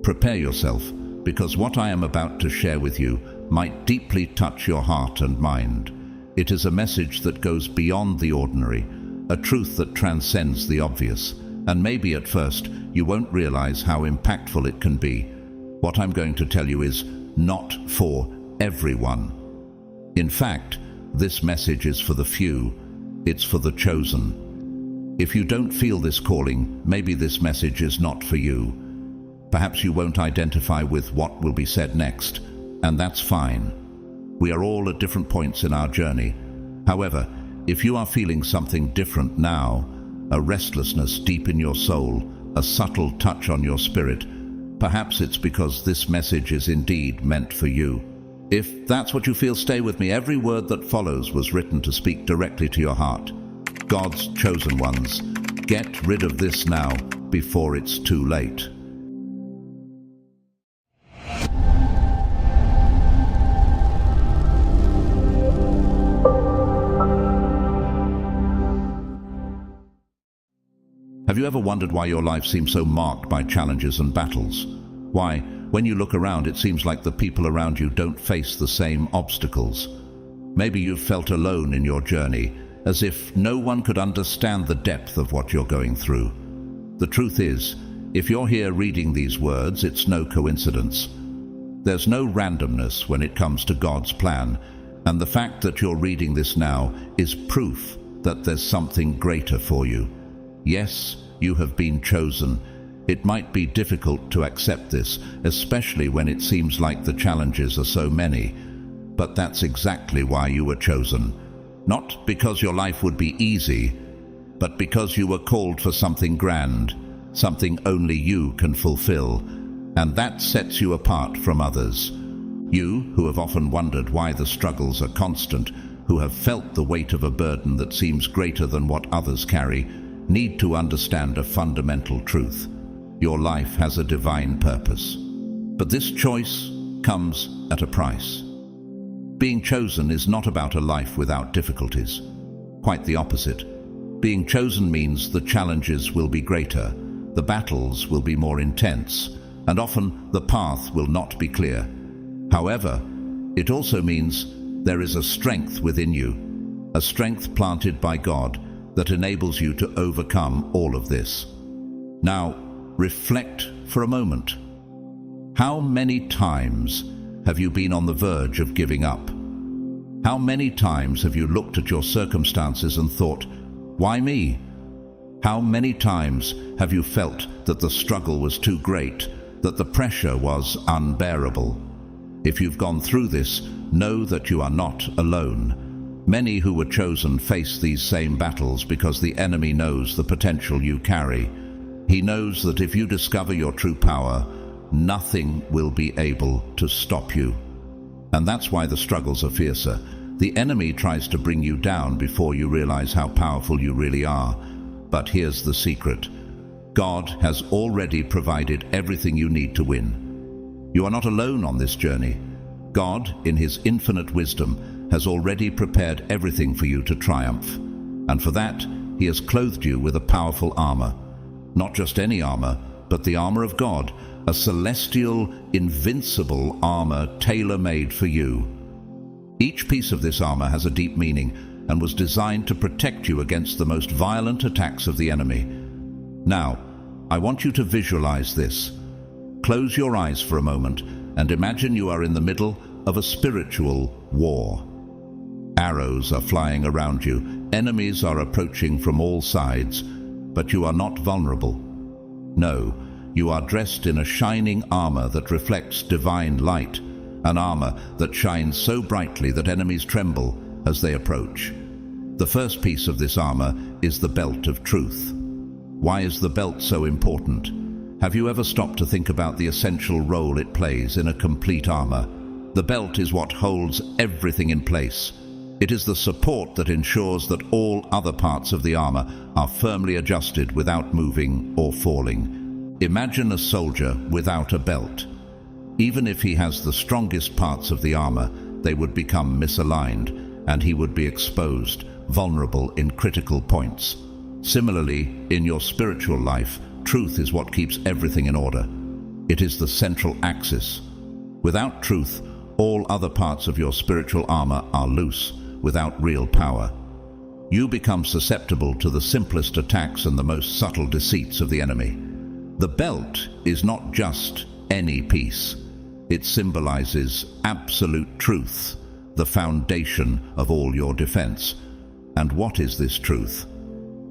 Prepare yourself, because what I am about to share with you might deeply touch your heart and mind. It is a message that goes beyond the ordinary, a truth that transcends the obvious, and maybe at first you won't realize how impactful it can be. What I'm going to tell you is not for everyone. In fact, this message is for the few. It's for the chosen. If you don't feel this calling, maybe this message is not for you. Perhaps you won't identify with what will be said next, and that's fine. We are all at different points in our journey. However, if you are feeling something different now, a restlessness deep in your soul, a subtle touch on your spirit, perhaps it's because this message is indeed meant for you. If that's what you feel, stay with me. Every word that follows was written to speak directly to your heart. God's chosen ones, get rid of this now before it's too late. Have you ever wondered why your life seems so marked by challenges and battles? Why, when you look around, it seems like the people around you don't face the same obstacles. Maybe you've felt alone in your journey, as if no one could understand the depth of what you're going through. The truth is, if you're here reading these words, it's no coincidence. There's no randomness when it comes to God's plan, and the fact that you're reading this now is proof that there's something greater for you. Yes, you have been chosen. It might be difficult to accept this, especially when it seems like the challenges are so many. But that's exactly why you were chosen. Not because your life would be easy, but because you were called for something grand, something only you can fulfill. And that sets you apart from others. You, who have often wondered why the struggles are constant, who have felt the weight of a burden that seems greater than what others carry, need to understand a fundamental truth. Your life has a divine purpose. But this choice comes at a price. Being chosen is not about a life without difficulties. Quite the opposite. Being chosen means the challenges will be greater, the battles will be more intense, and often the path will not be clear. However, it also means there is a strength within you, a strength planted by God that enables you to overcome all of this. Now, reflect for a moment. How many times have you been on the verge of giving up? How many times have you looked at your circumstances and thought, why me? How many times have you felt that the struggle was too great, that the pressure was unbearable? If you've gone through this, know that you are not alone. Many who were chosen face these same battles because the enemy knows the potential you carry. He knows that if you discover your true power, nothing will be able to stop you. And that's why the struggles are fiercer. The enemy tries to bring you down before you realize how powerful you really are. But here's the secret. God has already provided everything you need to win. You are not alone on this journey. God, in His infinite wisdom, has already prepared everything for you to triumph. And for that, He has clothed you with a powerful armor. Not just any armor, but the armor of God, a celestial, invincible armor tailor-made for you. Each piece of this armor has a deep meaning and was designed to protect you against the most violent attacks of the enemy. Now, I want you to visualize this. Close your eyes for a moment and imagine you are in the middle of a spiritual war. Arrows are flying around you. Enemies are approaching from all sides, but you are not vulnerable. No, you are dressed in a shining armor that reflects divine light, an armor that shines so brightly that enemies tremble as they approach. The first piece of this armor is the belt of truth. Why is the belt so important? Have you ever stopped to think about the essential role it plays in a complete armor? The belt is what holds everything in place. It is the support that ensures that all other parts of the armor are firmly adjusted without moving or falling. Imagine a soldier without a belt. Even if he has the strongest parts of the armor, they would become misaligned, and he would be exposed, vulnerable in critical points. Similarly, in your spiritual life, truth is what keeps everything in order. It is the central axis. Without truth, all other parts of your spiritual armor are loose, without real power. You become susceptible to the simplest attacks and the most subtle deceits of the enemy. The belt is not just any piece. It symbolizes absolute truth, the foundation of all your defense. And what is this truth?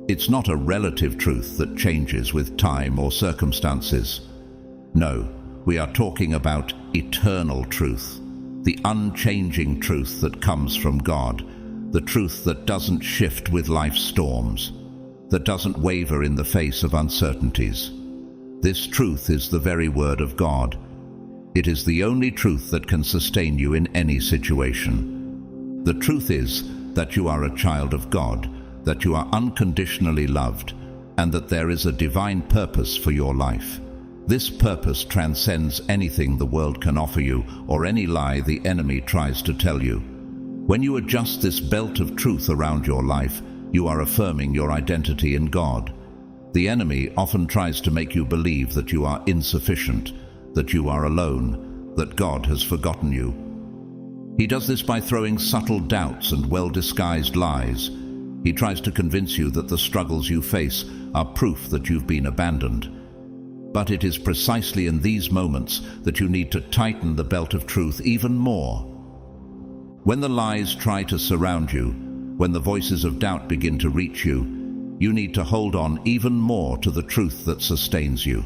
It's not a relative truth that changes with time or circumstances. No, we are talking about eternal truth, the unchanging truth that comes from God, the truth that doesn't shift with life's storms, that doesn't waver in the face of uncertainties. This truth is the very word of God. It is the only truth that can sustain you in any situation. The truth is that you are a child of God, that you are unconditionally loved, and that there is a divine purpose for your life. This purpose transcends anything the world can offer you or any lie the enemy tries to tell you. When you adjust this belt of truth around your life, you are affirming your identity in God. The enemy often tries to make you believe that you are insufficient, that you are alone, that God has forgotten you. He does this by throwing subtle doubts and well-disguised lies. He tries to convince you that the struggles you face are proof that you've been abandoned. But it is precisely in these moments that you need to tighten the belt of truth even more. When the lies try to surround you, when the voices of doubt begin to reach you, you need to hold on even more to the truth that sustains you.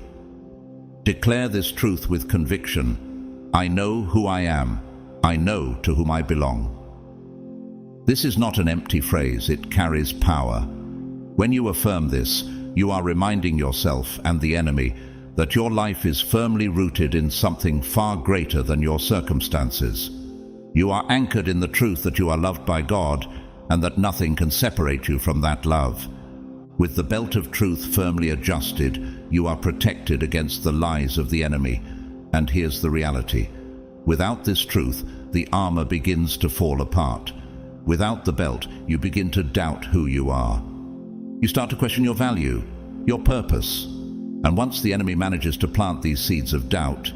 Declare this truth with conviction. I know who I am. I know to whom I belong. This is not an empty phrase, it carries power. When you affirm this, you are reminding yourself and the enemy that your life is firmly rooted in something far greater than your circumstances. You are anchored in the truth that you are loved by God and that nothing can separate you from that love. With the belt of truth firmly adjusted, you are protected against the lies of the enemy. And here's the reality. Without this truth, the armor begins to fall apart. Without the belt, you begin to doubt who you are. You start to question your value, your purpose. And once the enemy manages to plant these seeds of doubt,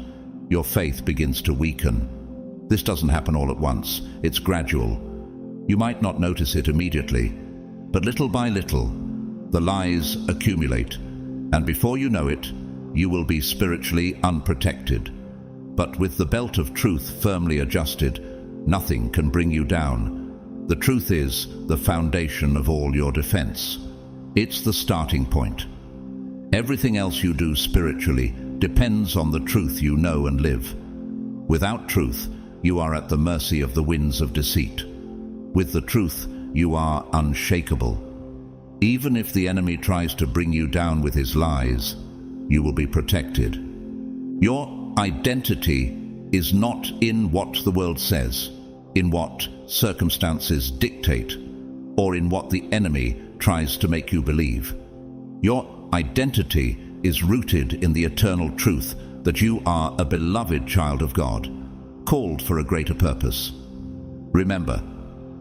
your faith begins to weaken. This doesn't happen all at once. It's gradual. You might not notice it immediately, but little by little, the lies accumulate, and before you know it, you will be spiritually unprotected. But with the belt of truth firmly adjusted, nothing can bring you down. The truth is the foundation of all your defense. It's the starting point. Everything else you do spiritually depends on the truth you know and live. Without truth, you are at the mercy of the winds of deceit. With the truth, you are unshakable. Even if the enemy tries to bring you down with his lies, you will be protected. Your identity is not in what the world says, in what circumstances dictate, or in what the enemy tries to make you believe. Your identity is rooted in the eternal truth that you are a beloved child of God, called for a greater purpose. Remember,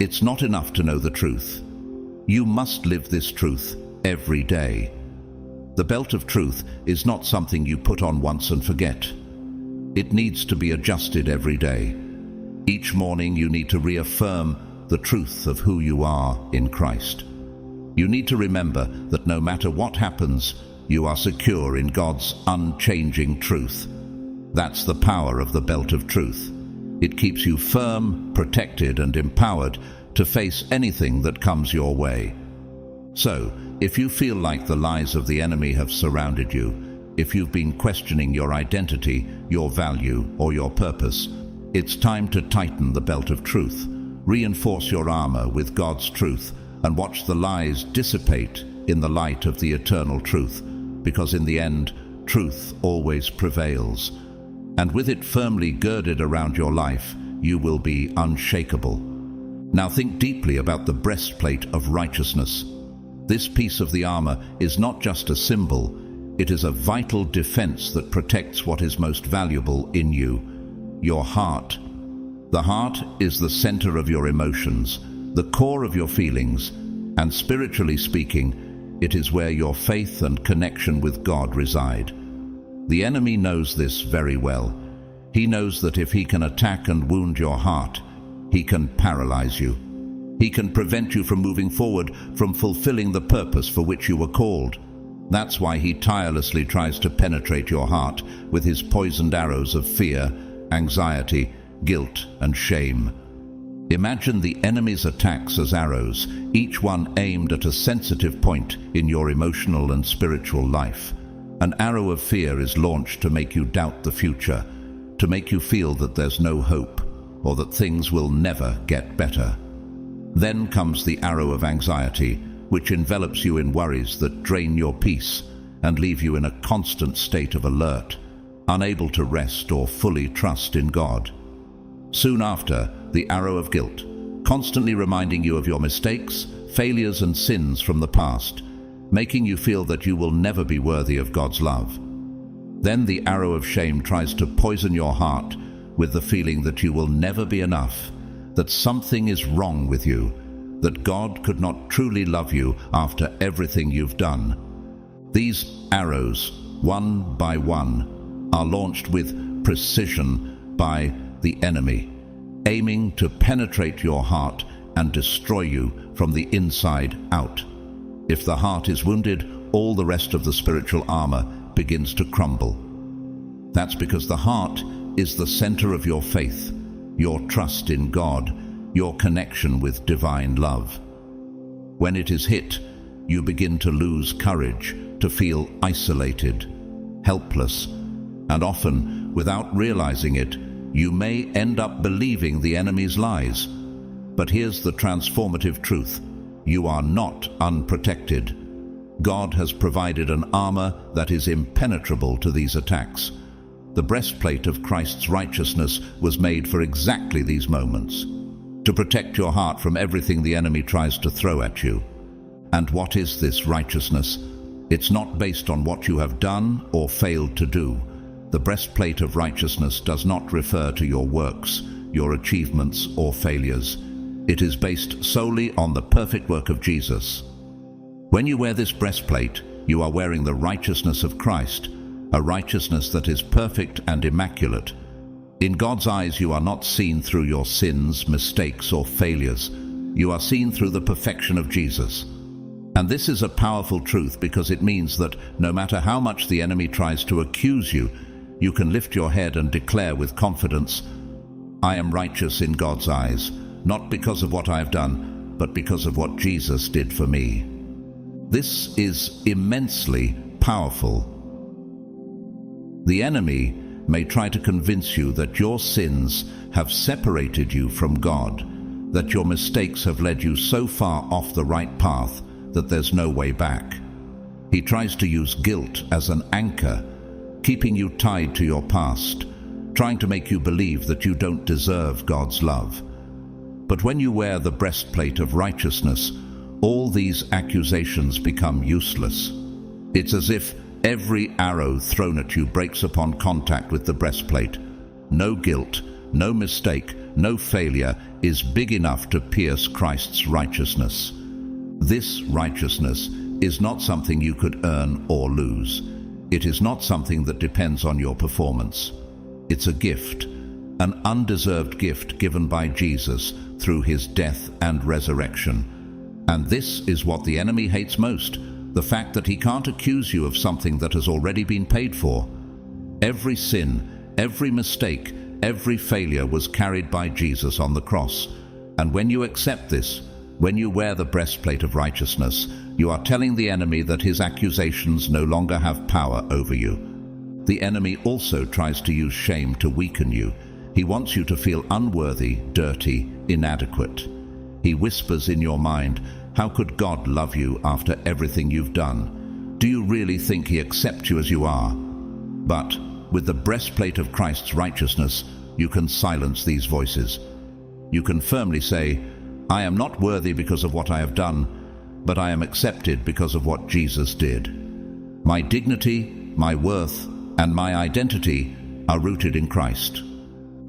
it's not enough to know the truth. You must live this truth every day. The belt of truth is not something you put on once and forget. It needs to be adjusted every day. Each morning you need to reaffirm the truth of who you are in Christ. You need to remember that no matter what happens, you are secure in God's unchanging truth. That's the power of the belt of truth. It keeps you firm, protected, and empowered to face anything that comes your way. So, if you feel like the lies of the enemy have surrounded you, if you've been questioning your identity, your value, or your purpose, it's time to tighten the belt of truth. Reinforce your armor with God's truth and watch the lies dissipate in the light of the eternal truth, because in the end, truth always prevails. And with it firmly girded around your life, you will be unshakable. Now think deeply about the breastplate of righteousness. This piece of the armor is not just a symbol, it is a vital defense that protects what is most valuable in you, your heart. The heart is the center of your emotions, the core of your feelings, and spiritually speaking, it is where your faith and connection with God reside. The enemy knows this very well. He knows that if he can attack and wound your heart, he can paralyze you. He can prevent you from moving forward, from fulfilling the purpose for which you were called. That's why he tirelessly tries to penetrate your heart with his poisoned arrows of fear, anxiety, guilt, and shame. Imagine the enemy's attacks as arrows, each one aimed at a sensitive point in your emotional and spiritual life. An arrow of fear is launched to make you doubt the future, to make you feel that there's no hope, or that things will never get better. Then comes the arrow of anxiety, which envelops you in worries that drain your peace and leave you in a constant state of alert, unable to rest or fully trust in God. Soon after, the arrow of guilt, constantly reminding you of your mistakes, failures, and sins from the past, making you feel that you will never be worthy of God's love. Then the arrow of shame tries to poison your heart with the feeling that you will never be enough, that something is wrong with you, that God could not truly love you after everything you've done. These arrows, one by one, are launched with precision by the enemy, aiming to penetrate your heart and destroy you from the inside out. If the heart is wounded, all the rest of the spiritual armor begins to crumble. That's because the heart is the center of your faith, your trust in God, your connection with divine love. When it is hit, you begin to lose courage, to feel isolated, helpless, and often, without realizing it, you may end up believing the enemy's lies. But here's the transformative truth: you are not unprotected. God has provided an armor that is impenetrable to these attacks. The breastplate of Christ's righteousness was made for exactly these moments, to protect your heart from everything the enemy tries to throw at you. And what is this righteousness? It's not based on what you have done or failed to do. The breastplate of righteousness does not refer to your works, your achievements, or failures. It is based solely on the perfect work of Jesus. When you wear this breastplate, you are wearing the righteousness of Christ, a righteousness that is perfect and immaculate. In God's eyes, you are not seen through your sins, mistakes, or failures. You are seen through the perfection of Jesus. And this is a powerful truth because it means that no matter how much the enemy tries to accuse you, you can lift your head and declare with confidence, "I am righteous in God's eyes, not because of what I have done, but because of what Jesus did for me." This is immensely powerful. The enemy may try to convince you that your sins have separated you from God, that your mistakes have led you so far off the right path that there's no way back. He tries to use guilt as an anchor, keeping you tied to your past, trying to make you believe that you don't deserve God's love. But when you wear the breastplate of righteousness, all these accusations become useless. It's as if every arrow thrown at you breaks upon contact with the breastplate. No guilt, no mistake, no failure is big enough to pierce Christ's righteousness. This righteousness is not something you could earn or lose. It is not something that depends on your performance. It's a gift, an undeserved gift given by Jesus through his death and resurrection. And this is what the enemy hates most, the fact that he can't accuse you of something that has already been paid for. Every sin, every mistake, every failure was carried by Jesus on the cross. And when you accept this, when you wear the breastplate of righteousness, you are telling the enemy that his accusations no longer have power over you. The enemy also tries to use shame to weaken you. He wants you to feel unworthy, dirty, inadequate. He whispers in your mind, "How could God love you after everything you've done? Do you really think he accepts you as you are?" But with the breastplate of Christ's righteousness, you can silence these voices. You can firmly say, "I am not worthy because of what I have done, but I am accepted because of what Jesus did. My dignity, my worth, and my identity are rooted in Christ."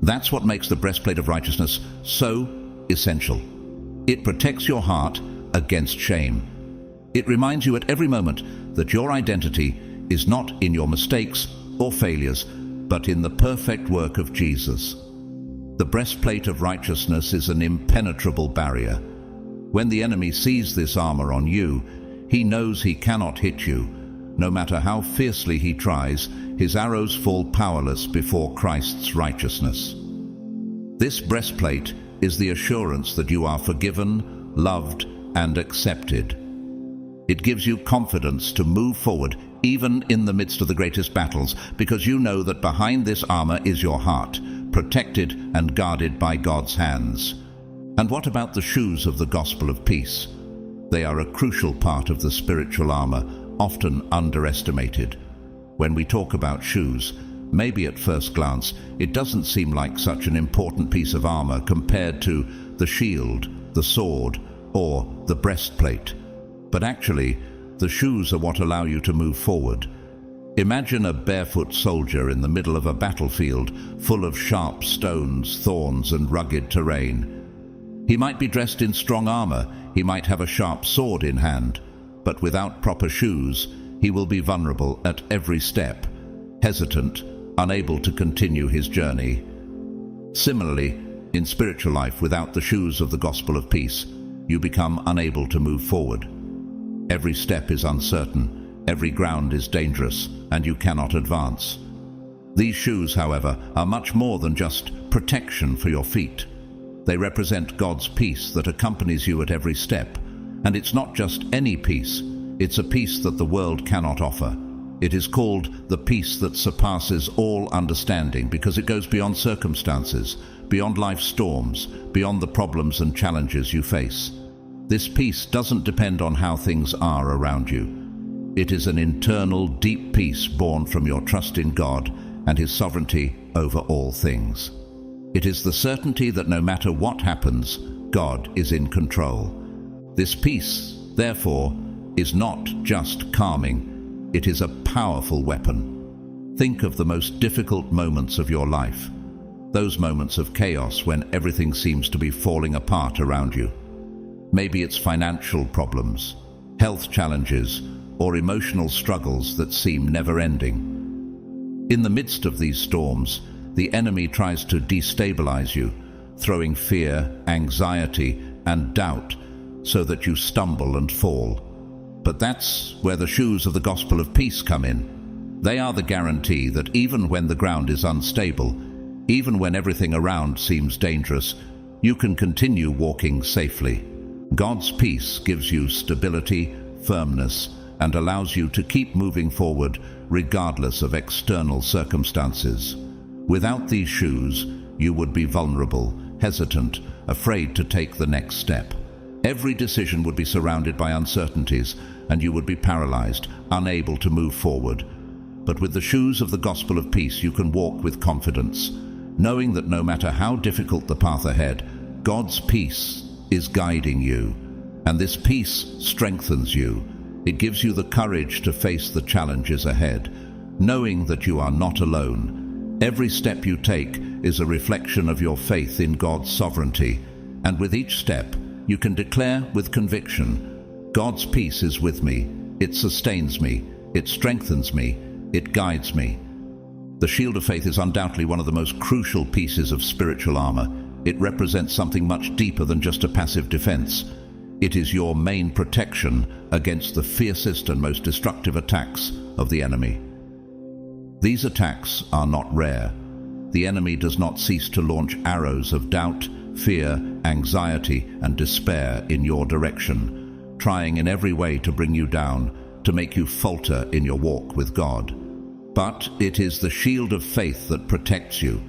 That's what makes the breastplate of righteousness so essential. It protects your heart against shame. It reminds you at every moment that your identity is not in your mistakes or failures, but in the perfect work of Jesus. The breastplate of righteousness is an impenetrable barrier. When the enemy sees this armor on you, he knows he cannot hit you. No matter how fiercely he tries, his arrows fall powerless before Christ's righteousness. This breastplate is the assurance that you are forgiven, loved, and accepted. It gives you confidence to move forward, even in the midst of the greatest battles, because you know that behind this armor is your heart, protected and guarded by God's hands. And what about the shoes of the gospel of peace? They are a crucial part of the spiritual armor, often underestimated. When we talk about shoes, maybe at first glance, it doesn't seem like such an important piece of armor compared to the shield, the sword, or the breastplate. But actually, the shoes are what allow you to move forward. Imagine a barefoot soldier in the middle of a battlefield full of sharp stones, thorns, and rugged terrain. He might be dressed in strong armor, he might have a sharp sword in hand, but without proper shoes, he will be vulnerable at every step, hesitant, unable to continue his journey. Similarly, in spiritual life, without the shoes of the gospel of peace, you become unable to move forward. Every step is uncertain, every ground is dangerous, and you cannot advance. These shoes, however, are much more than just protection for your feet. They represent God's peace that accompanies you at every step. And it's not just any peace, it's a peace that the world cannot offer. It is called the peace that surpasses all understanding because it goes beyond circumstances, beyond life's storms, beyond the problems and challenges you face. This peace doesn't depend on how things are around you. It is an internal, deep peace born from your trust in God and His sovereignty over all things. It is the certainty that no matter what happens, God is in control. This peace, therefore, is not just calming, it is a powerful weapon. Think of the most difficult moments of your life, those moments of chaos when everything seems to be falling apart around you. Maybe it's financial problems, health challenges, or emotional struggles that seem never-ending. In the midst of these storms, the enemy tries to destabilize you, throwing fear, anxiety, and doubt so that you stumble and fall. But that's where the shoes of the gospel of peace come in. They are the guarantee that even when the ground is unstable, even when everything around seems dangerous, you can continue walking safely. God's peace gives you stability, firmness, and allows you to keep moving forward regardless of external circumstances. Without these shoes, you would be vulnerable, hesitant, afraid to take the next step. Every decision would be surrounded by uncertainties, and you would be paralyzed, unable to move forward. But with the shoes of the gospel of peace, you can walk with confidence, knowing that no matter how difficult the path ahead, God's peace is guiding you. And this peace strengthens you. It gives you the courage to face the challenges ahead, knowing that you are not alone. Every step you take is a reflection of your faith in God's sovereignty, and with each step, you can declare with conviction, God's peace is with me, it sustains me, it strengthens me, it guides me. The shield of faith is undoubtedly one of the most crucial pieces of spiritual armor. It represents something much deeper than just a passive defense. It is your main protection against the fiercest and most destructive attacks of the enemy. These attacks are not rare. The enemy does not cease to launch arrows of doubt, fear, anxiety, and despair in your direction, trying in every way to bring you down, to make you falter in your walk with God. But it is the shield of faith that protects you.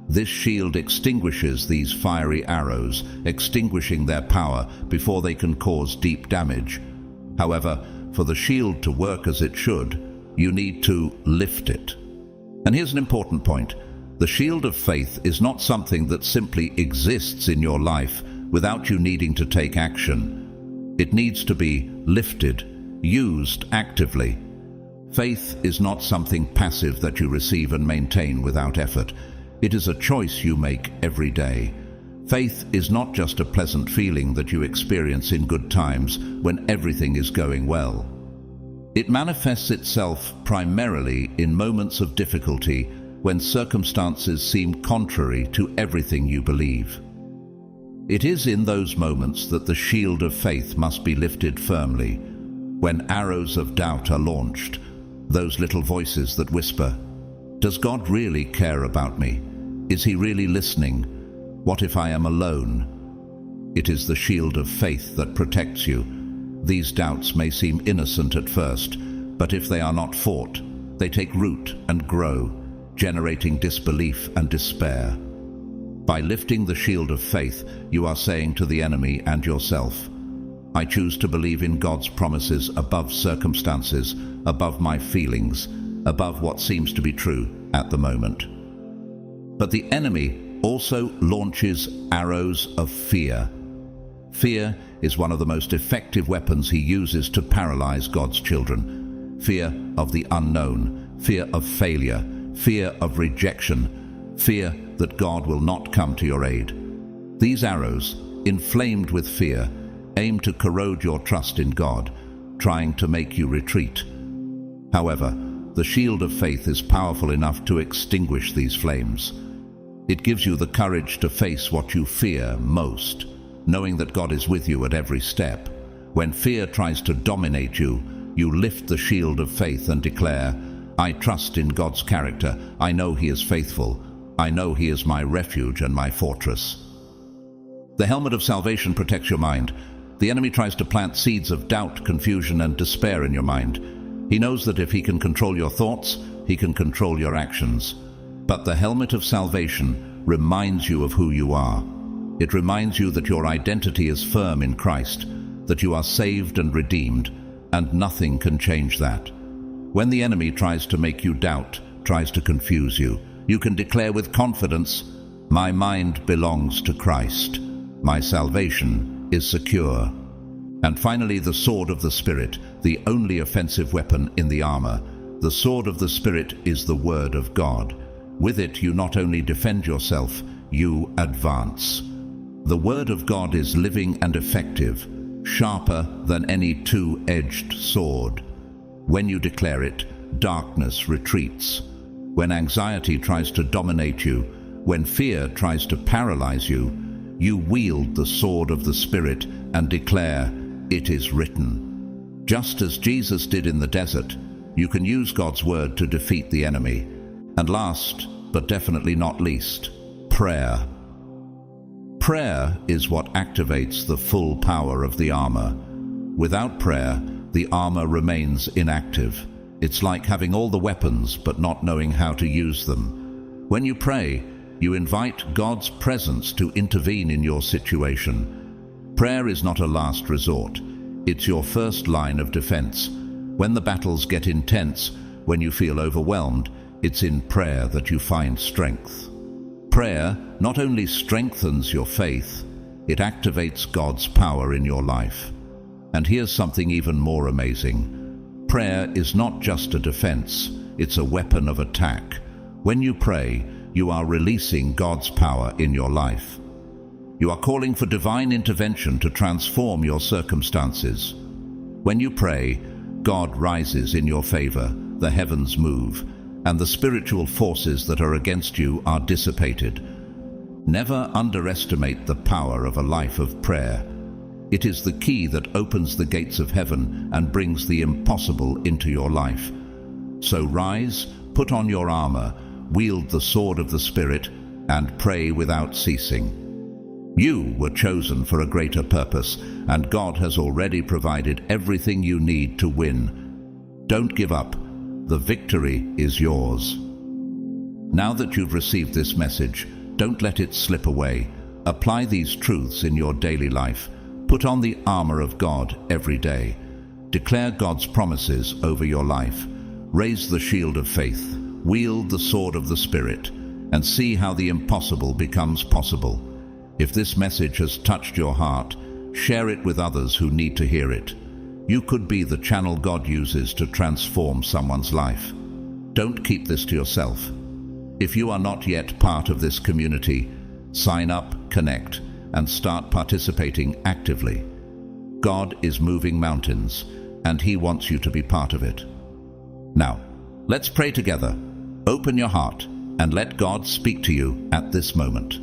This shield extinguishes these fiery arrows, extinguishing their power before they can cause deep damage. However, for the shield to work as it should, you need to lift it. And here's an important point. The shield of faith is not something that simply exists in your life without you needing to take action. It needs to be lifted, used actively. Faith is not something passive that you receive and maintain without effort. It is a choice you make every day. Faith is not just a pleasant feeling that you experience in good times when everything is going well. It manifests itself primarily in moments of difficulty when circumstances seem contrary to everything you believe. It is in those moments that the shield of faith must be lifted firmly, when arrows of doubt are launched, those little voices that whisper, "Does God really care about me? Is He really listening? What if I am alone?" It is the shield of faith that protects you. These doubts may seem innocent at first, but if they are not fought, they take root and grow, generating disbelief and despair. By lifting the shield of faith, you are saying to the enemy and yourself, "I choose to believe in God's promises above circumstances, above my feelings, above what seems to be true at the moment." But the enemy also launches arrows of fear. Fear is one of the most effective weapons he uses to paralyze God's children. Fear of the unknown, fear of failure, fear of rejection, fear that God will not come to your aid. These arrows, inflamed with fear, aim to corrode your trust in God, trying to make you retreat. However, the shield of faith is powerful enough to extinguish these flames. It gives you the courage to face what you fear most, knowing that God is with you at every step. When fear tries to dominate you, you lift the shield of faith and declare, "I trust in God's character. I know He is faithful. I know He is my refuge and my fortress." The helmet of salvation protects your mind. The enemy tries to plant seeds of doubt, confusion, and despair in your mind. He knows that if he can control your thoughts, he can control your actions. But the helmet of salvation reminds you of who you are. It reminds you that your identity is firm in Christ, that you are saved and redeemed, and nothing can change that. When the enemy tries to make you doubt, tries to confuse you, you can declare with confidence, "My mind belongs to Christ. My salvation is secure." And finally, the sword of the Spirit, the only offensive weapon in the armor. The sword of the Spirit is the Word of God. With it, you not only defend yourself, you advance. The Word of God is living and effective, sharper than any two-edged sword. When you declare it, darkness retreats. When anxiety tries to dominate you, when fear tries to paralyze you, you wield the sword of the Spirit and declare, "It is written." Just as Jesus did in the desert, you can use God's word to defeat the enemy. And last, but definitely not least, prayer. Prayer is what activates the full power of the armor. Without prayer, the armor remains inactive. It's like having all the weapons but not knowing how to use them. When you pray, you invite God's presence to intervene in your situation. Prayer is not a last resort. It's your first line of defense. When the battles get intense, when you feel overwhelmed, it's in prayer that you find strength. Prayer not only strengthens your faith, it activates God's power in your life. And here's something even more amazing. Prayer is not just a defense, it's a weapon of attack. When you pray, you are releasing God's power in your life. You are calling for divine intervention to transform your circumstances. When you pray, God rises in your favor, the heavens move, and the spiritual forces that are against you are dissipated. Never underestimate the power of a life of prayer. It is the key that opens the gates of heaven and brings the impossible into your life. So rise, put on your armor, wield the sword of the Spirit, and pray without ceasing. You were chosen for a greater purpose, and God has already provided everything you need to win. Don't give up. The victory is yours. Now that you've received this message, don't let it slip away. Apply these truths in your daily life. Put on the armor of God every day. Declare God's promises over your life. Raise the shield of faith. Wield the sword of the Spirit, and see how the impossible becomes possible. If this message has touched your heart, share it with others who need to hear it. You could be the channel God uses to transform someone's life. Don't keep this to yourself. If you are not yet part of this community, sign up, connect, and start participating actively. God is moving mountains. and He wants you to be part of it. Now, let's pray together. Open your heart and let God speak to you at this moment.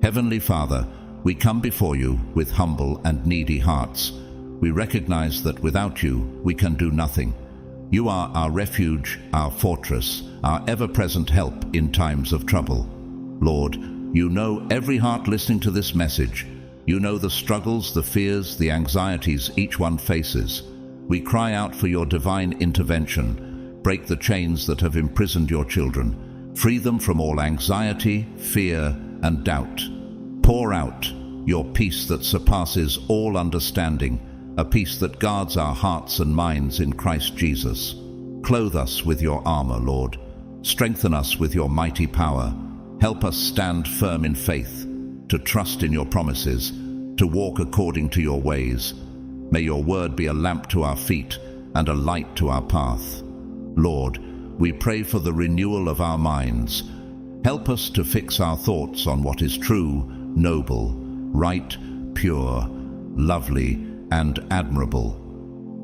Heavenly Father, we come before you with humble and needy hearts. We recognize that without you, we can do nothing. You are our refuge, our fortress, our ever-present help in times of trouble. Lord, you know every heart listening to this message. You know the struggles, the fears, the anxieties each one faces. We cry out for your divine intervention. Break the chains that have imprisoned your children. Free them from all anxiety, fear, and doubt. Pour out your peace that surpasses all understanding, a peace that guards our hearts and minds in Christ Jesus. Clothe us with your armor, Lord. Strengthen us with your mighty power. Help us stand firm in faith, to trust in your promises, to walk according to your ways. May your word be a lamp to our feet and a light to our path. Lord, we pray for the renewal of our minds. Help us to fix our thoughts on what is true, noble, right, pure, lovely, and admirable.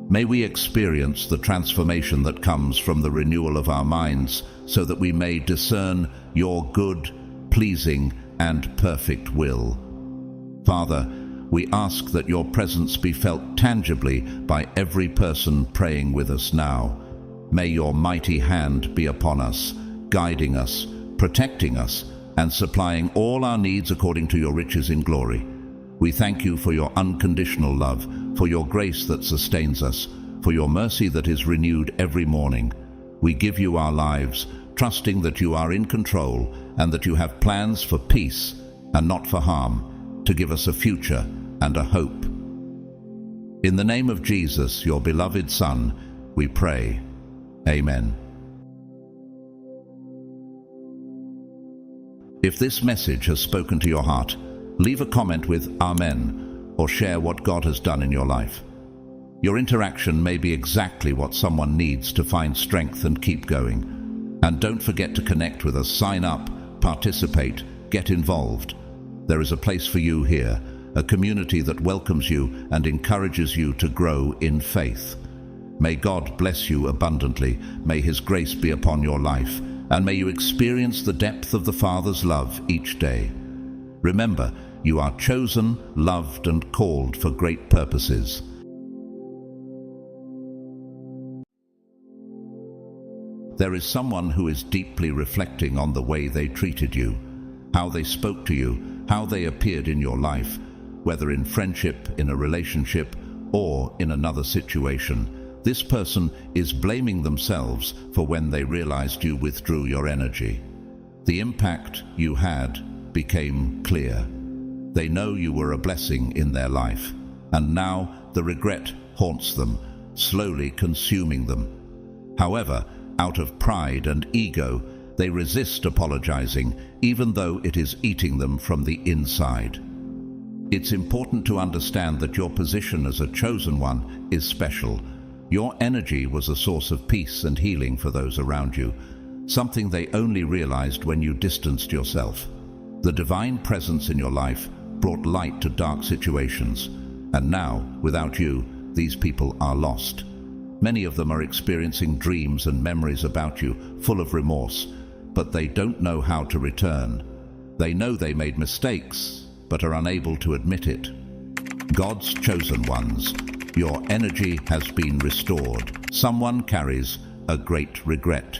May we experience the transformation that comes from the renewal of our minds, so that we may discern your good, pleasing, and perfect will. Father, we ask that your presence be felt tangibly by every person praying with us now. May your mighty hand be upon us, guiding us, protecting us, and supplying all our needs according to your riches in glory. We thank you for your unconditional love, for your grace that sustains us, for your mercy that is renewed every morning. We give you our lives, trusting that you are in control and that you have plans for peace and not for harm, to give us a future and a hope. In the name of Jesus, your beloved Son, we pray. Amen. If this message has spoken to your heart, leave a comment with Amen or share what God has done in your life. Your interaction may be exactly what someone needs to find strength and keep going. And don't forget to connect with us, sign up, participate, get involved. There is a place for you here, a community that welcomes you and encourages you to grow in faith. May God bless you abundantly. May His grace be upon your life, and may you experience the depth of the Father's love each day. Remember, you are chosen, loved, and called for great purposes. There is someone who is deeply reflecting on the way they treated you, how they spoke to you, how they appeared in your life, whether in friendship, in a relationship, or in another situation. This person is blaming themselves for when they realized you withdrew your energy. The impact you had became clear. They know you were a blessing in their life, and now the regret haunts them, slowly consuming them. However, out of pride and ego, they resist apologizing, even though it is eating them from the inside. It's important to understand that your position as a chosen one is special. Your energy was a source of peace and healing for those around you, something they only realized when you distanced yourself. The divine presence in your life brought light to dark situations, and now, without you, these people are lost. Many of them are experiencing dreams and memories about you, full of remorse, but they don't know how to return. They know they made mistakes, but are unable to admit it. God's chosen ones, your energy has been restored. Someone carries a great regret.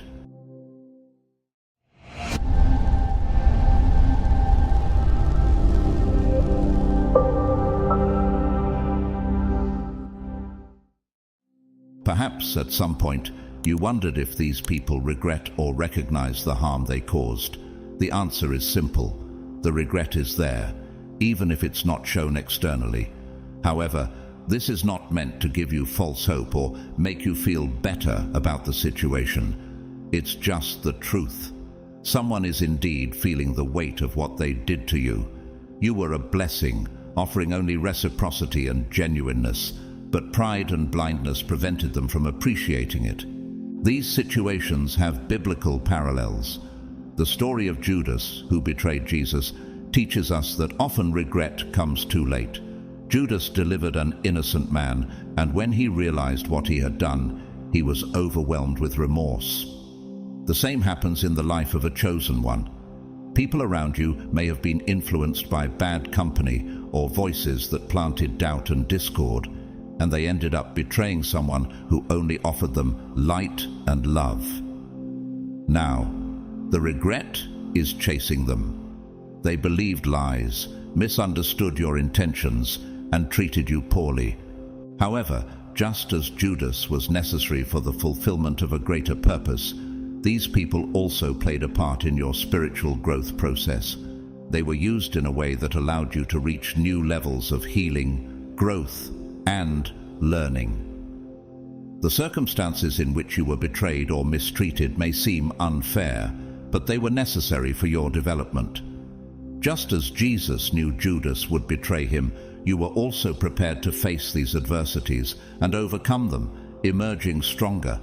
Perhaps at some point you wondered if these people regret or recognize the harm they caused. The answer is simple. The regret is there, even if it's not shown externally. However, this is not meant to give you false hope or make you feel better about the situation. It's just the truth. Someone is indeed feeling the weight of what they did to you. You were a blessing, offering only reciprocity and genuineness, but pride and blindness prevented them from appreciating it. These situations have biblical parallels. The story of Judas, who betrayed Jesus, teaches us that often regret comes too late. Judas delivered an innocent man, and when he realized what he had done, he was overwhelmed with remorse. The same happens in the life of a chosen one. People around you may have been influenced by bad company or voices that planted doubt and discord, and they ended up betraying someone who only offered them light and love. Now, the regret is chasing them. They believed lies, misunderstood your intentions, and treated you poorly. However, just as Judas was necessary for the fulfillment of a greater purpose, these people also played a part in your spiritual growth process. They were used in a way that allowed you to reach new levels of healing, growth, and learning. The circumstances in which you were betrayed or mistreated may seem unfair, but they were necessary for your development. Just as Jesus knew Judas would betray him, you were also prepared to face these adversities and overcome them, emerging stronger.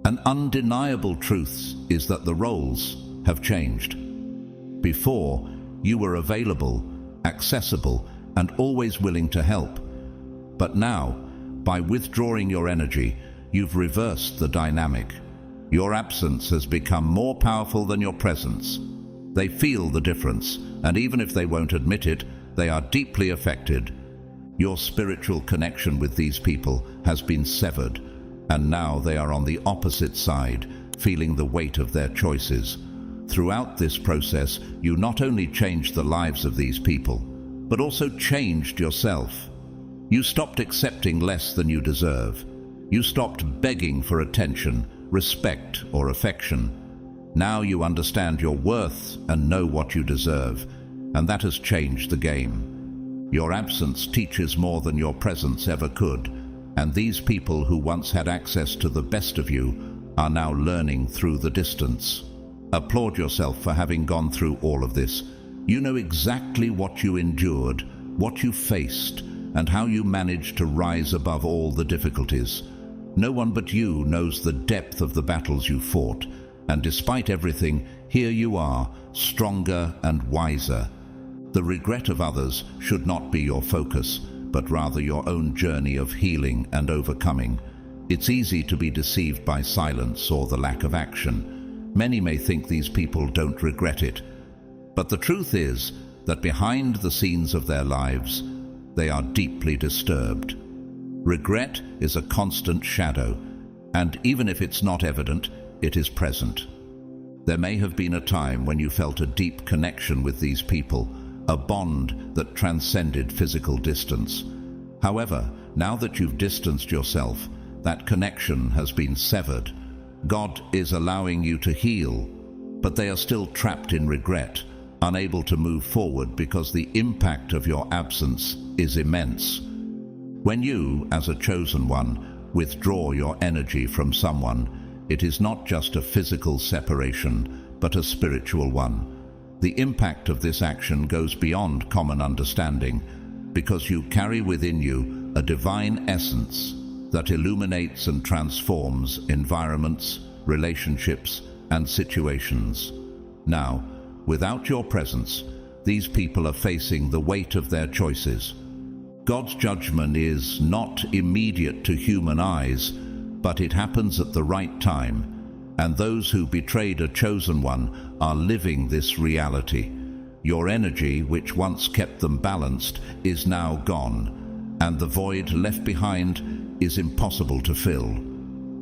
An undeniable truth is that the roles have changed. Before, you were available, accessible, and always willing to help. But now, by withdrawing your energy, you've reversed the dynamic. Your absence has become more powerful than your presence. They feel the difference, and even if they won't admit it, they are deeply affected. Your spiritual connection with these people has been severed, and now they are on the opposite side, feeling the weight of their choices. Throughout this process, you not only changed the lives of these people, but also changed yourself. You stopped accepting less than you deserve. You stopped begging for attention, respect, or affection. Now you understand your worth and know what you deserve, and that has changed the game. Your absence teaches more than your presence ever could, and these people who once had access to the best of you are now learning through the distance. Applaud yourself for having gone through all of this. You know exactly what you endured, what you faced, and how you managed to rise above all the difficulties. No one but you knows the depth of the battles you fought, and despite everything, here you are, stronger and wiser. The regret of others should not be your focus, but rather your own journey of healing and overcoming. It's easy to be deceived by silence or the lack of action. Many may think these people don't regret it, but the truth is that behind the scenes of their lives, they are deeply disturbed. Regret is a constant shadow, and even if it's not evident, it is present. There may have been a time when you felt a deep connection with these people, a bond that transcended physical distance. However, now that you've distanced yourself, that connection has been severed. God is allowing you to heal, but they are still trapped in regret, unable to move forward because the impact of your absence is immense. When you, as a chosen one, withdraw your energy from someone, it is not just a physical separation, but a spiritual one. The impact of this action goes beyond common understanding, because you carry within you a divine essence that illuminates and transforms environments, relationships, and situations. Now, without your presence, these people are facing the weight of their choices. God's judgment is not immediate to human eyes, but it happens at the right time, and those who betrayed a chosen one are living this reality. Your energy, which once kept them balanced, is now gone, and the void left behind is impossible to fill.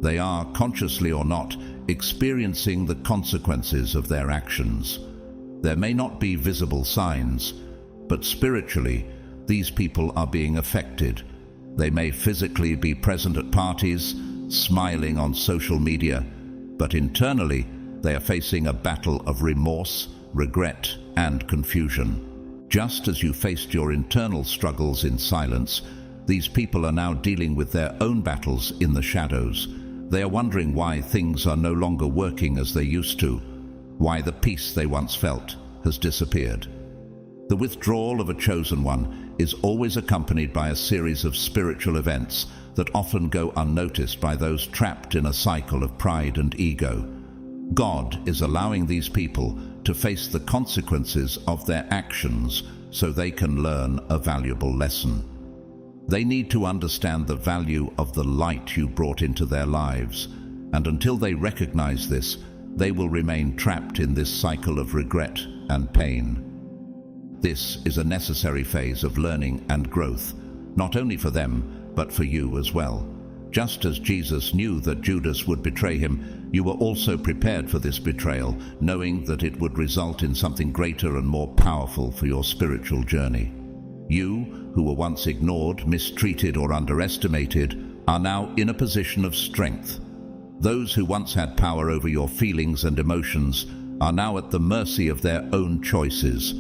They are, consciously or not, experiencing the consequences of their actions. There may not be visible signs, but spiritually, these people are being affected. They may physically be present at parties, smiling on social media, but internally, they are facing a battle of remorse, regret, and confusion. Just as you faced your internal struggles in silence, these people are now dealing with their own battles in the shadows. They are wondering why things are no longer working as they used to, why the peace they once felt has disappeared. The withdrawal of a chosen one is always accompanied by a series of spiritual events that often go unnoticed by those trapped in a cycle of pride and ego. God is allowing these people to face the consequences of their actions so they can learn a valuable lesson. They need to understand the value of the light you brought into their lives, and until they recognize this, they will remain trapped in this cycle of regret and pain. This is a necessary phase of learning and growth, not only for them, but for you as well. Just as Jesus knew that Judas would betray him, you were also prepared for this betrayal, knowing that it would result in something greater and more powerful for your spiritual journey. You, who were once ignored, mistreated, or underestimated, are now in a position of strength. Those who once had power over your feelings and emotions are now at the mercy of their own choices.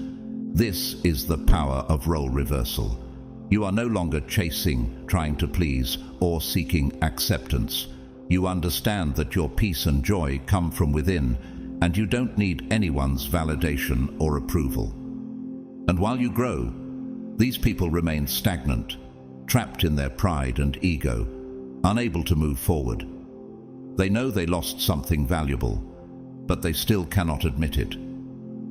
This is the power of role reversal. You are no longer chasing, trying to please, or seeking acceptance. You understand that your peace and joy come from within, and you don't need anyone's validation or approval. And while you grow, these people remain stagnant, trapped in their pride and ego, unable to move forward. They know they lost something valuable, but they still cannot admit it.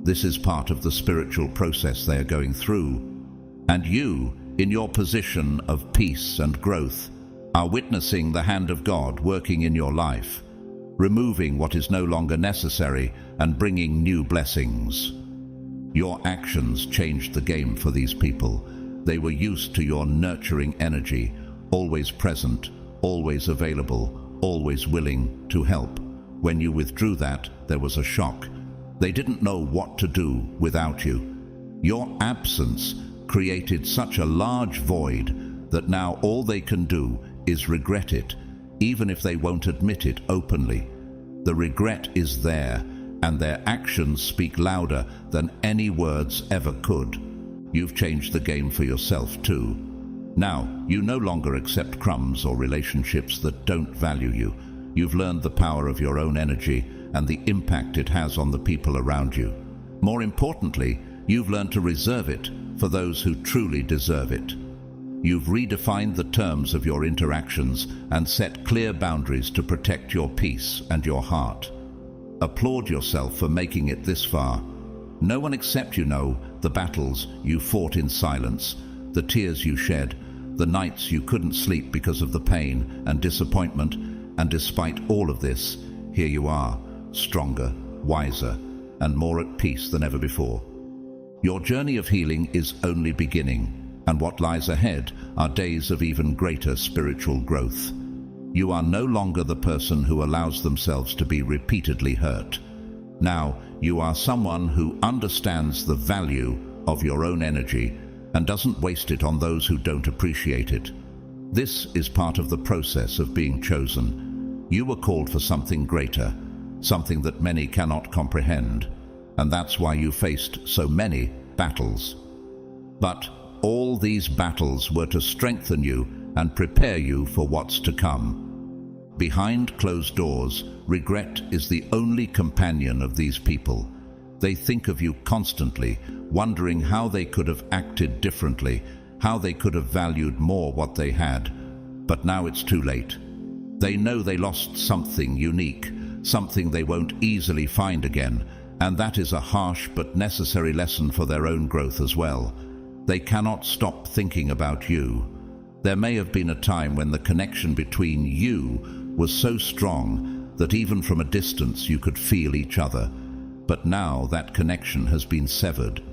This is part of the spiritual process they are going through, and you, in your position of peace and growth, are witnessing the hand of God working in your life, removing what is no longer necessary and bringing new blessings. Your actions changed the game for these people. They were used to your nurturing energy, always present, always available, always willing to help. When you withdrew that, there was a shock. They didn't know what to do without you. Your absence created such a large void that now all they can do is regret it, even if they won't admit it openly. The regret is there, and their actions speak louder than any words ever could. You've changed the game for yourself too. Now, you no longer accept crumbs or relationships that don't value you. You've learned the power of your own energy and the impact it has on the people around you. More importantly, you've learned to reserve it for those who truly deserve it. You've redefined the terms of your interactions and set clear boundaries to protect your peace and your heart. Applaud yourself for making it this far. No one except you know the battles you fought in silence, the tears you shed, the nights you couldn't sleep because of the pain and disappointment, and despite all of this, here you are, stronger, wiser, and more at peace than ever before. Your journey of healing is only beginning, and what lies ahead are days of even greater spiritual growth. You are no longer the person who allows themselves to be repeatedly hurt. Now, you are someone who understands the value of your own energy and doesn't waste it on those who don't appreciate it. This is part of the process of being chosen. You were called for something greater, something that many cannot comprehend, and that's why you faced so many battles. But all these battles were to strengthen you and prepare you for what's to come. Behind closed doors, regret is the only companion of these people. They think of you constantly, wondering how they could have acted differently, how they could have valued more what they had. But now it's too late. They know they lost something unique, something they won't easily find again, and that is a harsh but necessary lesson for their own growth as well. They cannot stop thinking about you. There may have been a time when the connection between you was so strong that even from a distance you could feel each other, but now that connection has been severed.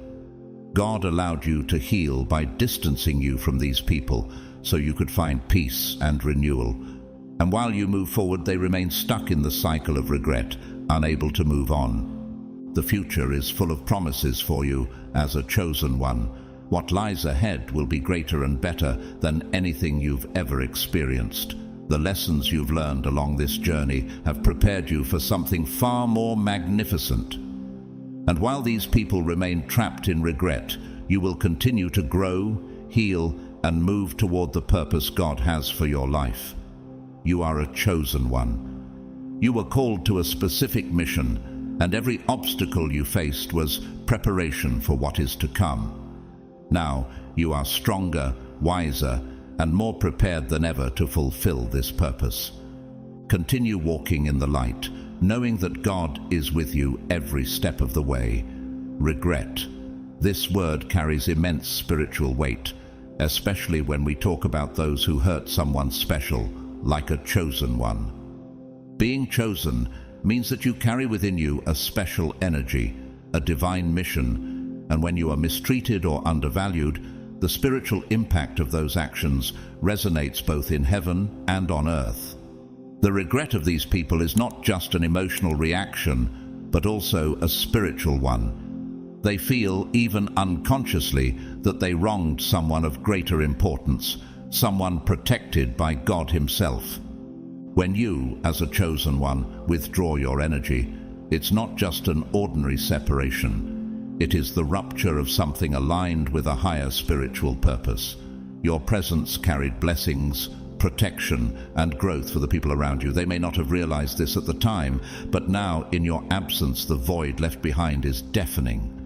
God allowed you to heal by distancing you from these people so you could find peace and renewal. And while you move forward, they remain stuck in the cycle of regret, unable to move on. The future is full of promises for you as a chosen one. What lies ahead will be greater and better than anything you've ever experienced. The lessons you've learned along this journey have prepared you for something far more magnificent. And while these people remain trapped in regret, you will continue to grow, heal, and move toward the purpose God has for your life. You are a chosen one. You were called to a specific mission, and every obstacle you faced was preparation for what is to come. Now, you are stronger, wiser, and more prepared than ever to fulfill this purpose. Continue walking in the light, knowing that God is with you every step of the way. Regret. This word carries immense spiritual weight, especially when we talk about those who hurt someone special, like a chosen one. Being chosen means that you carry within you a special energy, a divine mission, and when you are mistreated or undervalued, the spiritual impact of those actions resonates both in heaven and on earth. The regret of these people is not just an emotional reaction, but also a spiritual one. They feel, even unconsciously, that they wronged someone of greater importance, someone protected by God Himself. When you, as a chosen one, withdraw your energy, it's not just an ordinary separation. It is the rupture of something aligned with a higher spiritual purpose. Your presence carried blessings, protection, and growth for the people around you. They may not have realized this at the time, but now, in your absence, the void left behind is deafening.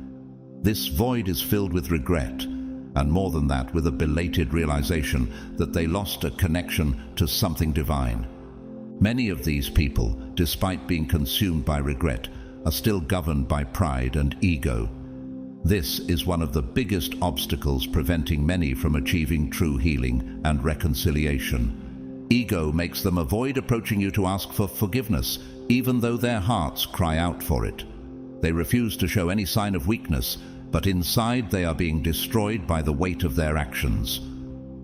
This void is filled with regret, and more than that, with a belated realization that they lost a connection to something divine. Many of these people, despite being consumed by regret, are still governed by pride and ego. This is one of the biggest obstacles preventing many from achieving true healing and reconciliation. Ego makes them avoid approaching you to ask for forgiveness, even though their hearts cry out for it. They refuse to show any sign of weakness, but inside they are being destroyed by the weight of their actions.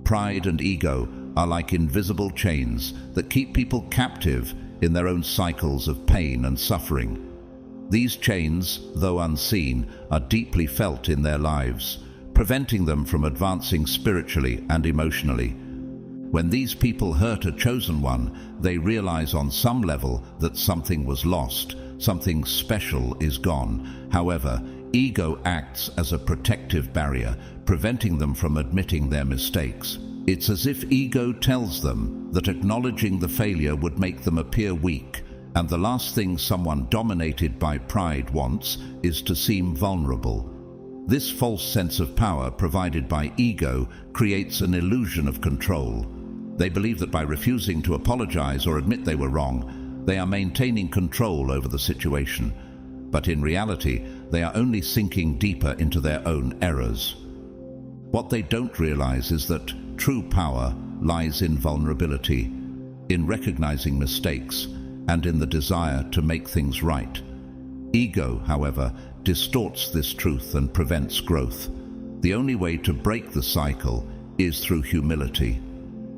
Pride and ego are like invisible chains that keep people captive in their own cycles of pain and suffering. These chains, though unseen, are deeply felt in their lives, preventing them from advancing spiritually and emotionally. When these people hurt a chosen one, they realize on some level that something was lost, something special is gone. However, ego acts as a protective barrier, preventing them from admitting their mistakes. It's as if ego tells them that acknowledging the failure would make them appear weak, and the last thing someone dominated by pride wants is to seem vulnerable. This false sense of power provided by ego creates an illusion of control. They believe that by refusing to apologize or admit they were wrong, they are maintaining control over the situation. But in reality, they are only sinking deeper into their own errors. What they don't realize is that true power lies in vulnerability, in recognizing mistakes, and in the desire to make things right. Ego, however, distorts this truth and prevents growth. The only way to break the cycle is through humility.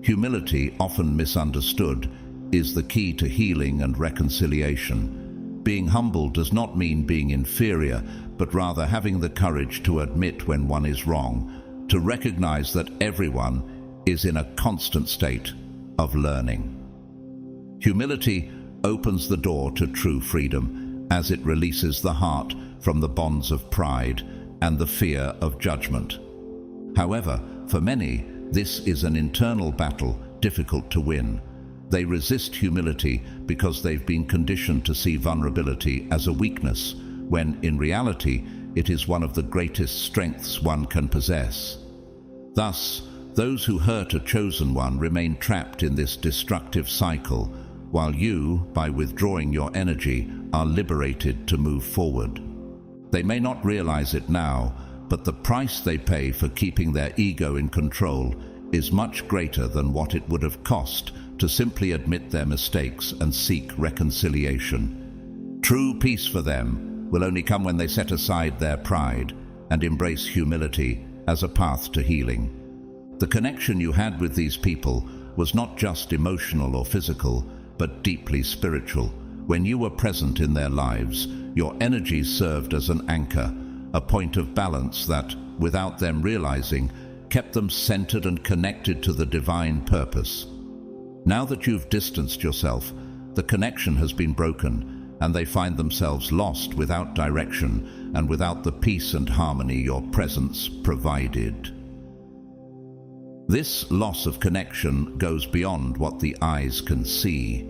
Humility, often misunderstood, is the key to healing and reconciliation. Being humble does not mean being inferior, but rather having the courage to admit when one is wrong, to recognize that everyone is in a constant state of learning. Humility opens the door to true freedom, as it releases the heart from the bonds of pride and the fear of judgment. However, for many, this is an internal battle difficult to win. They resist humility because they've been conditioned to see vulnerability as a weakness, when in reality it is one of the greatest strengths one can possess. Thus, those who hurt a chosen one remain trapped in this destructive cycle, while you, by withdrawing your energy, are liberated to move forward. They may not realize it now, but the price they pay for keeping their ego in control is much greater than what it would have cost to simply admit their mistakes and seek reconciliation. True peace for them will only come when they set aside their pride and embrace humility as a path to healing. The connection you had with these people was not just emotional or physical, but deeply spiritual. When you were present in their lives, your energy served as an anchor, a point of balance that, without them realizing, kept them centered and connected to the divine purpose. Now that you've distanced yourself, the connection has been broken, and they find themselves lost without direction and without the peace and harmony your presence provided. This loss of connection goes beyond what the eyes can see.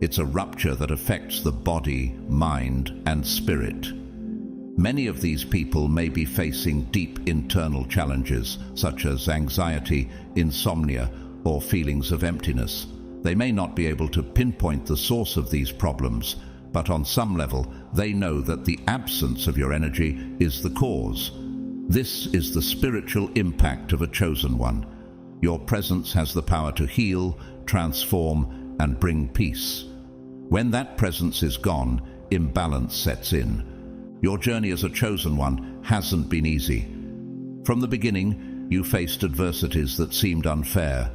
It's a rupture that affects the body, mind, and spirit. Many of these people may be facing deep internal challenges, such as anxiety, insomnia, or feelings of emptiness. They may not be able to pinpoint the source of these problems, but on some level, they know that the absence of your energy is the cause. This is the spiritual impact of a chosen one. Your presence has the power to heal, transform, and bring peace. When that presence is gone, imbalance sets in. Your journey as a chosen one hasn't been easy. From the beginning, you faced adversities that seemed unfair,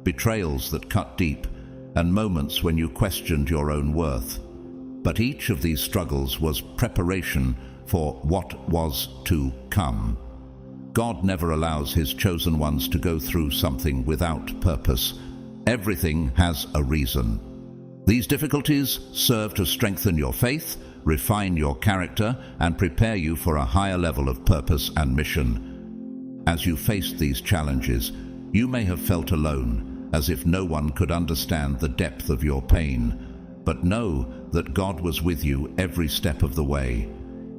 betrayals that cut deep, and moments when you questioned your own worth. But each of these struggles was preparation for what was to come. God never allows his chosen ones to go through something without purpose. Everything has a reason. These difficulties serve to strengthen your faith, refine your character, and prepare you for a higher level of purpose and mission. As you faced these challenges, you may have felt alone, as if no one could understand the depth of your pain. But know that God was with you every step of the way.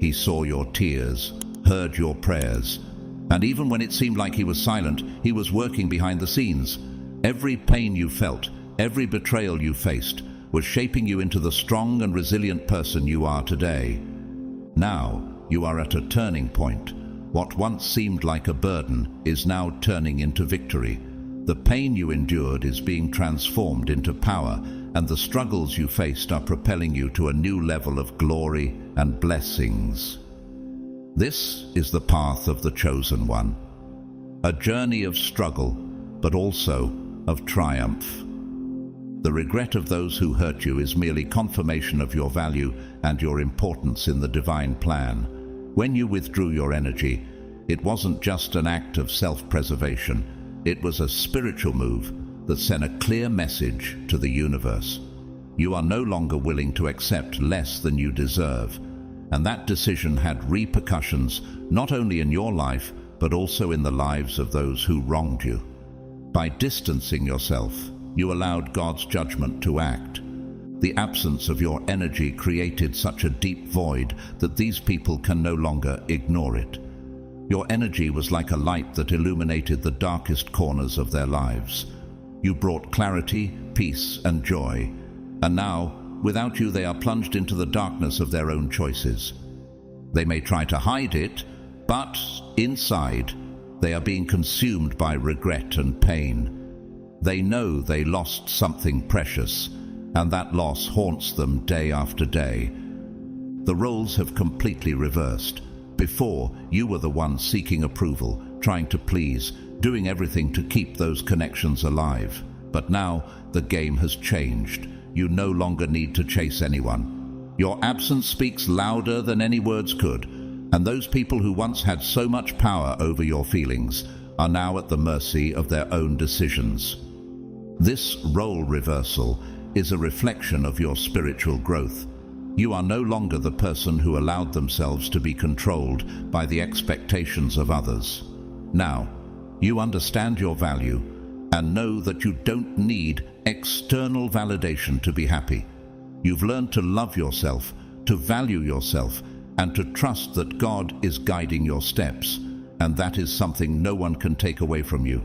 He saw your tears, heard your prayers, and even when it seemed like he was silent, he was working behind the scenes. Every pain you felt, every betrayal you faced, was shaping you into the strong and resilient person you are today. Now, you are at a turning point. What once seemed like a burden is now turning into victory. The pain you endured is being transformed into power, and the struggles you faced are propelling you to a new level of glory and blessings. This is the path of the chosen one. A journey of struggle, but also of triumph. The regret of those who hurt you is merely confirmation of your value and your importance in the divine plan. When you withdrew your energy, it wasn't just an act of self-preservation. It was a spiritual move that sent a clear message to the universe. You are no longer willing to accept less than you deserve, and that decision had repercussions not only in your life, but also in the lives of those who wronged you. By distancing yourself, you allowed God's judgment to act. The absence of your energy created such a deep void that these people can no longer ignore it. Your energy was like a light that illuminated the darkest corners of their lives. You brought clarity, peace, and joy, and now, without you, they are plunged into the darkness of their own choices. They may try to hide it, but inside, they are being consumed by regret and pain. They know they lost something precious, and that loss haunts them day after day. The roles have completely reversed. Before, you were the one seeking approval, trying to please, doing everything to keep those connections alive. But now, the game has changed. You no longer need to chase anyone. Your absence speaks louder than any words could, and those people who once had so much power over your feelings are now at the mercy of their own decisions. This role reversal is a reflection of your spiritual growth. You are no longer the person who allowed themselves to be controlled by the expectations of others. Now, you understand your value and know that you don't need external validation to be happy. You've learned to love yourself, to value yourself, and to trust that God is guiding your steps, and that is something no one can take away from you.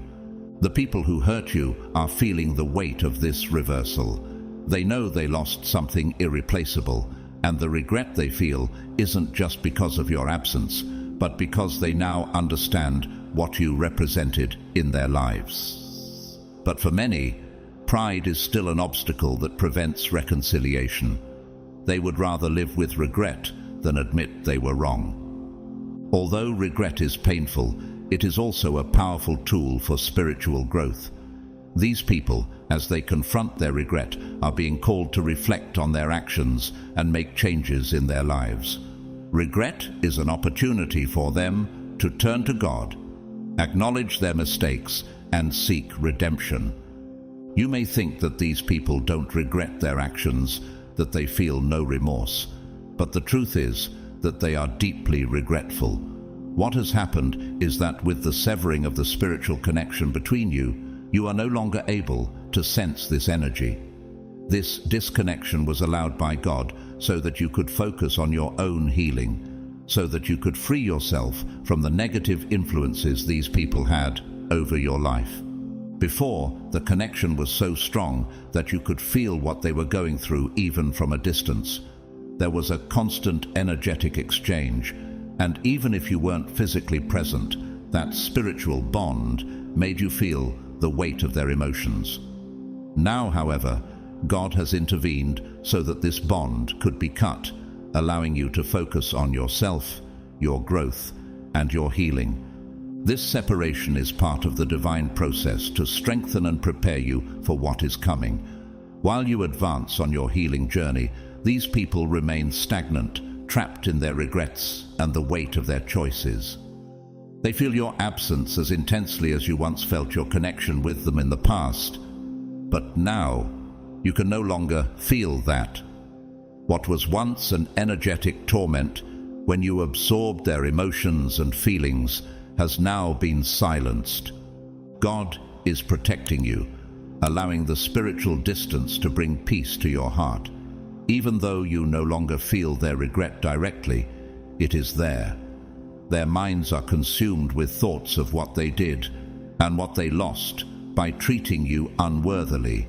The people who hurt you are feeling the weight of this reversal. They know they lost something irreplaceable, and the regret they feel isn't just because of your absence, but because they now understand what you represented in their lives. But for many, pride is still an obstacle that prevents reconciliation. They would rather live with regret than admit they were wrong. Although regret is painful, it is also a powerful tool for spiritual growth. These people, as they confront their regret, are being called to reflect on their actions and make changes in their lives. Regret is an opportunity for them to turn to God, acknowledge their mistakes, and seek redemption. You may think that these people don't regret their actions, that they feel no remorse, but the truth is that they are deeply regretful. What has happened is that with the severing of the spiritual connection between you, you are no longer able to sense this energy. This disconnection was allowed by God so that you could focus on your own healing, so that you could free yourself from the negative influences these people had over your life. Before, the connection was so strong that you could feel what they were going through even from a distance. There was a constant energetic exchange, And even if you weren't physically present, that spiritual bond made you feel the weight of their emotions. Now, however, God has intervened so that this bond could be cut, allowing you to focus on yourself, your growth, and your healing. This separation is part of the divine process to strengthen and prepare you for what is coming. While you advance on your healing journey, these people remain stagnant, trapped in their regrets and the weight of their choices. They feel your absence as intensely as you once felt your connection with them in the past. But now, you can no longer feel that. What was once an energetic torment, when you absorbed their emotions and feelings, has now been silenced. God is protecting you, allowing the spiritual distance to bring peace to your heart. Even though you no longer feel their regret directly, it is there. Their minds are consumed with thoughts of what they did and what they lost by treating you unworthily.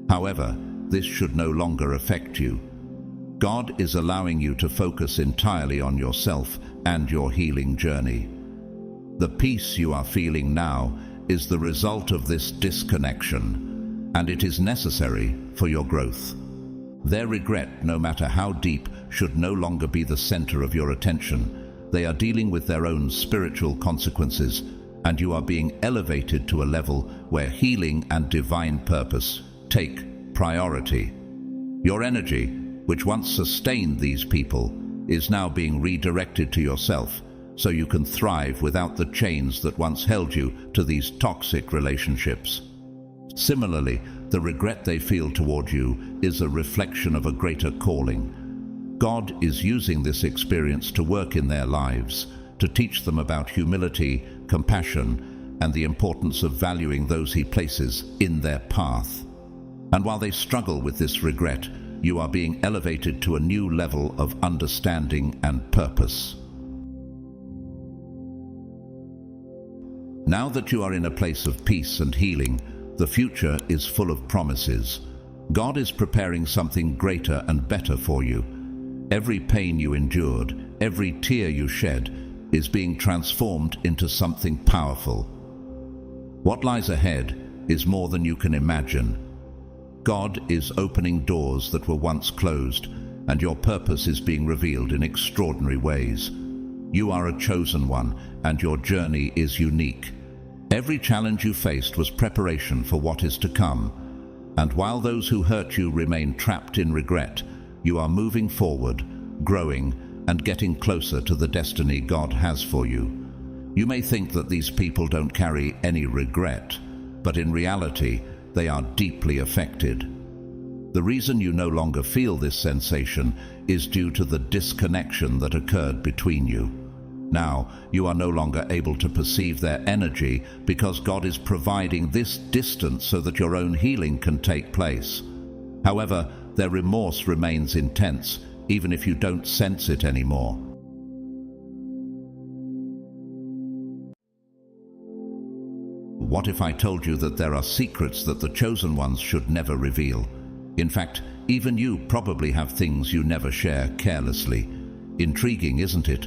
However, this should no longer affect you. God is allowing you to focus entirely on yourself and your healing journey. The peace you are feeling now is the result of this disconnection, and it is necessary for your growth. Their regret, no matter how deep, should no longer be the center of your attention. They are dealing with their own spiritual consequences, and you are being elevated to a level where healing and divine purpose take priority. Your energy, which once sustained these people, is now being redirected to yourself, so you can thrive without the chains that once held you to these toxic relationships. Similarly, the regret they feel toward you is a reflection of a greater calling. God is using this experience to work in their lives, to teach them about humility, compassion, and the importance of valuing those He places in their path. And while they struggle with this regret, you are being elevated to a new level of understanding and purpose. Now that you are in a place of peace and healing, the future is full of promises. God is preparing something greater and better for you. Every pain you endured, every tear you shed, is being transformed into something powerful. What lies ahead is more than you can imagine. God is opening doors that were once closed, and your purpose is being revealed in extraordinary ways. You are a chosen one, and your journey is unique. Every challenge you faced was preparation for what is to come. And while those who hurt you remain trapped in regret, you are moving forward, growing, and getting closer to the destiny God has for you. You may think that these people don't carry any regret, but in reality, they are deeply affected. The reason you no longer feel this sensation is due to the disconnection that occurred between you. Now, you are no longer able to perceive their energy because God is providing this distance so that your own healing can take place. However, their remorse remains intense, even if you don't sense it anymore. What if I told you that there are secrets that the chosen ones should never reveal? In fact, even you probably have things you never share carelessly. Intriguing, isn't it?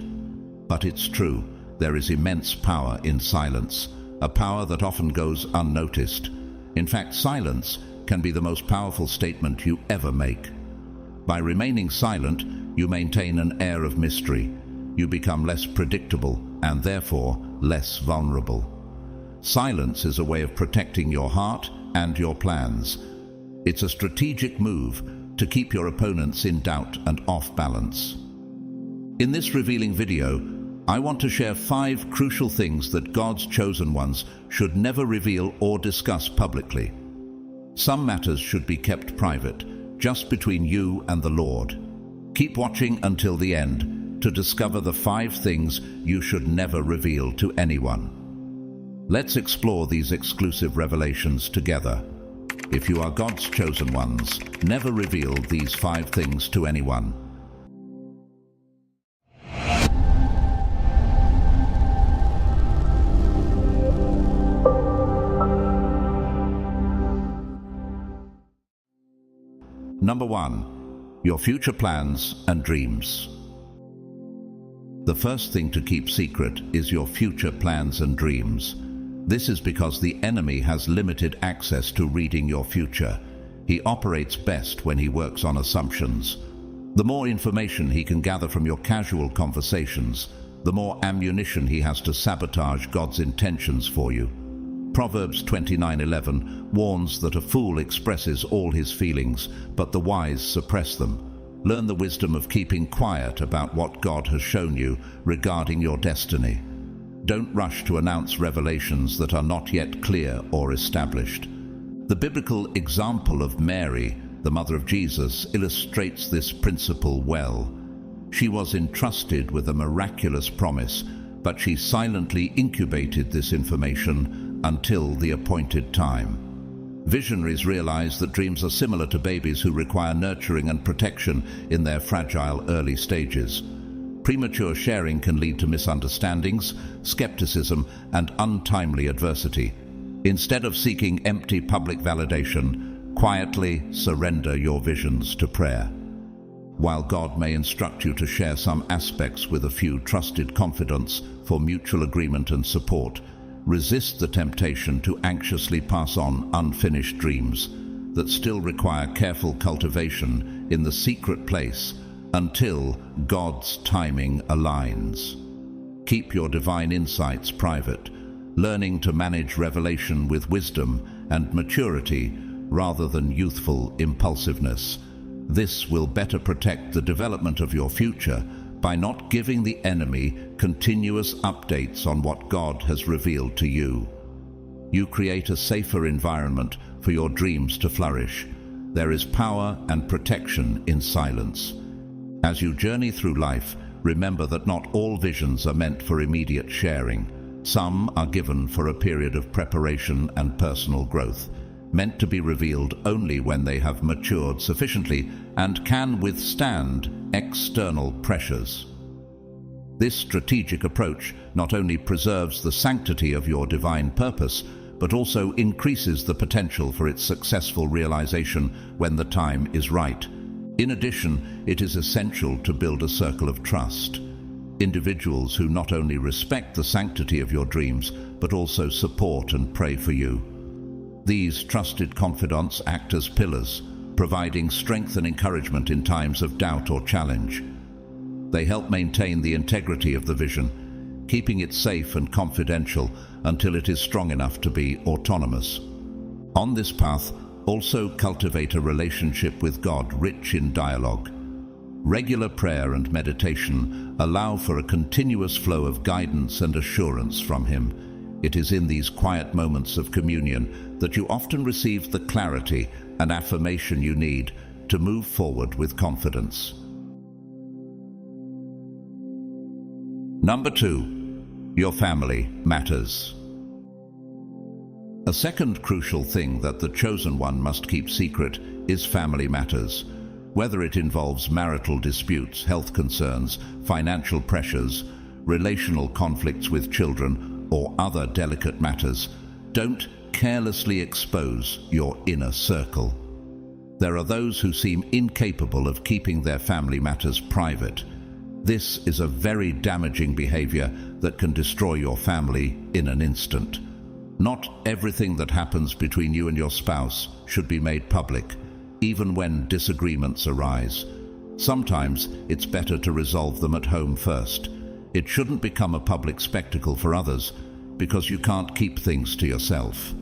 But it's true. There is immense power in silence, a power that often goes unnoticed. In fact, silence can be the most powerful statement you ever make. By remaining silent, you maintain an air of mystery. You become less predictable and therefore less vulnerable. Silence is a way of protecting your heart and your plans. It's a strategic move to keep your opponents in doubt and off balance. In this revealing video, I want to share 5 crucial things that God's chosen ones should never reveal or discuss publicly. Some matters should be kept private, just between you and the Lord. Keep watching until the end to discover the 5 things you should never reveal to anyone. Let's explore these exclusive revelations together. If you are God's chosen ones, never reveal these 5 things to anyone. Number 1. Your future plans and dreams. The first thing to keep secret is your future plans and dreams. This is because the enemy has limited access to reading your future. He operates best when he works on assumptions. The more information he can gather from your casual conversations, the more ammunition he has to sabotage God's intentions for you. Proverbs 29:11 warns that a fool expresses all his feelings, but the wise suppress them. Learn the wisdom of keeping quiet about what God has shown you regarding your destiny. Don't rush to announce revelations that are not yet clear or established. The biblical example of Mary, the mother of Jesus, illustrates this principle well. She was entrusted with a miraculous promise, but she silently incubated this information until the appointed time. Visionaries realize that dreams are similar to babies who require nurturing and protection in their fragile early stages. Premature sharing can lead to misunderstandings, skepticism, and untimely adversity. Instead of seeking empty public validation, quietly surrender your visions to prayer. While God may instruct you to share some aspects with a few trusted confidants for mutual agreement and support, resist the temptation to anxiously pass on unfinished dreams that still require careful cultivation in the secret place until God's timing aligns. Keep your divine insights private, learning to manage revelation with wisdom and maturity rather than youthful impulsiveness. This will better protect the development of your future by not giving the enemy continuous updates on what God has revealed to you. You create a safer environment for your dreams to flourish. There is power and protection in silence. As you journey through life, remember that not all visions are meant for immediate sharing. Some are given for a period of preparation and personal growth, meant to be revealed only when they have matured sufficiently and can withstand external pressures. This strategic approach not only preserves the sanctity of your divine purpose, but also increases the potential for its successful realization when the time is right. In addition, it is essential to build a circle of trust. Individuals who not only respect the sanctity of your dreams, but also support and pray for you. These trusted confidants act as pillars, providing strength and encouragement in times of doubt or challenge. They help maintain the integrity of the vision, keeping it safe and confidential until it is strong enough to be autonomous. On this path, also cultivate a relationship with God rich in dialogue. Regular prayer and meditation allow for a continuous flow of guidance and assurance from Him. It is in these quiet moments of communion that you often receive the clarity and affirmation you need to move forward with confidence. Number 2, your family matters. A second crucial thing that the chosen one must keep secret is family matters. Whether it involves marital disputes, health concerns, financial pressures, relational conflicts with children, or other delicate matters, don't carelessly expose your inner circle. There are those who seem incapable of keeping their family matters private. This is a very damaging behavior that can destroy your family in an instant. Not everything that happens between you and your spouse should be made public, even when disagreements arise. Sometimes it's better to resolve them at home first. It shouldn't become a public spectacle for others, because you can't keep things to yourself.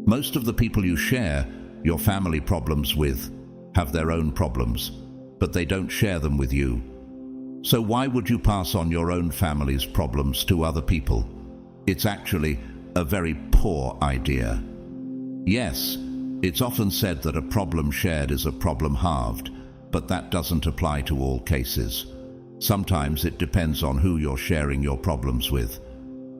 Most of the people you share your family problems with have their own problems, but they don't share them with you. So why would you pass on your own family's problems to other people? It's actually a very poor idea. Yes, it's often said that a problem shared is a problem halved, but that doesn't apply to all cases. Sometimes it depends on who you're sharing your problems with.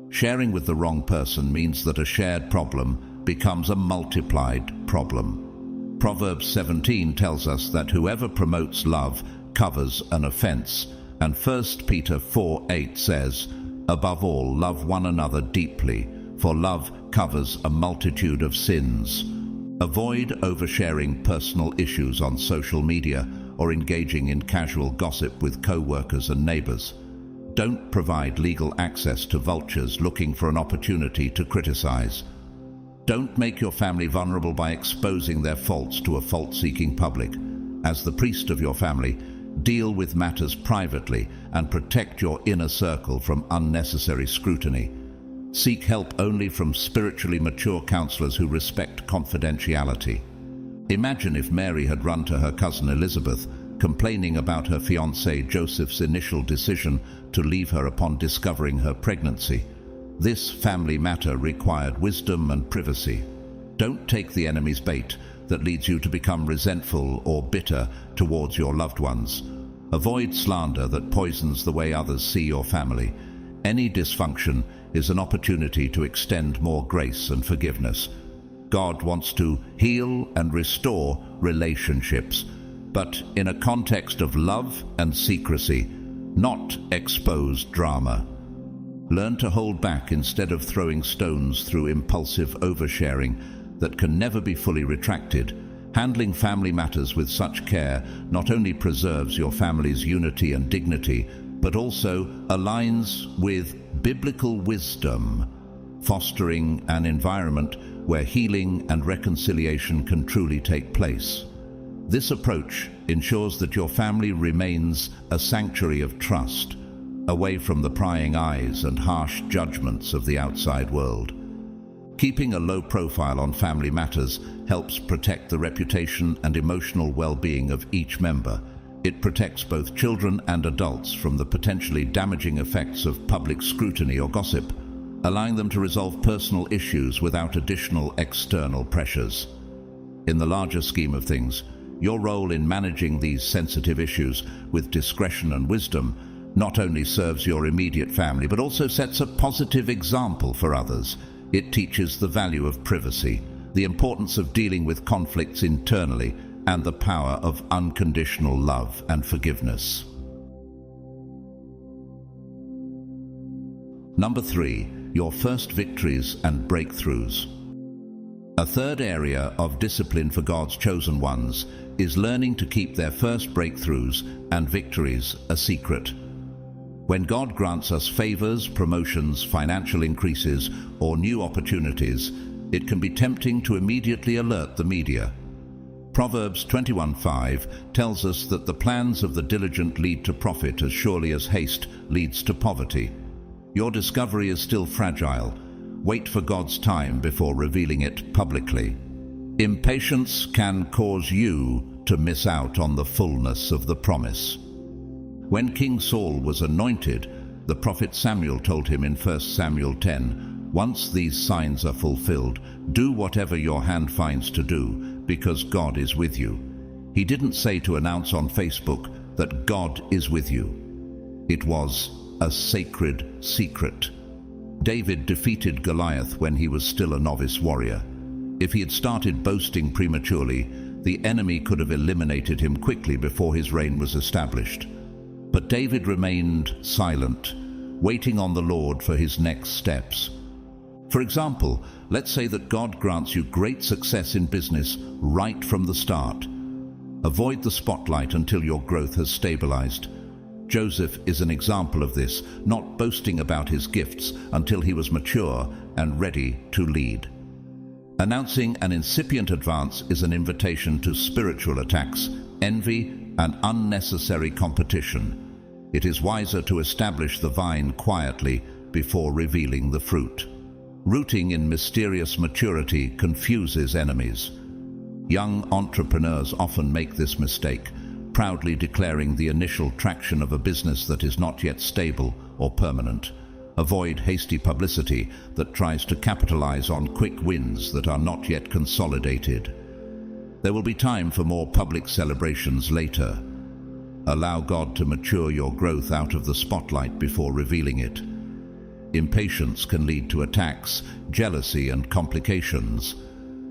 Sharing with the wrong person means that a shared problem becomes a multiplied problem. Proverbs 17 tells us that whoever promotes love covers an offense, and 1 Peter 4:8 says, "Above all, love one another deeply, for love covers a multitude of sins." Avoid oversharing personal issues on social media or engaging in casual gossip with co-workers and neighbors. Don't provide legal access to vultures looking for an opportunity to criticize. Don't make your family vulnerable by exposing their faults to a fault-seeking public. As the priest of your family, deal with matters privately and protect your inner circle from unnecessary scrutiny. Seek help only from spiritually mature counselors who respect confidentiality. Imagine if Mary had run to her cousin Elizabeth, complaining about her fiancé Joseph's initial decision to leave her upon discovering her pregnancy. This family matter required wisdom and privacy. Don't take the enemy's bait that leads you to become resentful or bitter towards your loved ones. Avoid slander that poisons the way others see your family. Any dysfunction is an opportunity to extend more grace and forgiveness. God wants to heal and restore relationships, but in a context of love and secrecy, not exposed drama. Learn to hold back instead of throwing stones through impulsive oversharing that can never be fully retracted. Handling family matters with such care not only preserves your family's unity and dignity, but also aligns with biblical wisdom, fostering an environment where healing and reconciliation can truly take place. This approach ensures that your family remains a sanctuary of trust, away from the prying eyes and harsh judgments of the outside world. Keeping a low profile on family matters helps protect the reputation and emotional well-being of each member. It protects both children and adults from the potentially damaging effects of public scrutiny or gossip, allowing them to resolve personal issues without additional external pressures. In the larger scheme of things, your role in managing these sensitive issues with discretion and wisdom not only serves your immediate family, but also sets a positive example for others. It teaches the value of privacy, the importance of dealing with conflicts internally, and the power of unconditional love and forgiveness. Number 3, your first victories and breakthroughs. A third area of discipline for God's chosen ones is learning to keep their first breakthroughs and victories a secret. When God grants us favors, promotions, financial increases, or new opportunities, it can be tempting to immediately alert the media. Proverbs 21:5 tells us that the plans of the diligent lead to profit as surely as haste leads to poverty. Your discovery is still fragile. Wait for God's time before revealing it publicly. Impatience can cause you to miss out on the fullness of the promise. When King Saul was anointed, the prophet Samuel told him in 1 Samuel 10, "Once these signs are fulfilled, do whatever your hand finds to do, because God is with you." He didn't say to announce on Facebook that God is with you. It was a sacred secret. David defeated Goliath when he was still a novice warrior. If he had started boasting prematurely, the enemy could have eliminated him quickly before his reign was established. But David remained silent, waiting on the Lord for his next steps. For example, let's say that God grants you great success in business right from the start. Avoid the spotlight until your growth has stabilized. Joseph is an example of this, not boasting about his gifts until he was mature and ready to lead. Announcing an incipient advance is an invitation to spiritual attacks, envy, and unnecessary competition. It is wiser to establish the vine quietly before revealing the fruit. Rooting in mysterious maturity confuses enemies. Young entrepreneurs often make this mistake, proudly declaring the initial traction of a business that is not yet stable or permanent. Avoid hasty publicity that tries to capitalize on quick wins that are not yet consolidated. There will be time for more public celebrations later. Allow God to mature your growth out of the spotlight before revealing it. Impatience can lead to attacks, jealousy, and complications,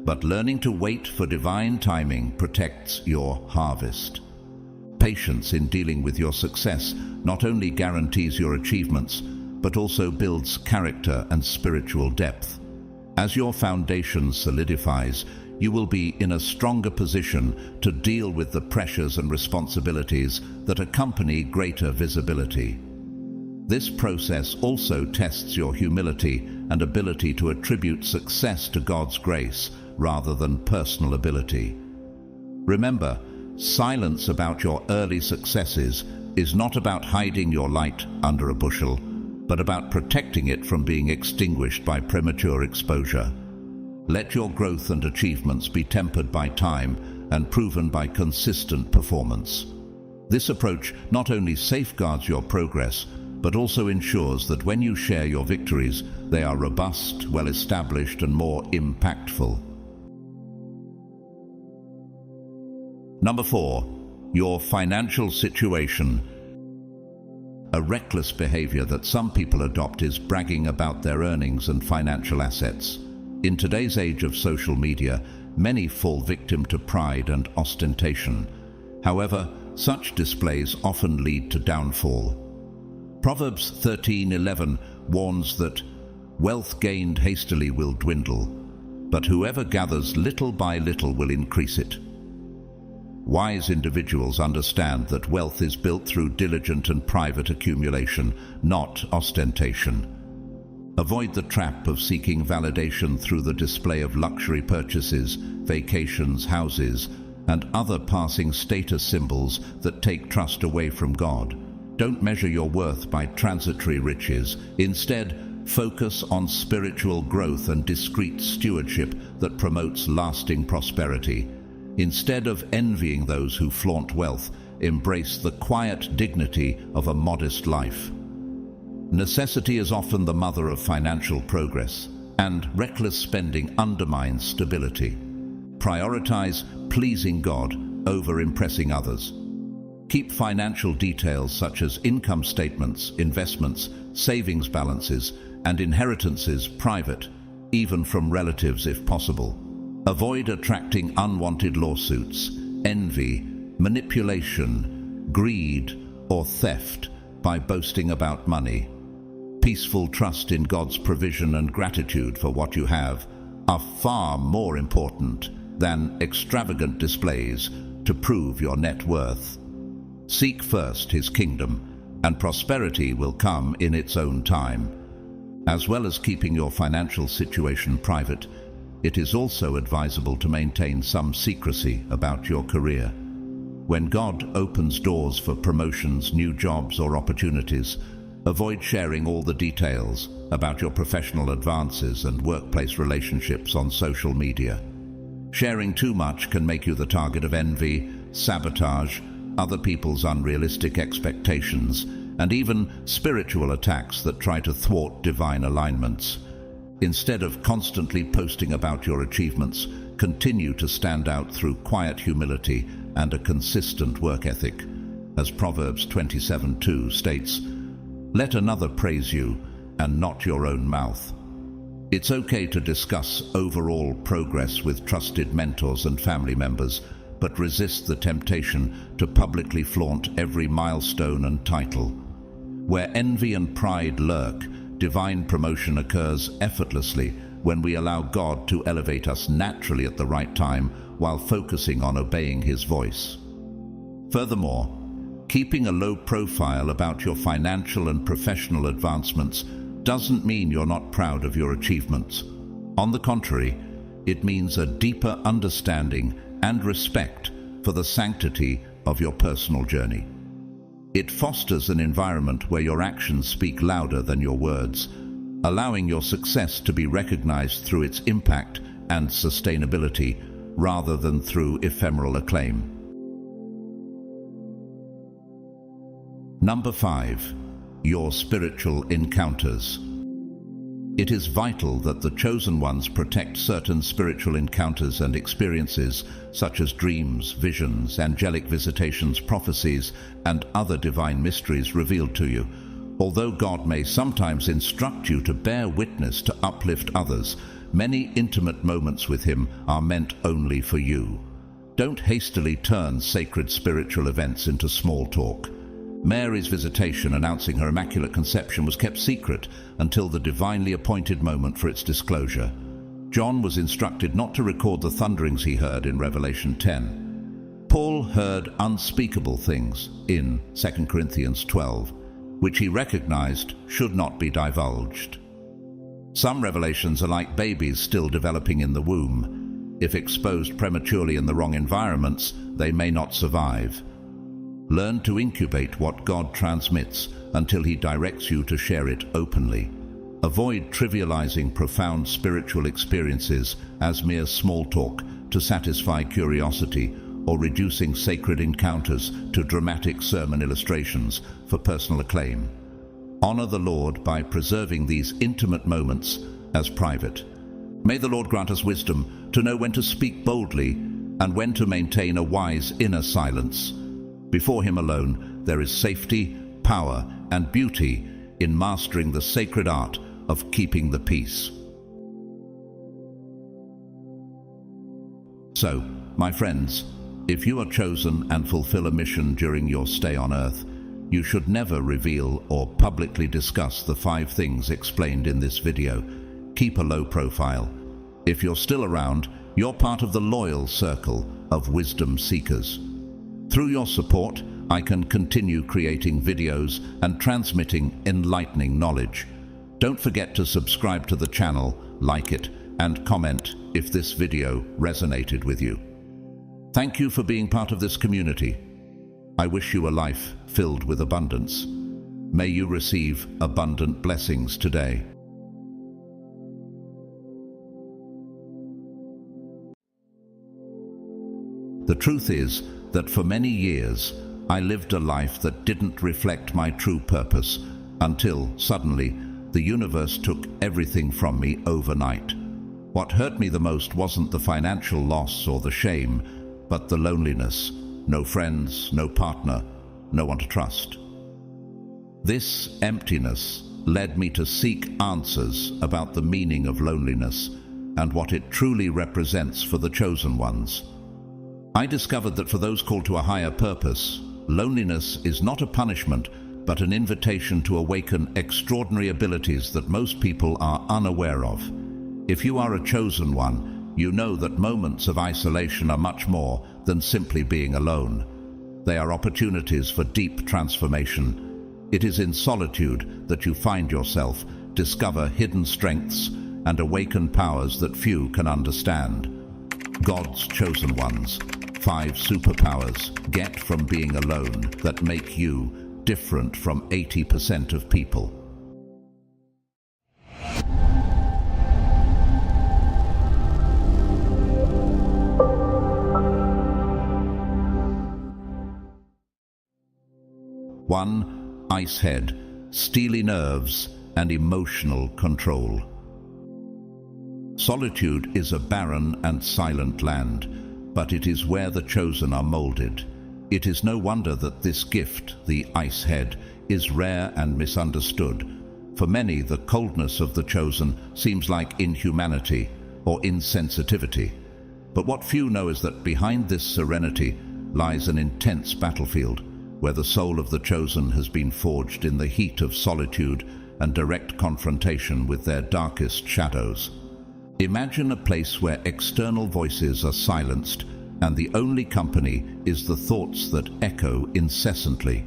but learning to wait for divine timing protects your harvest. Patience in dealing with your success not only guarantees your achievements, but also builds character and spiritual depth. As your foundation solidifies, you will be in a stronger position to deal with the pressures and responsibilities that accompany greater visibility. This process also tests your humility and ability to attribute success to God's grace rather than personal ability. Remember, silence about your early successes is not about hiding your light under a bushel, but about protecting it from being extinguished by premature exposure. Let your growth and achievements be tempered by time and proven by consistent performance. This approach not only safeguards your progress, but also ensures that when you share your victories, they are robust, well-established, and more impactful. Number 4, your financial situation. A reckless behavior that some people adopt is bragging about their earnings and financial assets. In today's age of social media, many fall victim to pride and ostentation. However, such displays often lead to downfall. Proverbs 13:11 warns that wealth gained hastily will dwindle, but whoever gathers little by little will increase it. Wise individuals understand that wealth is built through diligent and private accumulation, not ostentation. Avoid the trap of seeking validation through the display of luxury purchases, vacations, houses, and other passing status symbols that take trust away from God. Don't measure your worth by transitory riches. Instead, focus on spiritual growth and discreet stewardship that promotes lasting prosperity. Instead of envying those who flaunt wealth, embrace the quiet dignity of a modest life. Necessity is often the mother of financial progress, and reckless spending undermines stability. Prioritize pleasing God over impressing others. Keep financial details such as income statements, investments, savings balances, and inheritances private, even from relatives if possible. Avoid attracting unwanted lawsuits, envy, manipulation, greed, or theft by boasting about money. Peaceful trust in God's provision and gratitude for what you have are far more important than extravagant displays to prove your net worth. Seek first His kingdom, and prosperity will come in its own time. As well as keeping your financial situation private, it is also advisable to maintain some secrecy about your career. When God opens doors for promotions, new jobs, or opportunities, avoid sharing all the details about your professional advances and workplace relationships on social media. Sharing too much can make you the target of envy, sabotage, other people's unrealistic expectations, and even spiritual attacks that try to thwart divine alignments. Instead of constantly posting about your achievements, continue to stand out through quiet humility and a consistent work ethic. As Proverbs 27:2 states, "Let another praise you, and not your own mouth." It's okay to discuss overall progress with trusted mentors and family members, but resist the temptation to publicly flaunt every milestone and title. Where envy and pride lurk, divine promotion occurs effortlessly when we allow God to elevate us naturally at the right time while focusing on obeying His voice. Furthermore, keeping a low profile about your financial and professional advancements doesn't mean you're not proud of your achievements. On the contrary, it means a deeper understanding and respect for the sanctity of your personal journey. It fosters an environment where your actions speak louder than your words, allowing your success to be recognized through its impact and sustainability rather than through ephemeral acclaim. Number 5, your spiritual encounters. It is vital that the chosen ones protect certain spiritual encounters and experiences, such as dreams, visions, angelic visitations, prophecies, and other divine mysteries revealed to you. Although God may sometimes instruct you to bear witness to uplift others, many intimate moments with Him are meant only for you. Don't hastily turn sacred spiritual events into small talk. Mary's visitation announcing her Immaculate Conception was kept secret until the divinely appointed moment for its disclosure. John was instructed not to record the thunderings he heard in Revelation 10. Paul heard unspeakable things in 2 Corinthians 12, which he recognized should not be divulged. Some revelations are like babies still developing in the womb. If exposed prematurely in the wrong environments, they may not survive. Learn to incubate what God transmits until he directs you to share it openly. Avoid trivializing profound spiritual experiences as mere small talk to satisfy curiosity, or reducing sacred encounters to dramatic sermon illustrations for personal acclaim. Honor the Lord by preserving these intimate moments as private. May the Lord grant us wisdom to know when to speak boldly and when to maintain a wise inner silence. Before him alone, there is safety, power, and beauty in mastering the sacred art of keeping the peace. So, my friends, if you are chosen and fulfill a mission during your stay on earth, you should never reveal or publicly discuss the 5 things explained in this video. Keep a low profile. If you're still around, you're part of the loyal circle of wisdom seekers. Through your support, I can continue creating videos and transmitting enlightening knowledge. Don't forget to subscribe to the channel, like it, and comment if this video resonated with you. Thank you for being part of this community. I wish you a life filled with abundance. May you receive abundant blessings today. The truth is that for many years, I lived a life that didn't reflect my true purpose until, suddenly, the universe took everything from me overnight. What hurt me the most wasn't the financial loss or the shame, but the loneliness. No friends, no partner, no one to trust. This emptiness led me to seek answers about the meaning of loneliness and what it truly represents for the chosen ones. I discovered that for those called to a higher purpose, loneliness is not a punishment, but an invitation to awaken extraordinary abilities that most people are unaware of. If you are a chosen one, you know that moments of isolation are much more than simply being alone. They are opportunities for deep transformation. It is in solitude that you find yourself, discover hidden strengths, and awaken powers that few can understand. God's chosen ones. 5 superpowers get from being alone that make you different from 80% of people. One, ice head, steely nerves, and emotional control. Solitude is a barren and silent land, but it is where the chosen are molded. It is no wonder that this gift, the ice head, is rare and misunderstood. For many, the coldness of the chosen seems like inhumanity or insensitivity. But what few know is that behind this serenity lies an intense battlefield, where the soul of the chosen has been forged in the heat of solitude and direct confrontation with their darkest shadows. Imagine a place where external voices are silenced and the only company is the thoughts that echo incessantly.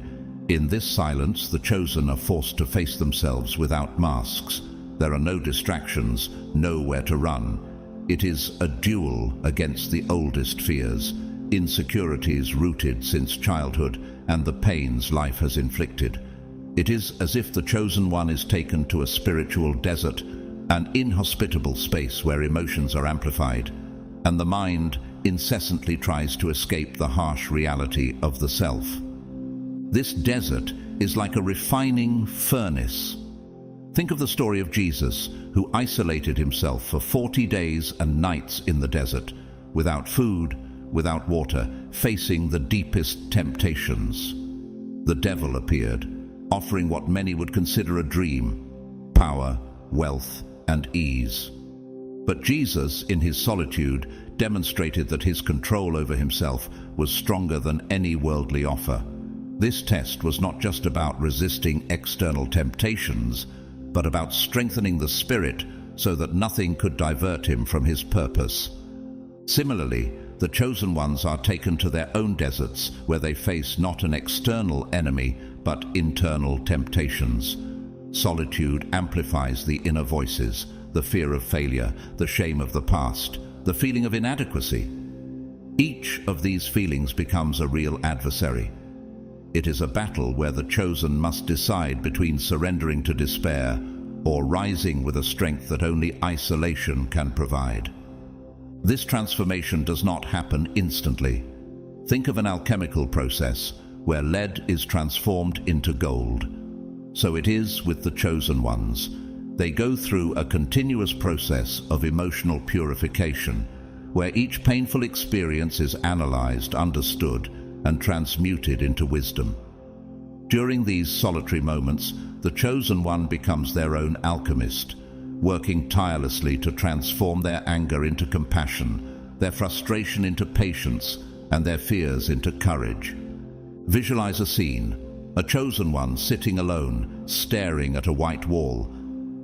In this silence, the chosen are forced to face themselves without masks. There are no distractions, nowhere to run. It is a duel against the oldest fears, insecurities rooted since childhood, and the pains life has inflicted. It is as if the chosen one is taken to a spiritual desert, an inhospitable space where emotions are amplified, and the mind incessantly tries to escape the harsh reality of the self. This desert is like a refining furnace. Think of the story of Jesus, who isolated himself for 40 days and nights in the desert, without food, without water, facing the deepest temptations. The devil appeared, offering what many would consider a dream: power, wealth, and ease. But Jesus, in his solitude, demonstrated that his control over himself was stronger than any worldly offer. This test was not just about resisting external temptations, but about strengthening the spirit so that nothing could divert him from his purpose. Similarly, the chosen ones are taken to their own deserts where they face not an external enemy but internal temptations. Solitude amplifies the inner voices, the fear of failure, the shame of the past, the feeling of inadequacy. Each of these feelings becomes a real adversary. It is a battle where the chosen must decide between surrendering to despair or rising with a strength that only isolation can provide. This transformation does not happen instantly. Think of an alchemical process where lead is transformed into gold. So it is with the chosen ones. They go through a continuous process of emotional purification, where each painful experience is analyzed, understood, and transmuted into wisdom. During these solitary moments, the chosen one becomes their own alchemist, working tirelessly to transform their anger into compassion, their frustration into patience, and their fears into courage. Visualize a scene, a chosen one sitting alone, staring at a white wall.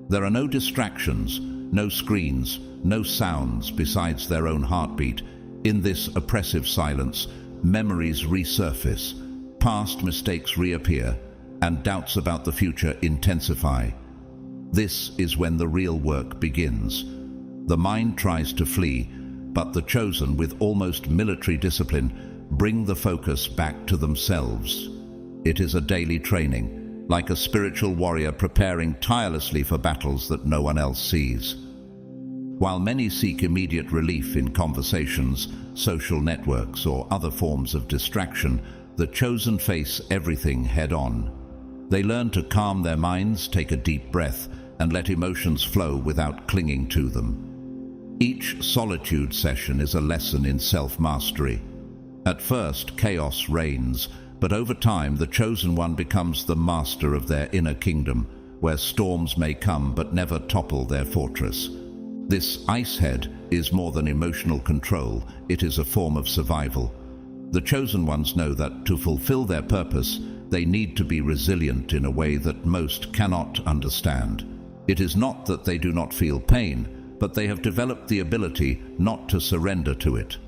There are no distractions, no screens, no sounds besides their own heartbeat. In this oppressive silence, memories resurface, past mistakes reappear, and doubts about the future intensify. This is when the real work begins. The mind tries to flee, but the chosen, with almost military discipline, bring the focus back to themselves. It is a daily training, like a spiritual warrior preparing tirelessly for battles that no one else sees. While many seek immediate relief in conversations, social networks, or other forms of distraction, the chosen face everything head-on. They learn to calm their minds, take a deep breath, and let emotions flow without clinging to them. Each solitude session is a lesson in self-mastery. At first, chaos reigns, but over time the chosen one becomes the master of their inner kingdom, where storms may come but never topple their fortress. This ice head is more than emotional control, it is a form of survival. The chosen ones know that to fulfill their purpose, they need to be resilient in a way that most cannot understand. It is not that they do not feel pain, but they have developed the ability not to surrender to it.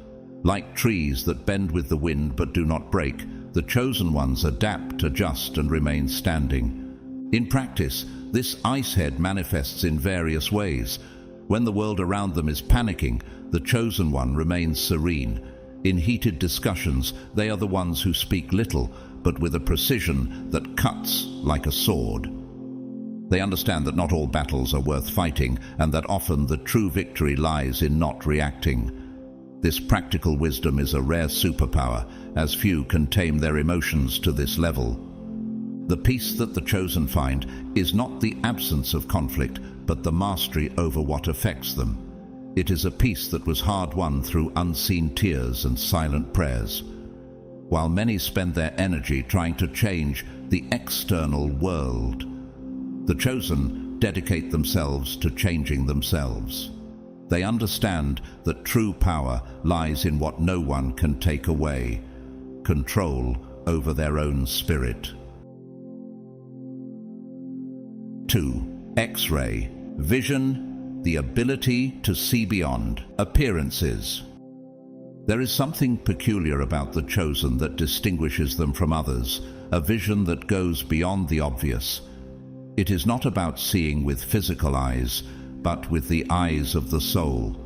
Like trees that bend with the wind but do not break, the chosen ones adapt, adjust, and remain standing. In practice, this ice head manifests in various ways. When the world around them is panicking, the chosen one remains serene. In heated discussions, they are the ones who speak little, but with a precision that cuts like a sword. They understand that not all battles are worth fighting, and that often the true victory lies in not reacting. This practical wisdom is a rare superpower, as few can tame their emotions to this level. The peace that the chosen find is not the absence of conflict, but the mastery over what affects them. It is a peace that was hard-won through unseen tears and silent prayers. While many spend their energy trying to change the external world, the chosen dedicate themselves to changing themselves. They understand that true power lies in what no one can take away, control over their own spirit. 2. X-ray. Vision, the ability to see beyond appearances. There is something peculiar about the chosen that distinguishes them from others, a vision that goes beyond the obvious. It is not about seeing with physical eyes, but with the eyes of the soul.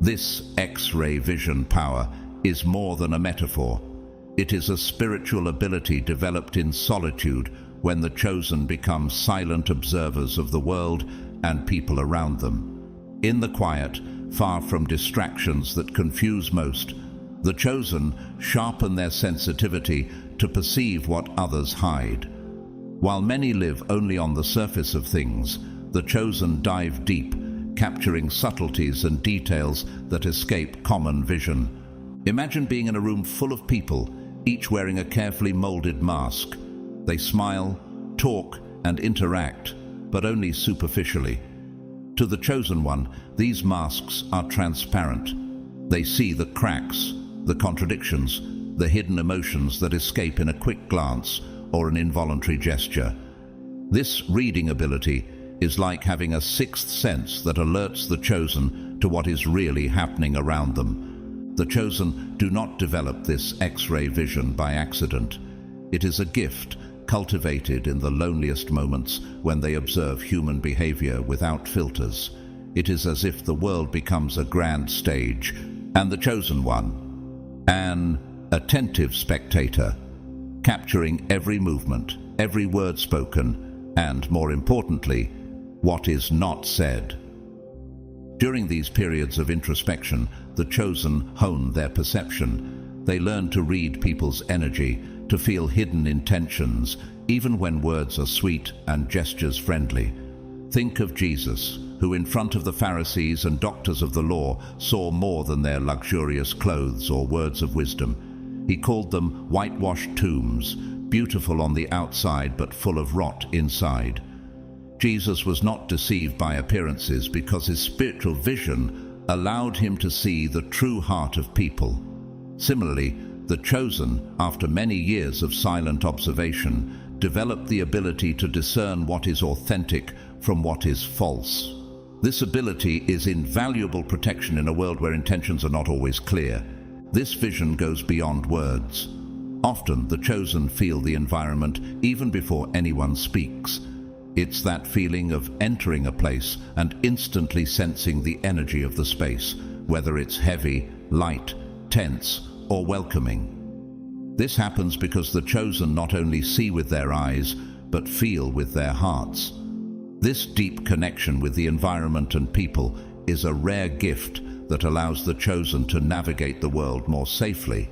This X-ray vision power is more than a metaphor. It is a spiritual ability developed in solitude when the chosen become silent observers of the world and people around them. In the quiet, far from distractions that confuse most, the chosen sharpen their sensitivity to perceive what others hide. While many live only on the surface of things, the chosen dive deep, capturing subtleties and details that escape common vision. Imagine being in a room full of people, each wearing a carefully molded mask. They smile, talk, and interact, but only superficially. To the chosen one, these masks are transparent. They see the cracks, the contradictions, the hidden emotions that escape in a quick glance or an involuntary gesture. This reading ability is like having a sixth sense that alerts the chosen to what is really happening around them. The chosen do not develop this X-ray vision by accident. It is a gift cultivated in the loneliest moments when they observe human behavior without filters. It is as if the world becomes a grand stage, and the chosen one, an attentive spectator, capturing every movement, every word spoken, and, more importantly, what is not said. During these periods of introspection, the chosen hone their perception. They learn to read people's energy, to feel hidden intentions, even when words are sweet and gestures friendly. Think of Jesus, who in front of the Pharisees and doctors of the law saw more than their luxurious clothes or words of wisdom. He called them whitewashed tombs, beautiful on the outside but full of rot inside. Jesus was not deceived by appearances because his spiritual vision allowed him to see the true heart of people. Similarly, the chosen, after many years of silent observation, developed the ability to discern what is authentic from what is false. This ability is invaluable protection in a world where intentions are not always clear. This vision goes beyond words. Often the chosen feel the environment even before anyone speaks. It's that feeling of entering a place and instantly sensing the energy of the space, whether it's heavy, light, tense, or welcoming. This happens because the chosen not only see with their eyes, but feel with their hearts. This deep connection with the environment and people is a rare gift that allows the chosen to navigate the world more safely,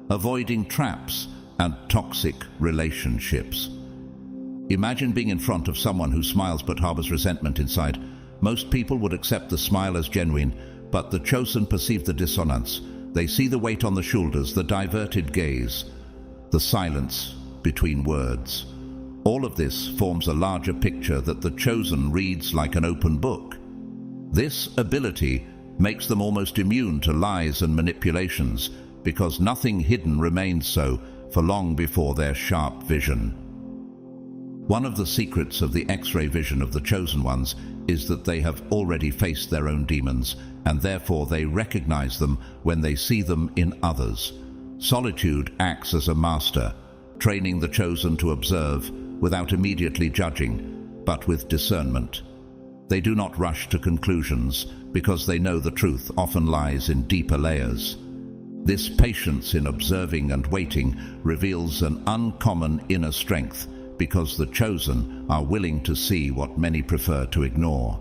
avoiding traps and toxic relationships. Imagine being in front of someone who smiles but harbors resentment inside. Most people would accept the smile as genuine, but the chosen perceive the dissonance. They see the weight on the shoulders, the diverted gaze, the silence between words. All of this forms a larger picture that the chosen reads like an open book. This ability makes them almost immune to lies and manipulations, because nothing hidden remains so for long before their sharp vision. One of the secrets of the X-ray vision of the chosen ones is that they have already faced their own demons, and therefore they recognize them when they see them in others. Solitude acts as a master, training the chosen to observe without immediately judging, but with discernment. They do not rush to conclusions because they know the truth often lies in deeper layers. This patience in observing and waiting reveals an uncommon inner strength, because the chosen are willing to see what many prefer to ignore.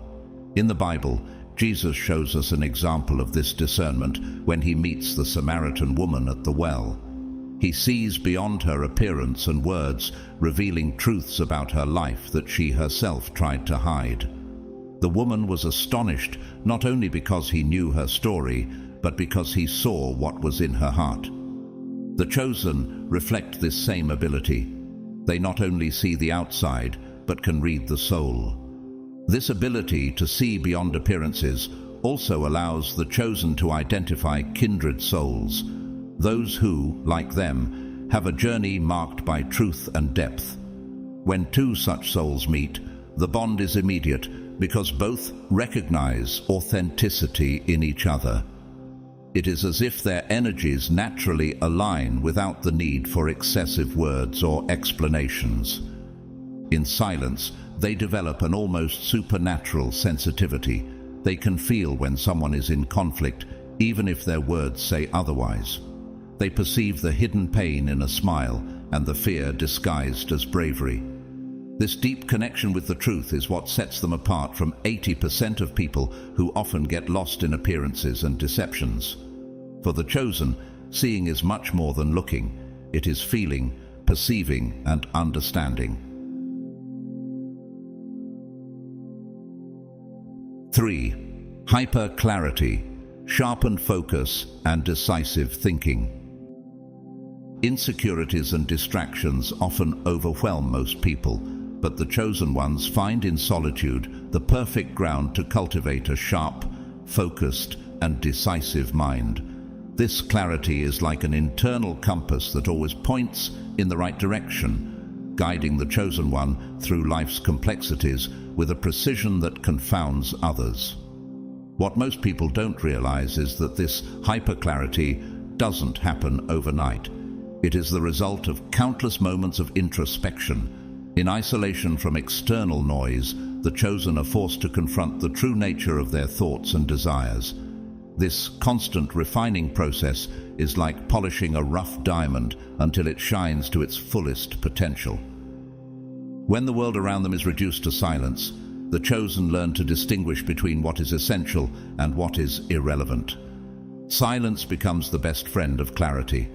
In the Bible, Jesus shows us an example of this discernment when he meets the Samaritan woman at the well. He sees beyond her appearance and words, revealing truths about her life that she herself tried to hide. The woman was astonished, not only because he knew her story, but because he saw what was in her heart. The chosen reflect this same ability. They not only see the outside, but can read the soul. This ability to see beyond appearances also allows the chosen to identify kindred souls, those who, like them, have a journey marked by truth and depth. When two such souls meet, the bond is immediate because both recognize authenticity in each other. It is as if their energies naturally align without the need for excessive words or explanations. In silence, they develop an almost supernatural sensitivity. They can feel when someone is in conflict, even if their words say otherwise. They perceive the hidden pain in a smile and the fear disguised as bravery. This deep connection with the truth is what sets them apart from 80% of people who often get lost in appearances and deceptions. For the chosen, seeing is much more than looking. It is feeling, perceiving, and understanding. 3. Hyper-clarity, sharpened focus, and decisive thinking. Insecurities and distractions often overwhelm most people, but the chosen ones find in solitude the perfect ground to cultivate a sharp, focused, and decisive mind. This clarity is like an internal compass that always points in the right direction, guiding the chosen one through life's complexities with a precision that confounds others. What most people don't realize is that this hyperclarity doesn't happen overnight. It is the result of countless moments of introspection. In isolation from external noise, the chosen are forced to confront the true nature of their thoughts and desires. This constant refining process is like polishing a rough diamond until it shines to its fullest potential. When the world around them is reduced to silence, the chosen learn to distinguish between what is essential and what is irrelevant. Silence becomes the best friend of clarity.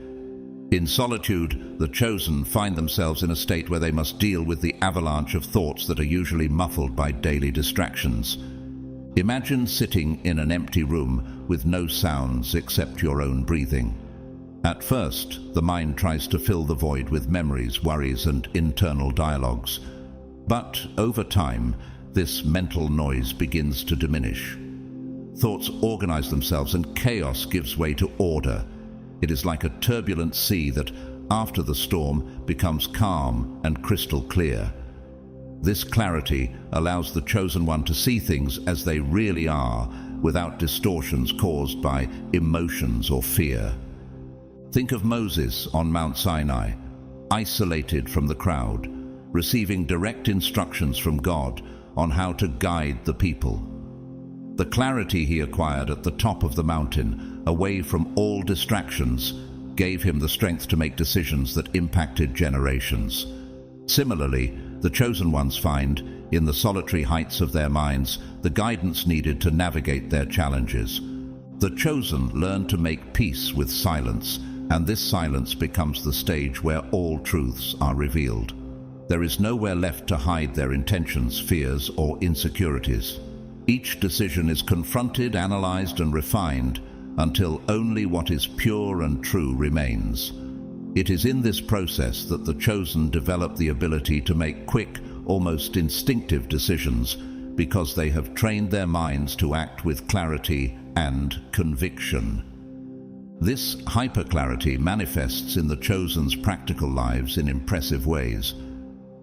In solitude, the chosen find themselves in a state where they must deal with the avalanche of thoughts that are usually muffled by daily distractions. Imagine sitting in an empty room with no sounds except your own breathing. At first, the mind tries to fill the void with memories, worries, and internal dialogues. But over time, this mental noise begins to diminish. Thoughts organize themselves and chaos gives way to order. It is like a turbulent sea that, after the storm, becomes calm and crystal clear. This clarity allows the chosen one to see things as they really are, without distortions caused by emotions or fear. Think of Moses on Mount Sinai, isolated from the crowd, receiving direct instructions from God on how to guide the people. The clarity he acquired at the top of the mountain, away from all distractions, gave him the strength to make decisions that impacted generations. Similarly, the chosen ones find, in the solitary heights of their minds, the guidance needed to navigate their challenges. The chosen learn to make peace with silence, and this silence becomes the stage where all truths are revealed. There is nowhere left to hide their intentions, fears, or insecurities. Each decision is confronted, analyzed, and refined until only what is pure and true remains. It is in this process that the chosen develop the ability to make quick, almost instinctive decisions because they have trained their minds to act with clarity and conviction. This hyperclarity manifests in the chosen's practical lives in impressive ways.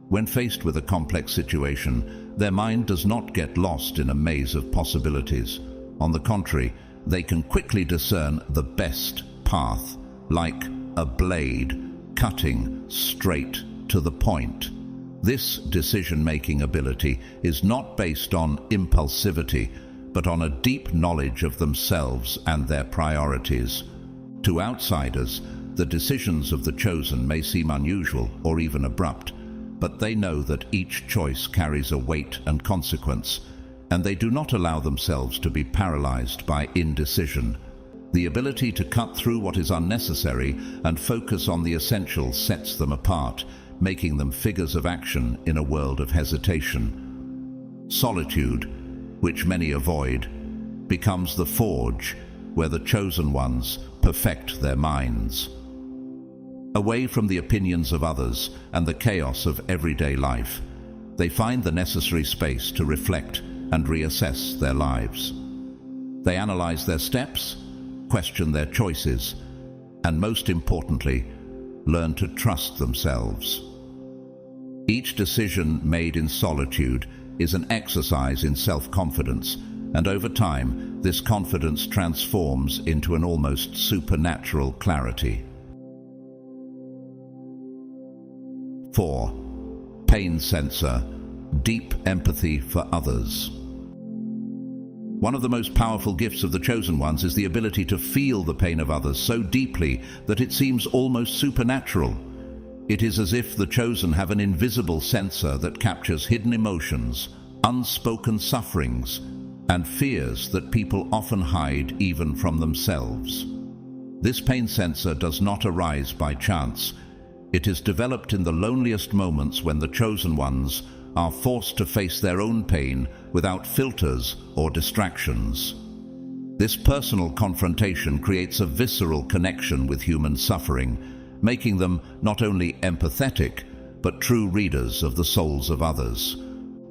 When faced with a complex situation, their mind does not get lost in a maze of possibilities. On the contrary, they can quickly discern the best path, like a blade, cutting straight to the point. This decision-making ability is not based on impulsivity, but on a deep knowledge of themselves and their priorities. To outsiders, the decisions of the chosen may seem unusual or even abrupt, but they know that each choice carries a weight and consequence, and they do not allow themselves to be paralyzed by indecision. The ability to cut through what is unnecessary and focus on the essential sets them apart, making them figures of action in a world of hesitation. Solitude, which many avoid, becomes the forge where the chosen ones perfect their minds. Away from the opinions of others and the chaos of everyday life, they find the necessary space to reflect and reassess their lives. They analyze their steps, question their choices, and most importantly, learn to trust themselves. Each decision made in solitude is an exercise in self-confidence, and over time, this confidence transforms into an almost supernatural clarity. 4. Pain sensor, deep empathy for others. One of the most powerful gifts of the chosen ones is the ability to feel the pain of others so deeply that it seems almost supernatural. It is as if the chosen have an invisible sensor that captures hidden emotions, unspoken sufferings, and fears that people often hide even from themselves. This pain sensor does not arise by chance. It is developed in the loneliest moments when the chosen ones are forced to face their own pain without filters or distractions. This personal confrontation creates a visceral connection with human suffering, making them not only empathetic, but true readers of the souls of others.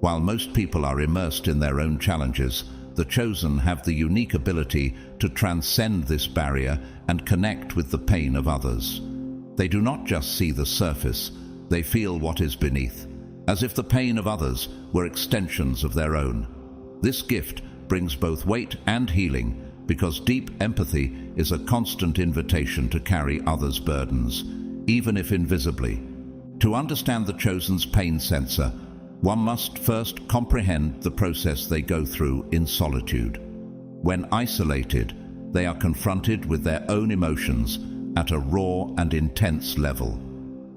While most people are immersed in their own challenges, the chosen have the unique ability to transcend this barrier and connect with the pain of others. They do not just see the surface, they feel what is beneath, as if the pain of others were extensions of their own. This gift brings both weight and healing, because deep empathy is a constant invitation to carry others' burdens, even if invisibly. To understand the chosen's pain sensor, one must first comprehend the process they go through in solitude. When isolated, they are confronted with their own emotions at a raw and intense level.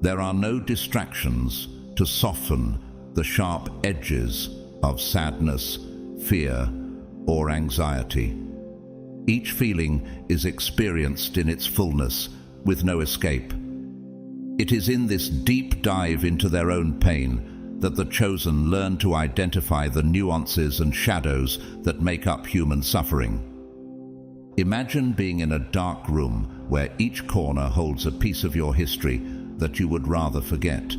There are no distractions to soften the sharp edges of sadness, fear, or anxiety. Each feeling is experienced in its fullness, with no escape. It is in this deep dive into their own pain that the chosen learn to identify the nuances and shadows that make up human suffering. Imagine being in a dark room where each corner holds a piece of your history that you would rather forget.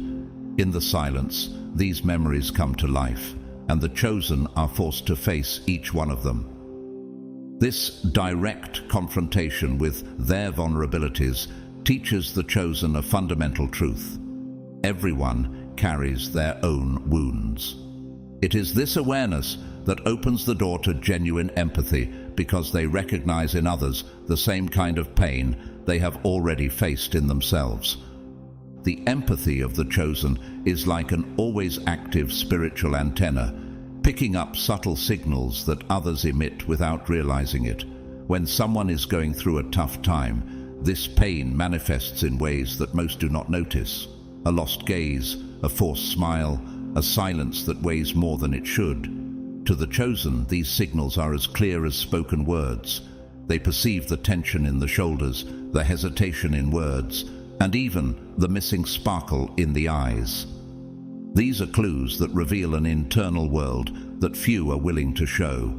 In the silence, these memories come to life, and the chosen are forced to face each one of them. This direct confrontation with their vulnerabilities teaches the chosen a fundamental truth. Everyone carries their own wounds. It is this awareness that opens the door to genuine empathy, because they recognize in others the same kind of pain they have already faced in themselves. The empathy of the chosen is like an always active spiritual antenna, picking up subtle signals that others emit without realizing it. When someone is going through a tough time, this pain manifests in ways that most do not notice. A lost gaze, a forced smile, a silence that weighs more than it should. To the chosen, these signals are as clear as spoken words. They perceive the tension in the shoulders, the hesitation in words, and even the missing sparkle in the eyes. These are clues that reveal an internal world that few are willing to show.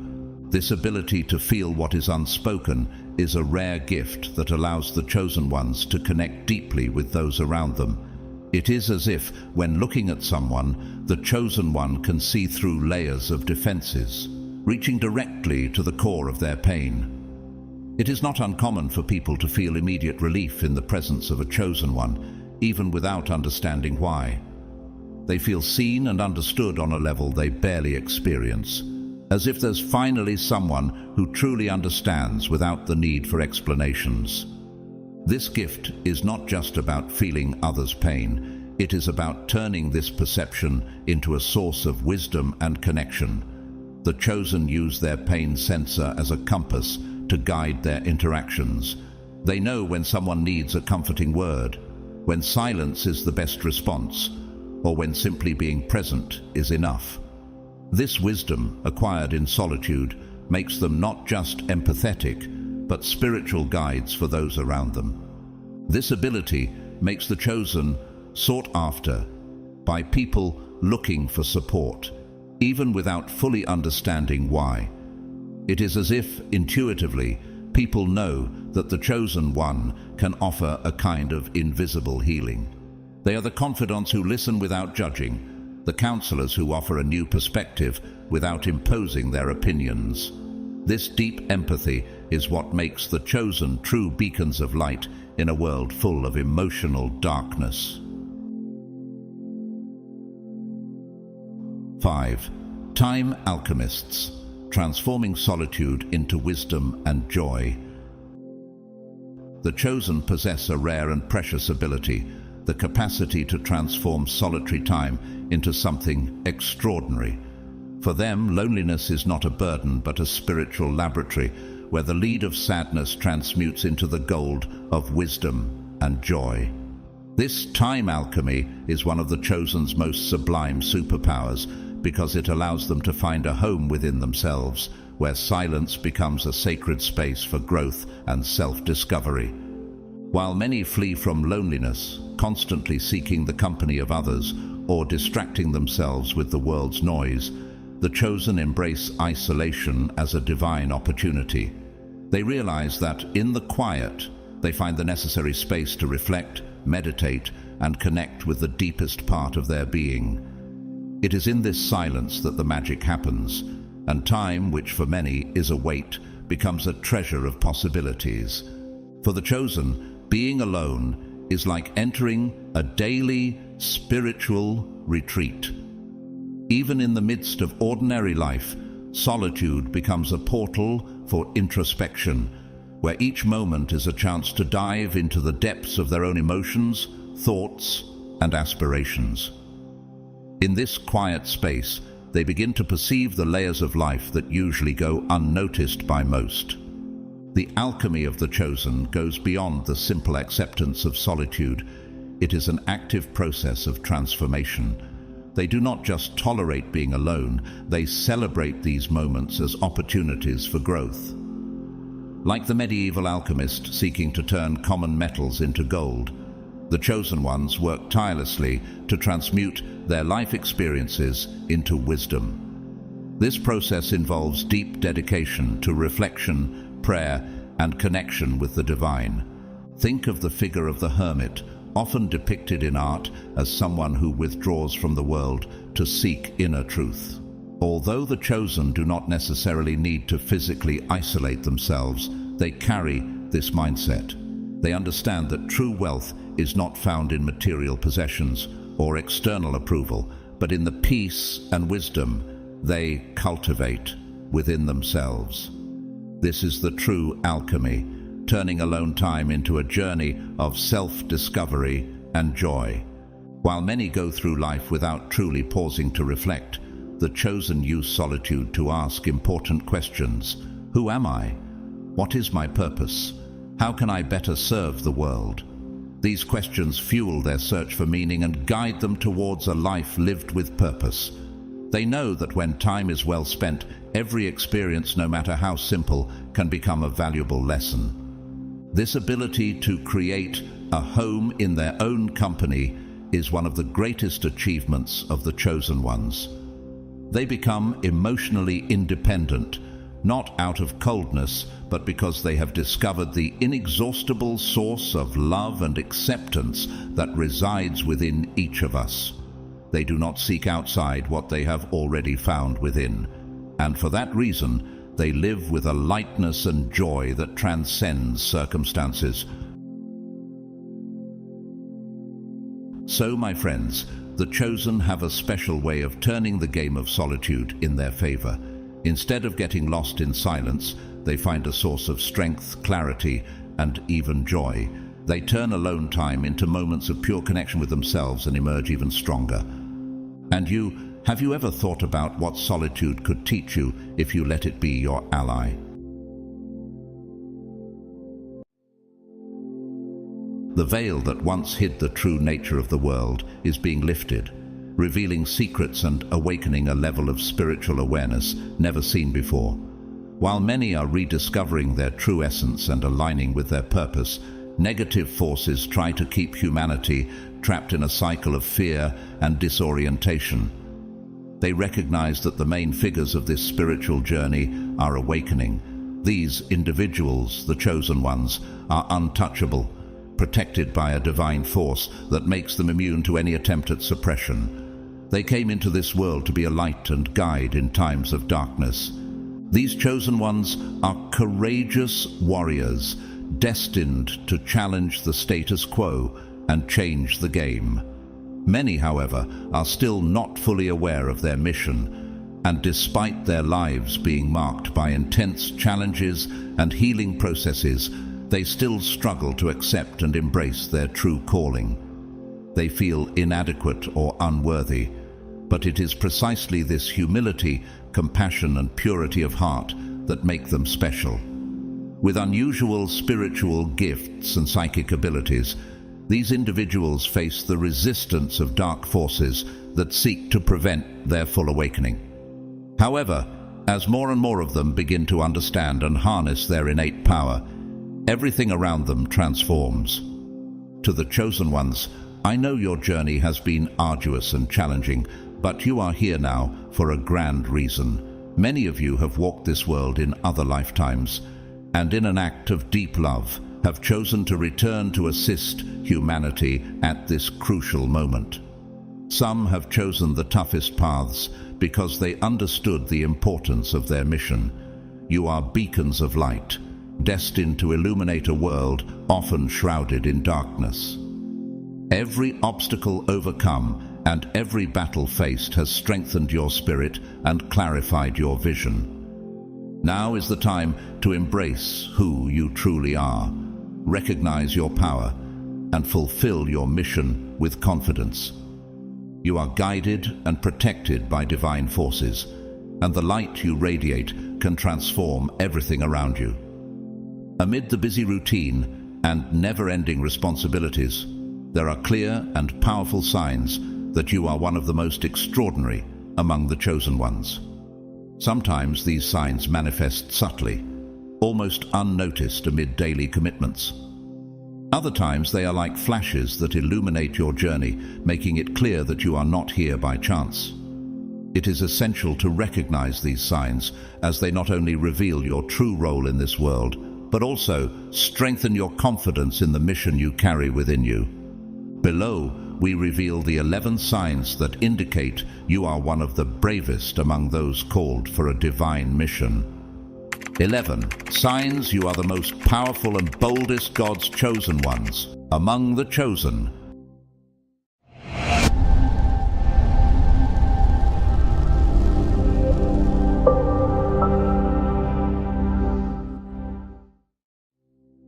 This ability to feel what is unspoken is a rare gift that allows the chosen ones to connect deeply with those around them. It is as if, when looking at someone, the chosen one can see through layers of defenses, reaching directly to the core of their pain. It is not uncommon for people to feel immediate relief in the presence of a chosen one, even without understanding why. They feel seen and understood on a level they barely experience, as if there's finally someone who truly understands without the need for explanations. This gift is not just about feeling others' pain, it is about turning this perception into a source of wisdom and connection. The chosen use their pain sensor as a compass to guide their interactions. They know when someone needs a comforting word, when silence is the best response, or when simply being present is enough. This wisdom, acquired in solitude, makes them not just empathetic, but spiritual guides for those around them. This ability makes the chosen sought after by people looking for support, even without fully understanding why. It is as if, intuitively, people know that the chosen one can offer a kind of invisible healing. They are the confidants who listen without judging, the counselors who offer a new perspective without imposing their opinions. This deep empathy is what makes the chosen true beacons of light in a world full of emotional darkness. 5. Time alchemists, transforming solitude into wisdom and joy. The chosen possess a rare and precious ability, the capacity to transform solitary time into something extraordinary. For them, loneliness is not a burden but a spiritual laboratory where the lead of sadness transmutes into the gold of wisdom and joy. This time alchemy is one of the chosen's most sublime superpowers because it allows them to find a home within themselves where silence becomes a sacred space for growth and self-discovery. While many flee from loneliness, constantly seeking the company of others or distracting themselves with the world's noise, the chosen embrace isolation as a divine opportunity. They realize that in the quiet, they find the necessary space to reflect, meditate, and connect with the deepest part of their being. It is in this silence that the magic happens, and time, which for many is a weight, becomes a treasure of possibilities. For the chosen, being alone is like entering a daily spiritual retreat. Even in the midst of ordinary life, Solitude becomes a portal for introspection, where each moment is a chance to dive into the depths of their own emotions, thoughts, and aspirations. In this quiet space, they begin to perceive the layers of life that usually go unnoticed by most. The alchemy of the chosen goes beyond the simple acceptance of solitude. It is an active process of transformation. They do not just tolerate being alone, they celebrate these moments as opportunities for growth. Like the medieval alchemist seeking to turn common metals into gold, the chosen ones work tirelessly to transmute their life experiences into wisdom. This process involves deep dedication to reflection, prayer, and connection with the divine. Think of the figure of the hermit, often depicted in art as someone who withdraws from the world to seek inner truth. Although the chosen do not necessarily need to physically isolate themselves, they carry this mindset. They understand that true wealth is not found in material possessions or external approval, but in the peace and wisdom they cultivate within themselves. This is the true alchemy, turning alone time into a journey of self-discovery and joy. While many go through life without truly pausing to reflect, the chosen use solitude to ask important questions. Who am I? What is my purpose? How can I better serve the world? These questions fuel their search for meaning and guide them towards a life lived with purpose. They know that when time is well spent, every experience, no matter how simple, can become a valuable lesson. This ability to create a home in their own company is one of the greatest achievements of the chosen ones. They become emotionally independent, not out of coldness, but because they have discovered the inexhaustible source of love and acceptance that resides within each of us. They do not seek outside what they have already found within, and for that reason, they live with a lightness and joy that transcends circumstances. So, my friends, the chosen have a special way of turning the game of solitude in their favor. Instead of getting lost in silence, they find a source of strength, clarity, and even joy. They turn alone time into moments of pure connection with themselves and emerge even stronger. And you, have you ever thought about what solitude could teach you if you let it be your ally? The veil that once hid the true nature of the world is being lifted, revealing secrets and awakening a level of spiritual awareness never seen before. While many are rediscovering their true essence and aligning with their purpose, negative forces try to keep humanity trapped in a cycle of fear and disorientation. They recognize that the main figures of this spiritual journey are awakening. These individuals, the chosen ones, are untouchable, protected by a divine force that makes them immune to any attempt at suppression. They came into this world to be a light and guide in times of darkness. These chosen ones are courageous warriors, destined to challenge the status quo and change the game. Many, however, are still not fully aware of their mission, and despite their lives being marked by intense challenges and healing processes, they still struggle to accept and embrace their true calling. They feel inadequate or unworthy, but it is precisely this humility, compassion, and purity of heart that make them special. With unusual spiritual gifts and psychic abilities, these individuals face the resistance of dark forces that seek to prevent their full awakening. However, as more and more of them begin to understand and harness their innate power, everything around them transforms. To the chosen ones, I know your journey has been arduous and challenging, but you are here now for a grand reason. Many of you have walked this world in other lifetimes, and in an act of deep love, have chosen to return to assist humanity at this crucial moment. Some have chosen the toughest paths because they understood the importance of their mission. You are beacons of light, destined to illuminate a world often shrouded in darkness. Every obstacle overcome and every battle faced has strengthened your spirit and clarified your vision. Now is the time to embrace who you truly are, recognize your power, and fulfill your mission with confidence. You are guided and protected by divine forces, and the light you radiate can transform everything around you. Amid the busy routine and never-ending responsibilities, there are clear and powerful signs that you are one of the most extraordinary among the chosen ones. Sometimes these signs manifest subtly, almost unnoticed amid daily commitments. Other times they are like flashes that illuminate your journey, making it clear that you are not here by chance. It is essential to recognize these signs, as they not only reveal your true role in this world, but also strengthen your confidence in the mission you carry within you. Below, we reveal the 11 signs that indicate you are one of the bravest among those called for a divine mission. 11. Signs you are the most powerful and boldest God's chosen ones. Among the chosen.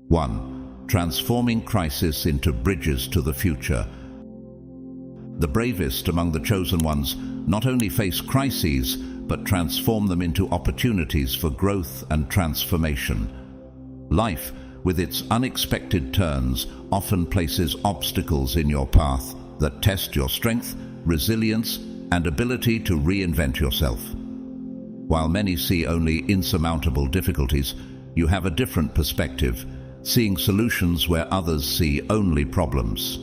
One, transforming crisis into bridges to the future. The bravest among the chosen ones not only face crises, but transform them into opportunities for growth and transformation. Life, with its unexpected turns, often places obstacles in your path that test your strength, resilience, and ability to reinvent yourself. While many see only insurmountable difficulties, you have a different perspective, seeing solutions where others see only problems.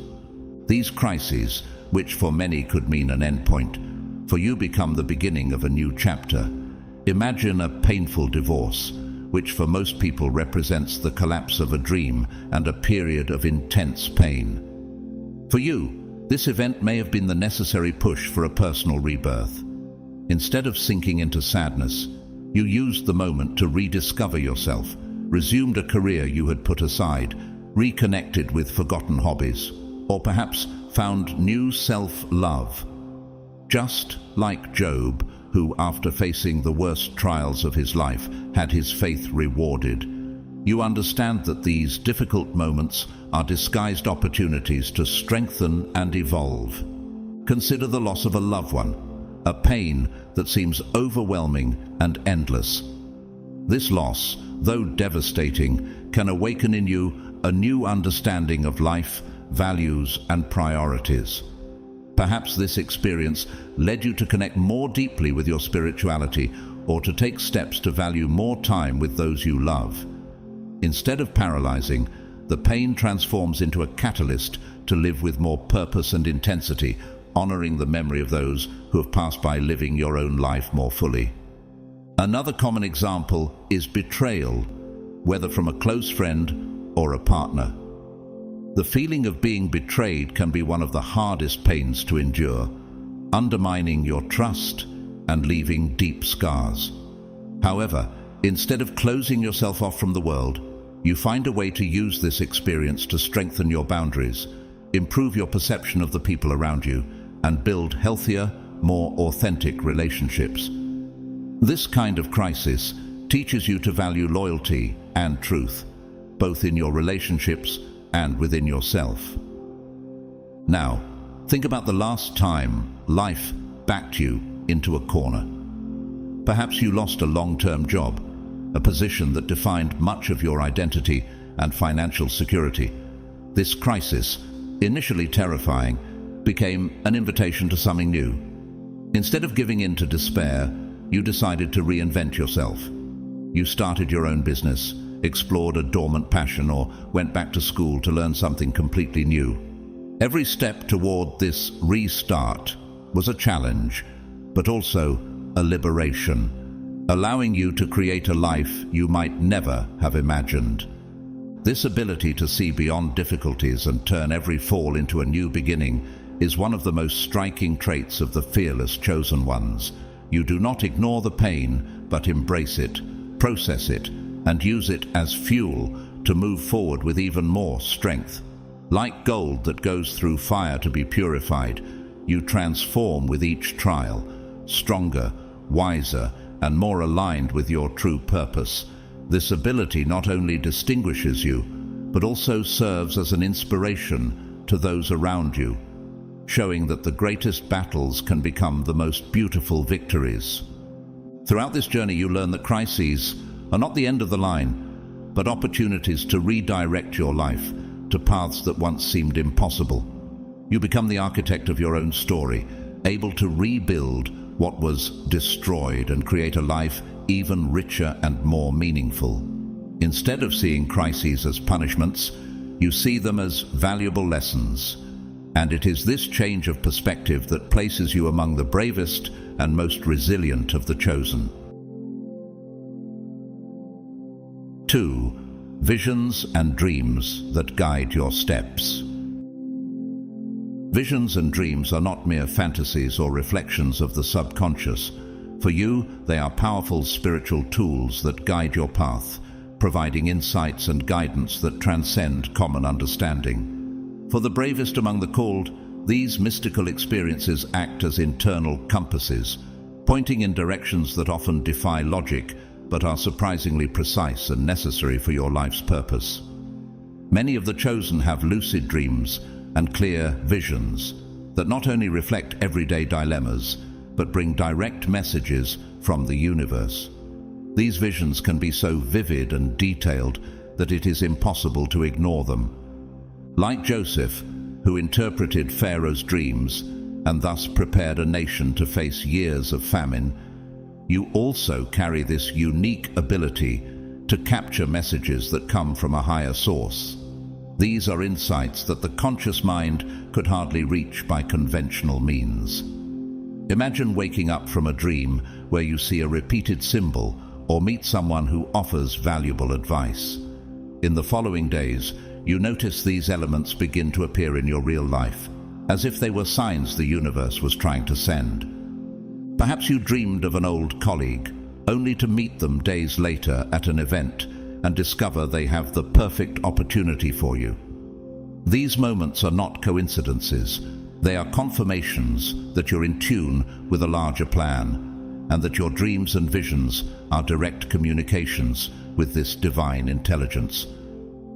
These crises, which for many could mean an endpoint, for you become the beginning of a new chapter. Imagine a painful divorce, which for most people represents the collapse of a dream and a period of intense pain. For you, this event may have been the necessary push for a personal rebirth. Instead of sinking into sadness, you used the moment to rediscover yourself, resumed a career you had put aside, reconnected with forgotten hobbies, or perhaps found new self-love. Just like Job, who, after facing the worst trials of his life, had his faith rewarded, you understand that these difficult moments are disguised opportunities to strengthen and evolve. Consider the loss of a loved one, a pain that seems overwhelming and endless. This loss, though devastating, can awaken in you a new understanding of life, values, and priorities. Perhaps this experience led you to connect more deeply with your spirituality, or to take steps to value more time with those you love. Instead of paralyzing, the pain transforms into a catalyst to live with more purpose and intensity, honoring the memory of those who have passed by, living your own life more fully. Another common example is betrayal, whether from a close friend or a partner. The feeling of being betrayed can be one of the hardest pains to endure, undermining your trust and leaving deep scars. However, instead of closing yourself off from the world, you find a way to use this experience to strengthen your boundaries, improve your perception of the people around you, and build healthier, more authentic relationships. This kind of crisis teaches you to value loyalty and truth, both in your relationships and within yourself. Now, think about the last time life backed you into a corner. Perhaps you lost a long-term job, a position that defined much of your identity and financial security. This crisis, initially terrifying, became an invitation to something new. Instead of giving in to despair, you decided to reinvent yourself. You started your own business, explored a dormant passion, or went back to school to learn something completely new. Every step toward this restart was a challenge, but also a liberation, allowing you to create a life you might never have imagined. This ability to see beyond difficulties and turn every fall into a new beginning is one of the most striking traits of the fearless chosen ones. You do not ignore the pain, but embrace it, process it, and use it as fuel to move forward with even more strength. Like gold that goes through fire to be purified, You transform with each trial, stronger, wiser, and more aligned with your true purpose. This ability not only distinguishes you, but also serves as an inspiration to those around you, showing that the greatest battles can become the most beautiful victories. Throughout this journey, you learn that crises are not the end of the line, but opportunities to redirect your life to paths that once seemed impossible. You become the architect of your own story, able to rebuild what was destroyed and create a life even richer and more meaningful. Instead of seeing crises as punishments, you see them as valuable lessons. And it is this change of perspective that places you among the bravest and most resilient of the chosen. 2. Visions and dreams that guide your steps. Visions and dreams are not mere fantasies or reflections of the subconscious. For you, they are powerful spiritual tools that guide your path, providing insights and guidance that transcend common understanding. For the bravest among the called, these mystical experiences act as internal compasses, pointing in directions that often defy logic, but are surprisingly precise and necessary for your life's purpose. Many of the chosen have lucid dreams and clear visions that not only reflect everyday dilemmas, but bring direct messages from the universe. These visions can be so vivid and detailed that it is impossible to ignore them. Like Joseph, who interpreted Pharaoh's dreams and thus prepared a nation to face years of famine, you also carry this unique ability to capture messages that come from a higher source. These are insights that the conscious mind could hardly reach by conventional means. Imagine waking up from a dream where you see a repeated symbol or meet someone who offers valuable advice. In the following days, you notice these elements begin to appear in your real life, as if they were signs the universe was trying to send. Perhaps you dreamed of an old colleague, only to meet them days later at an event and discover they have the perfect opportunity for you. These moments are not coincidences. They are confirmations that you're in tune with a larger plan, and that your dreams and visions are direct communications with this divine intelligence.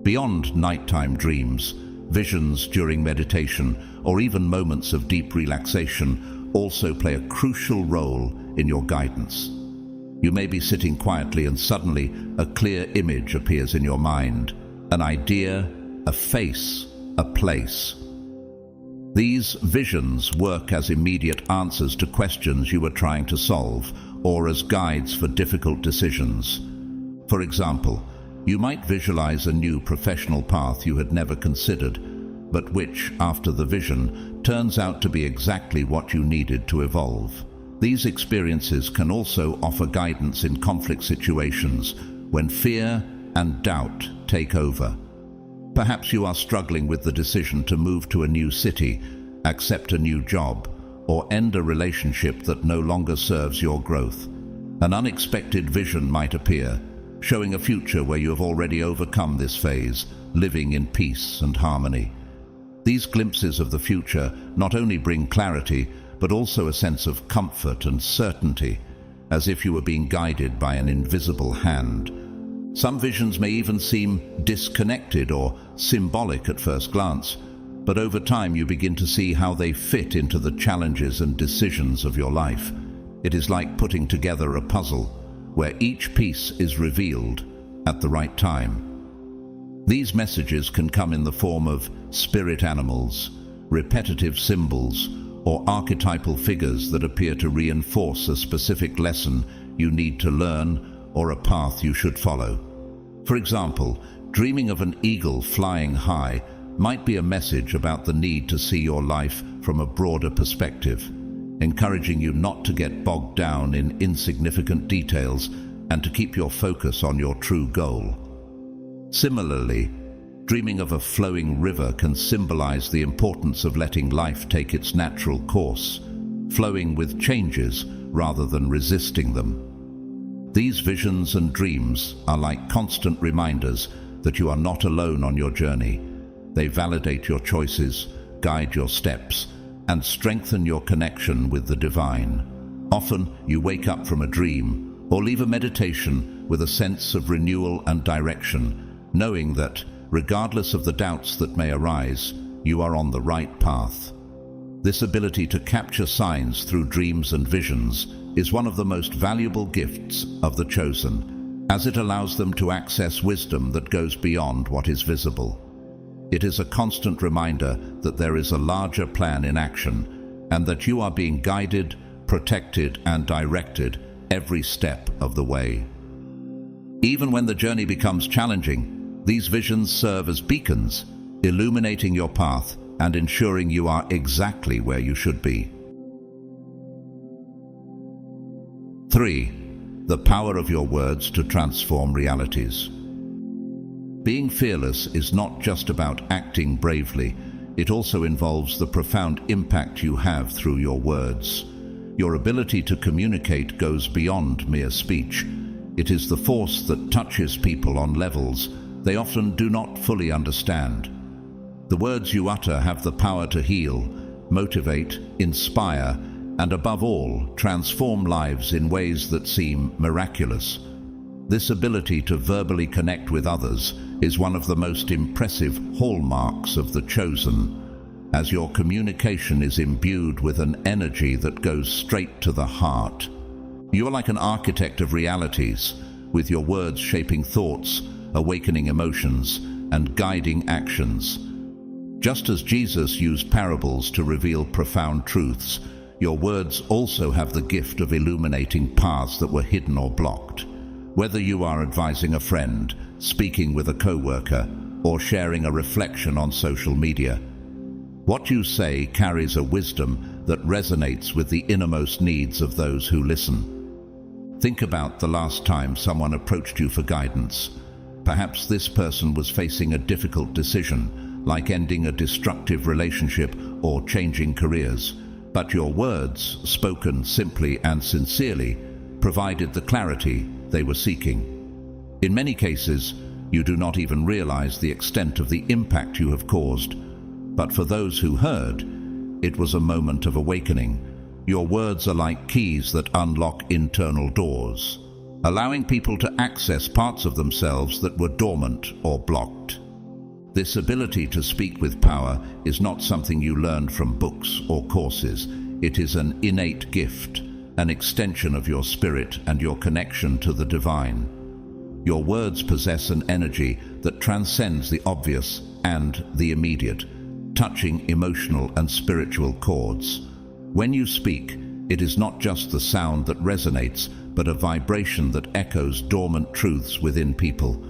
Beyond nighttime dreams, visions during meditation, or even moments of deep relaxation also play a crucial role in your guidance. You may be sitting quietly and suddenly a clear image appears in your mind, an idea, a face, a place. These visions work as immediate answers to questions you were trying to solve, or as guides for difficult decisions. For example, you might visualize a new professional path you had never considered, but which, after the vision, turns out to be exactly what you needed to evolve. These experiences can also offer guidance in conflict situations when fear and doubt take over. Perhaps you are struggling with the decision to move to a new city, accept a new job, or end a relationship that no longer serves your growth. An unexpected vision might appear, showing a future where you have already overcome this phase, living in peace and harmony. These glimpses of the future not only bring clarity, but also a sense of comfort and certainty, as if you were being guided by an invisible hand. Some visions may even seem disconnected or symbolic at first glance, but over time you begin to see how they fit into the challenges and decisions of your life. It is like putting together a puzzle, where each piece is revealed at the right time. These messages can come in the form of spirit animals, repetitive symbols, or archetypal figures that appear to reinforce a specific lesson you need to learn or a path you should follow. For example, dreaming of an eagle flying high might be a message about the need to see your life from a broader perspective, encouraging you not to get bogged down in insignificant details and to keep your focus on your true goal. Similarly, dreaming of a flowing river can symbolize the importance of letting life take its natural course, flowing with changes rather than resisting them. These visions and dreams are like constant reminders that you are not alone on your journey. They validate your choices, guide your steps, and strengthen your connection with the divine. Often you wake up from a dream or leave a meditation with a sense of renewal and direction, knowing that, regardless of the doubts that may arise, you are on the right path. This ability to capture signs through dreams and visions is one of the most valuable gifts of the chosen, as it allows them to access wisdom that goes beyond what is visible. It is a constant reminder that there is a larger plan in action, and that you are being guided, protected, and directed every step of the way. Even when the journey becomes challenging, these visions serve as beacons, illuminating your path and ensuring you are exactly where you should be. 3. The power of your words to transform realities. Being fearless is not just about acting bravely, it also involves the profound impact you have through your words. Your ability to communicate goes beyond mere speech. It is the force that touches people on levels they often do not fully understand. The words you utter have the power to heal, motivate, inspire, and above all, transform lives in ways that seem miraculous. This ability to verbally connect with others is one of the most impressive hallmarks of the chosen, as your communication is imbued with an energy that goes straight to the heart. You are like an architect of realities, with your words shaping thoughts, awakening emotions, and guiding actions. Just as Jesus used parables to reveal profound truths, your words also have the gift of illuminating paths that were hidden or blocked. Whether you are advising a friend, speaking with a coworker, or sharing a reflection on social media, what you say carries a wisdom that resonates with the innermost needs of those who listen. Think about the last time someone approached you for guidance. Perhaps this person was facing a difficult decision, like ending a destructive relationship or changing careers. But your words, spoken simply and sincerely, provided the clarity they were seeking. In many cases, you do not even realize the extent of the impact you have caused. But for those who heard, it was a moment of awakening. Your words are like keys that unlock internal doors, allowing people to access parts of themselves that were dormant or blocked. This ability to speak with power is not something you learned from books or courses. It is an innate gift, an extension of your spirit and your connection to the divine. Your words possess an energy that transcends the obvious and the immediate, touching emotional and spiritual chords. When you speak, it is not just the sound that resonates, but a vibration that echoes dormant truths within people.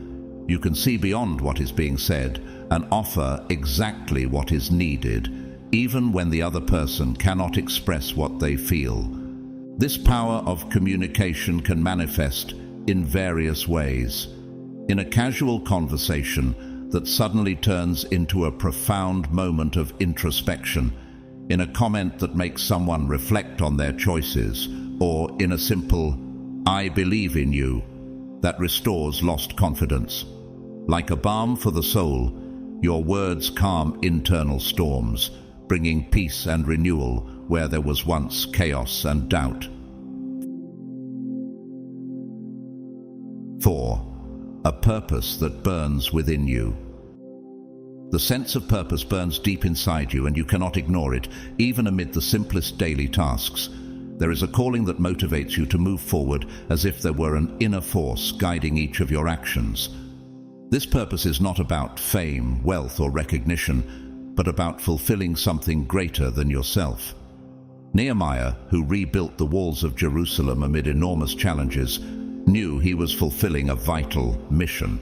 You can see beyond what is being said and offer exactly what is needed, even when the other person cannot express what they feel. This power of communication can manifest in various ways. In a casual conversation that suddenly turns into a profound moment of introspection, in a comment that makes someone reflect on their choices, or in a simple, "I believe in you," that restores lost confidence. Like a balm for the soul, your words calm internal storms, bringing peace and renewal where there was once chaos and doubt. 4. A purpose that burns within you. The sense of purpose burns deep inside you, and you cannot ignore it, even amid the simplest daily tasks. There is a calling that motivates you to move forward as if there were an inner force guiding each of your actions. This purpose is not about fame, wealth, or recognition, but about fulfilling something greater than yourself. Nehemiah, who rebuilt the walls of Jerusalem amid enormous challenges, knew he was fulfilling a vital mission.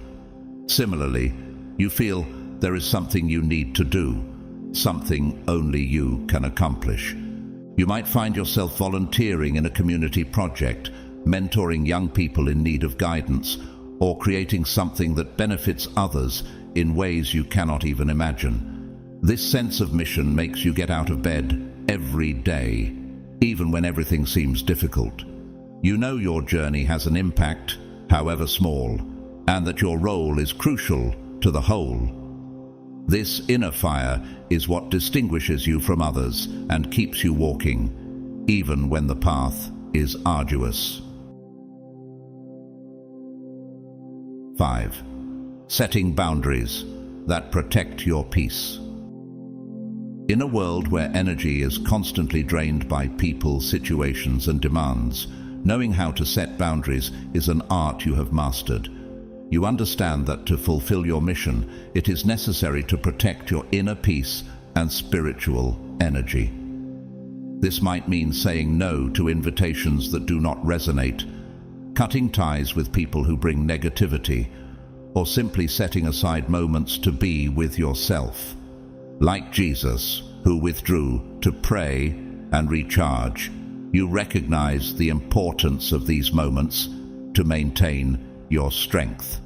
Similarly, you feel there is something you need to do, something only you can accomplish. You might find yourself volunteering in a community project, mentoring young people in need of guidance, or creating something that benefits others in ways you cannot even imagine. This sense of mission makes you get out of bed every day, even when everything seems difficult. You know your journey has an impact, however small, and that your role is crucial to the whole. This inner fire is what distinguishes you from others and keeps you walking, even when the path is arduous. 5. Setting boundaries that protect your peace. In a world where energy is constantly drained by people, situations, and demands, knowing how to set boundaries is an art you have mastered. You understand that to fulfill your mission, it is necessary to protect your inner peace and spiritual energy. This might mean saying no to invitations that do not resonate, cutting ties with people who bring negativity, or simply setting aside moments to be with yourself. Like Jesus, who withdrew to pray and recharge, you recognize the importance of these moments to maintain your strength.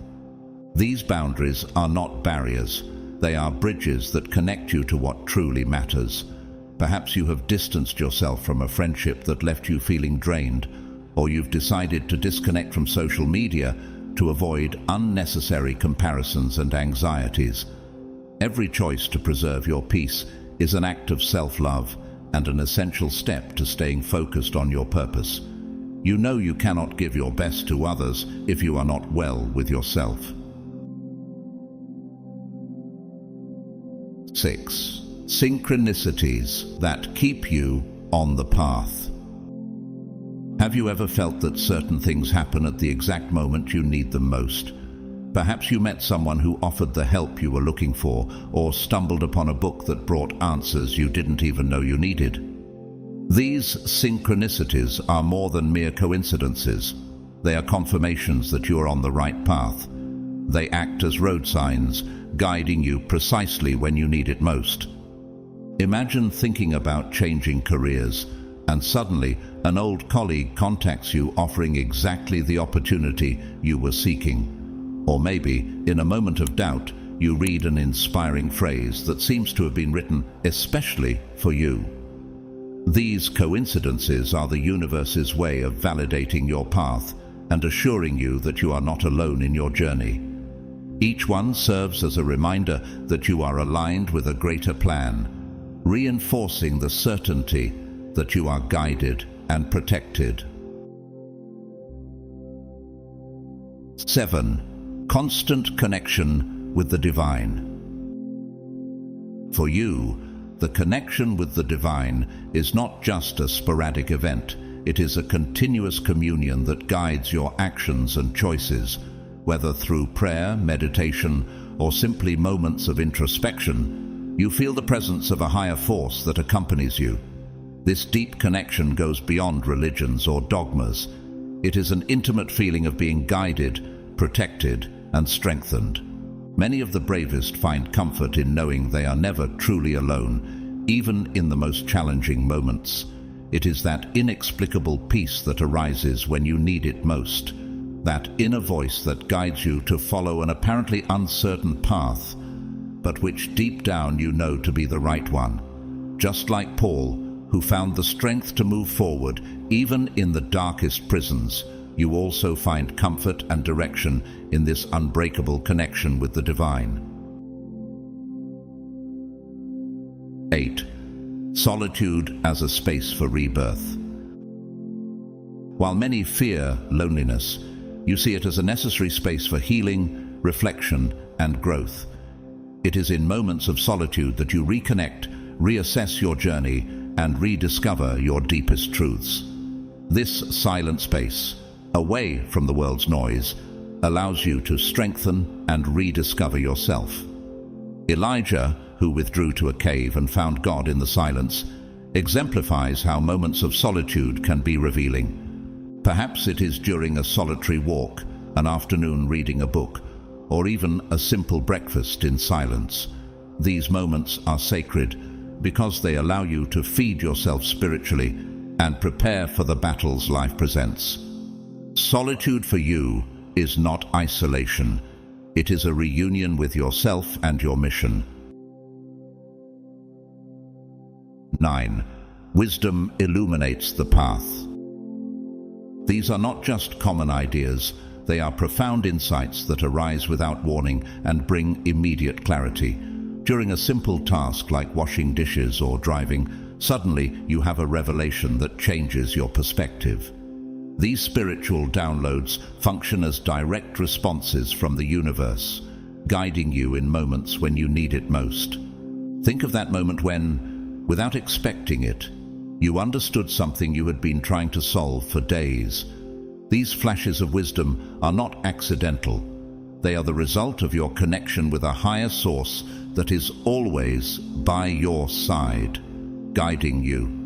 These boundaries are not barriers, they are bridges that connect you to what truly matters. Perhaps you have distanced yourself from a friendship that left you feeling drained, or you've decided to disconnect from social media to avoid unnecessary comparisons and anxieties. Every choice to preserve your peace is an act of self-love and an essential step to staying focused on your purpose. You know you cannot give your best to others if you are not well with yourself. 6. Synchronicities that keep you on the path. Have you ever felt that certain things happen at the exact moment you need them most? Perhaps you met someone who offered the help you were looking for, or stumbled upon a book that brought answers you didn't even know you needed. These synchronicities are more than mere coincidences. They are confirmations that you are on the right path. They act as road signs, guiding you precisely when you need it most. Imagine thinking about changing careers, and suddenly an old colleague contacts you offering exactly the opportunity you were seeking. Or maybe, in a moment of doubt, you read an inspiring phrase that seems to have been written especially for you. These coincidences are the universe's way of validating your path and assuring you that you are not alone in your journey. Each one serves as a reminder that you are aligned with a greater plan, reinforcing the certainty that you are guided and protected. 7. Constant connection with the divine. For you, the connection with the divine is not just a sporadic event. It is a continuous communion that guides your actions and choices, whether through prayer, meditation, or simply moments of introspection. You feel the presence of a higher force that accompanies you. This deep connection goes beyond religions or dogmas. It is an intimate feeling of being guided, protected, and strengthened. Many of the bravest find comfort in knowing they are never truly alone, even in the most challenging moments. It is that inexplicable peace that arises when you need it most, that inner voice that guides you to follow an apparently uncertain path, but which deep down you know to be the right one. Just like Paul, who found the strength to move forward even in the darkest prisons, you also find comfort and direction in this unbreakable connection with the divine. 8. Solitude as a space for rebirth. While many fear loneliness, you see it as a necessary space for healing, reflection, and growth. It is in moments of solitude that you reconnect, reassess your journey, and rediscover your deepest truths. This silent space, away from the world's noise, allows you to strengthen and rediscover yourself. Elijah, who withdrew to a cave and found God in the silence, exemplifies how moments of solitude can be revealing. Perhaps it is during a solitary walk, an afternoon reading a book, or even a simple breakfast in silence. These moments are sacred because they allow you to feed yourself spiritually and prepare for the battles life presents. Solitude for you is not isolation. It is a reunion with yourself and your mission. 9. Wisdom illuminates the path. These are not just common ideas, they are profound insights that arise without warning and bring immediate clarity. During a simple task like washing dishes or driving, suddenly you have a revelation that changes your perspective. These spiritual downloads function as direct responses from the universe, guiding you in moments when you need it most. Think of that moment when, without expecting it, you understood something you had been trying to solve for days. These flashes of wisdom are not accidental. They are the result of your connection with a higher source that is always by your side, guiding you.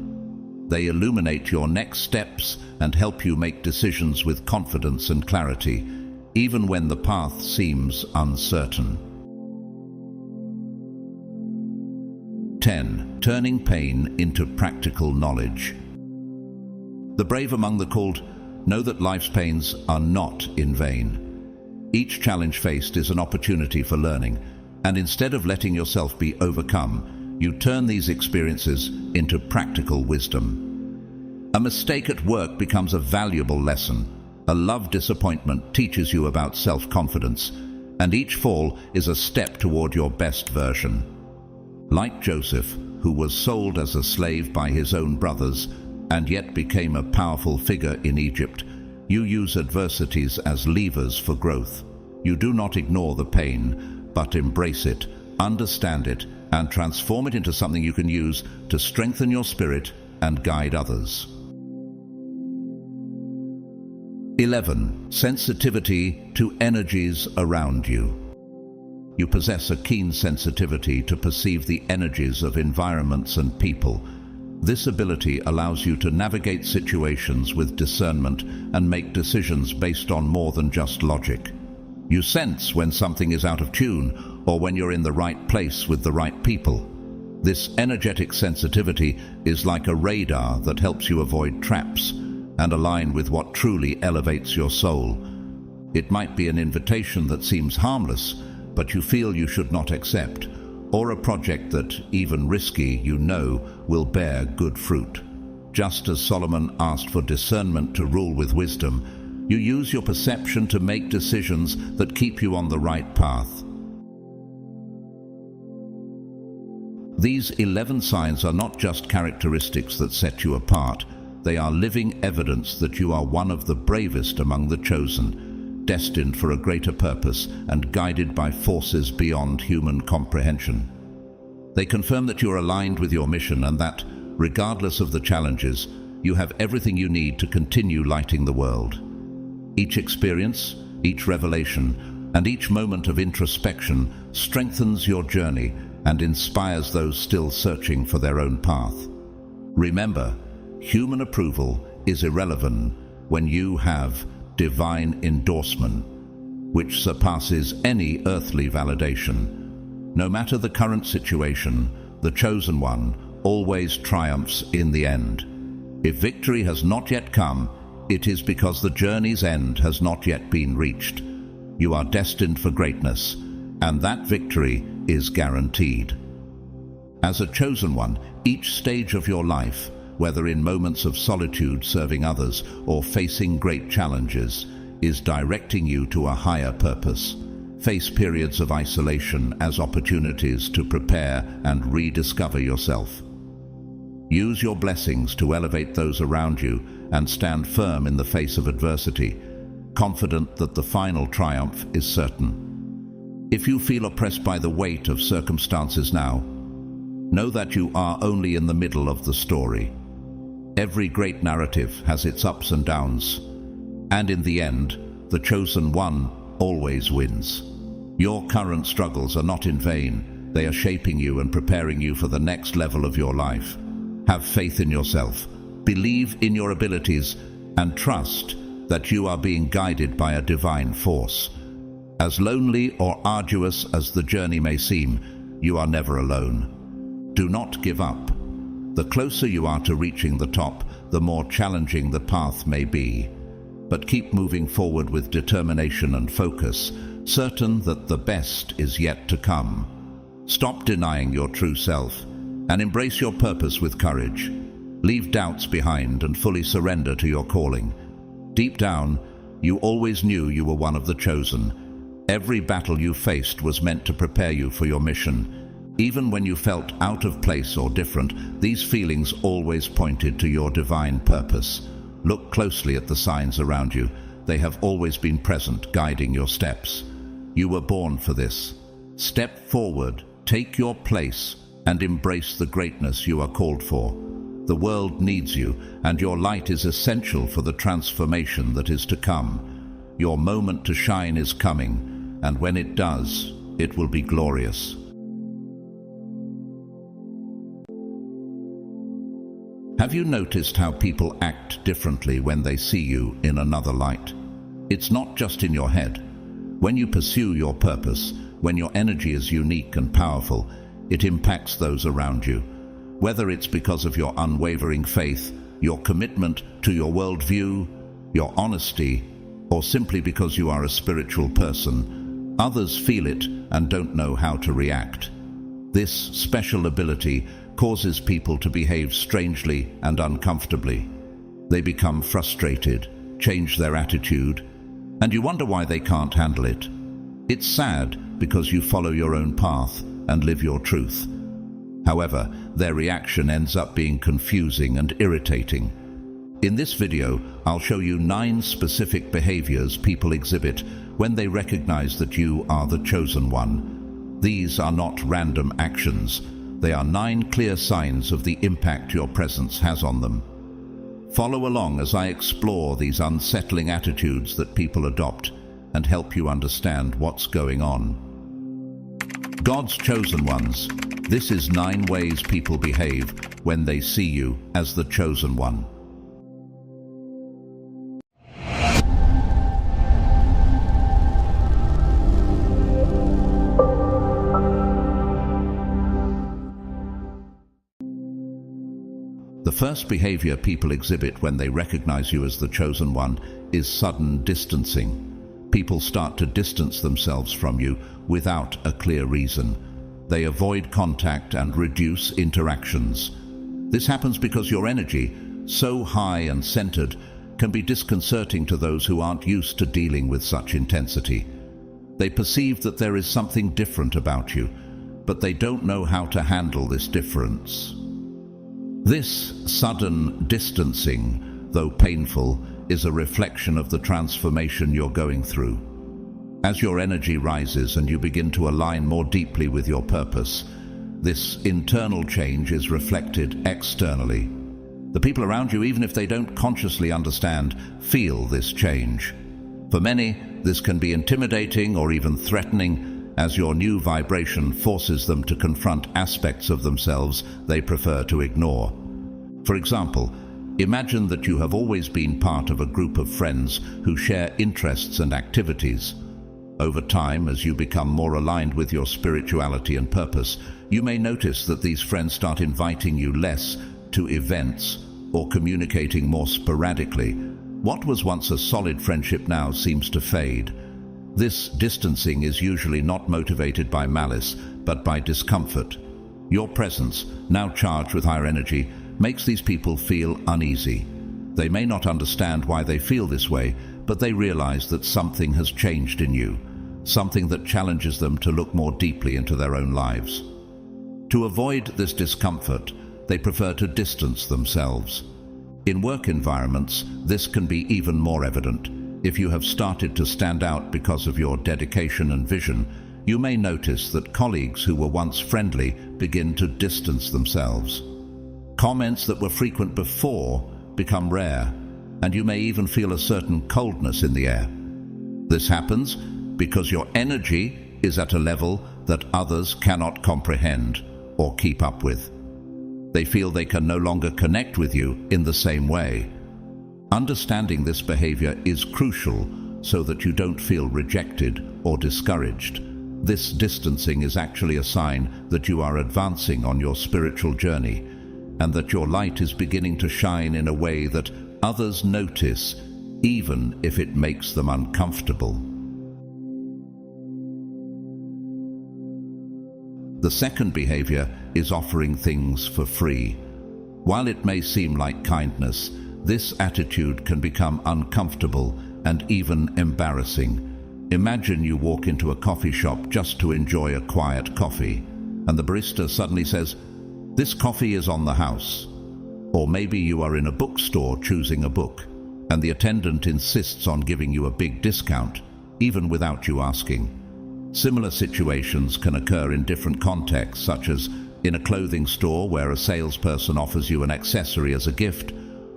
They illuminate your next steps and help you make decisions with confidence and clarity, even when the path seems uncertain. 10. Turning pain into practical knowledge. The brave among the called know that life's pains are not in vain. Each challenge faced is an opportunity for learning, and instead of letting yourself be overcome, you turn these experiences into practical wisdom. A mistake at work becomes a valuable lesson. A love disappointment teaches you about self-confidence, and each fall is a step toward your best version. Like Joseph, who was sold as a slave by his own brothers, and yet became a powerful figure in Egypt, you use adversities as levers for growth. You do not ignore the pain, but embrace it, understand it, and transform it into something you can use to strengthen your spirit and guide others. 11. Sensitivity to energies around you. You possess a keen sensitivity to perceive the energies of environments and people. This ability allows you to navigate situations with discernment and make decisions based on more than just logic. You sense when something is out of tune or when you're in the right place with the right people. This energetic sensitivity is like a radar that helps you avoid traps and align with what truly elevates your soul. It might be an invitation that seems harmless, but you feel you should not accept, or a project that, even risky, you know will bear good fruit. Just as Solomon asked for discernment to rule with wisdom, you use your perception to make decisions that keep you on the right path. These 11 signs are not just characteristics that set you apart. They are living evidence that you are one of the bravest among the chosen, destined for a greater purpose and guided by forces beyond human comprehension. They confirm that you are aligned with your mission and that, regardless of the challenges, you have everything you need to continue lighting the world. Each experience, each revelation, and each moment of introspection strengthens your journey and inspires those still searching for their own path. Remember, human approval is irrelevant when you have divine endorsement, which surpasses any earthly validation. No matter the current situation, the chosen one always triumphs in the end. If victory has not yet come, it is because the journey's end has not yet been reached. You are destined for greatness, and that victory is guaranteed. As a chosen one, each stage of your life, whether in moments of solitude serving others or facing great challenges, is directing you to a higher purpose. Face periods of isolation as opportunities to prepare and rediscover yourself. Use your blessings to elevate those around you and stand firm in the face of adversity, confident that the final triumph is certain. If you feel oppressed by the weight of circumstances now, know that you are only in the middle of the story. Every great narrative has its ups and downs, and in the end, the chosen one always wins. Your current struggles are not in vain. They are shaping you and preparing you for the next level of your life. Have faith in yourself, believe in your abilities, and trust that you are being guided by a divine force. As lonely or arduous as the journey may seem, you are never alone. Do not give up. The closer you are to reaching the top, the more challenging the path may be. But keep moving forward with determination and focus, certain that the best is yet to come. Stop denying your true self and embrace your purpose with courage. Leave doubts behind and fully surrender to your calling. Deep down, you always knew you were one of the chosen. Every battle you faced was meant to prepare you for your mission, Even when you felt out of place or different, these feelings always pointed to your divine purpose. Look closely at the signs around you. They have always been present, guiding your steps. You were born for this. Step forward, take your place, and embrace the greatness you are called for. The world needs you, and your light is essential for the transformation that is to come. Your moment to shine is coming, and when it does, it will be glorious. Have you noticed how people act differently when they see you in another light? It's not just in your head. When you pursue your purpose, when your energy is unique and powerful, it impacts those around you. Whether it's because of your unwavering faith, your commitment to your worldview, your honesty, or simply because you are a spiritual person, others feel it and don't know how to react. This special ability causes people to behave strangely and uncomfortably. They become frustrated, change their attitude, and you wonder why they can't handle it. It's sad because you follow your own path and live your truth. However, their reaction ends up being confusing and irritating. In this video, I'll show you 9 specific behaviors people exhibit when they recognize that you are the chosen one. These are not random actions. They are 9 clear signs of the impact your presence has on them. Follow along as I explore these unsettling attitudes that people adopt and help you understand what's going on. God's chosen ones. This is 9 ways people behave when they see you as the chosen one. The first behavior people exhibit when they recognize you as the chosen one is sudden distancing. People start to distance themselves from you without a clear reason. They avoid contact and reduce interactions. This happens because your energy, so high and centered, can be disconcerting to those who aren't used to dealing with such intensity. They perceive that there is something different about you, but they don't know how to handle this difference. This sudden distancing, though painful, is a reflection of the transformation you're going through. As your energy rises and you begin to align more deeply with your purpose, this internal change is reflected externally. The people around you, even if they don't consciously understand, feel this change. For many, this can be intimidating or even threatening, as your new vibration forces them to confront aspects of themselves they prefer to ignore. For example, imagine that you have always been part of a group of friends who share interests and activities. Over time, as you become more aligned with your spirituality and purpose, you may notice that these friends start inviting you less to events or communicating more sporadically. What was once a solid friendship now seems to fade. This distancing is usually not motivated by malice, but by discomfort. Your presence, now charged with higher energy, makes these people feel uneasy. They may not understand why they feel this way, but they realize that something has changed in you, something that challenges them to look more deeply into their own lives. To avoid this discomfort, they prefer to distance themselves. In work environments, this can be even more evident. If you have started to stand out because of your dedication and vision, you may notice that colleagues who were once friendly begin to distance themselves. Comments that were frequent before become rare, and you may even feel a certain coldness in the air. This happens because your energy is at a level that others cannot comprehend or keep up with. They feel they can no longer connect with you in the same way. Understanding this behavior is crucial so that you don't feel rejected or discouraged. This distancing is actually a sign that you are advancing on your spiritual journey, and that your light is beginning to shine in a way that others notice, even if it makes them uncomfortable. The second behavior is offering things for free. While it may seem like kindness, this attitude can become uncomfortable and even embarrassing. Imagine you walk into a coffee shop just to enjoy a quiet coffee. and the barista suddenly says, "This coffee is on the house." Or maybe you are in a bookstore choosing a book, and the attendant insists on giving you a big discount, even without you asking. Similar situations can occur in different contexts, such as in a clothing store where a salesperson offers you an accessory as a gift,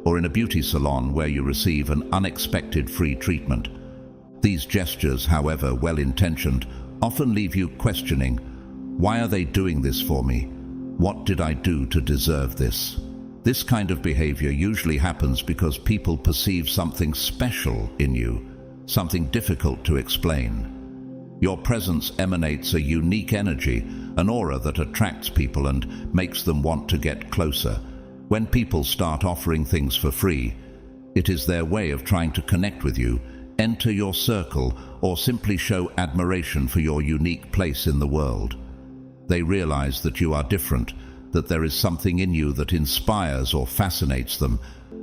or in a beauty salon where you receive an unexpected free treatment. These gestures, however well-intentioned, often leave you questioning, why are they doing this for me? What did I do to deserve this? This kind of behavior usually happens because people perceive something special in you, something difficult to explain. Your presence emanates a unique energy, an aura that attracts people and makes them want to get closer. When people start offering things for free, it is their way of trying to connect with you, enter your circle, or simply show admiration for your unique place in the world. They realize that you are different, that there is something in you that inspires or fascinates them,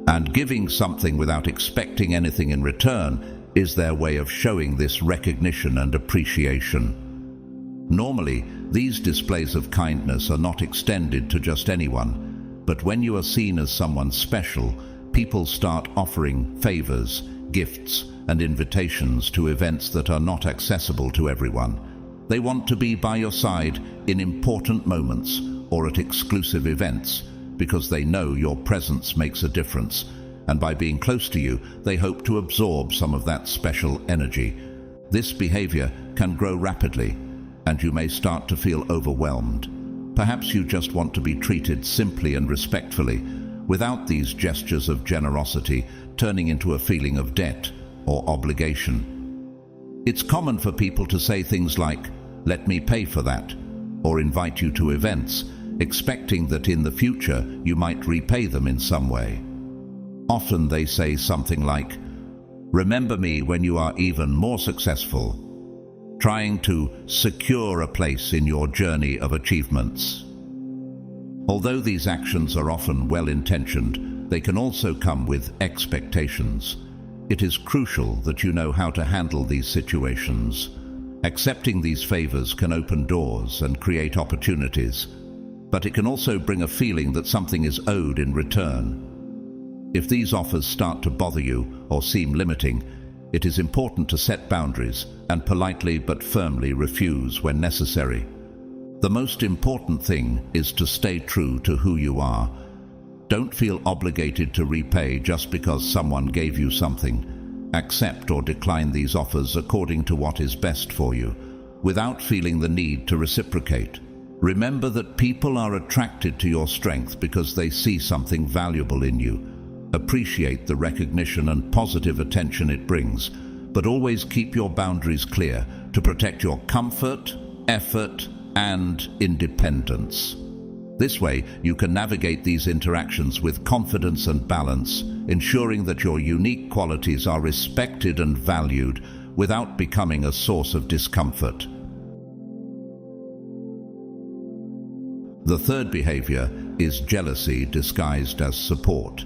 and giving something without expecting anything in return is their way of showing this recognition and appreciation. Normally, these displays of kindness are not extended to just anyone, but when you are seen as someone special, people start offering favors, gifts, and invitations to events that are not accessible to everyone. They want to be by your side in important moments or at exclusive events because they know your presence makes a difference, and by being close to you, they hope to absorb some of that special energy. This behavior can grow rapidly, and you may start to feel overwhelmed. Perhaps you just want to be treated simply and respectfully, without these gestures of generosity turning into a feeling of debt or obligation. It's common for people to say things like, "Let me pay for that," or invite you to events, expecting that in the future you might repay them in some way. Often they say something like, "Remember me when you are even more successful," trying to secure a place in your journey of achievements. Although these actions are often well-intentioned, they can also come with expectations. It is crucial that you know how to handle these situations. Accepting these favors can open doors and create opportunities, but it can also bring a feeling that something is owed in return. If these offers start to bother you or seem limiting, it is important to set boundaries and politely but firmly refuse when necessary. The most important thing is to stay true to who you are. Don't feel obligated to repay just because someone gave you something. Accept or decline these offers according to what is best for you, without feeling the need to reciprocate. Remember that people are attracted to your strength because they see something valuable in you. Appreciate the recognition and positive attention it brings, but always keep your boundaries clear to protect your comfort, effort, and independence. This way, you can navigate these interactions with confidence and balance, ensuring that your unique qualities are respected and valued without becoming a source of discomfort. The third behavior is jealousy disguised as support.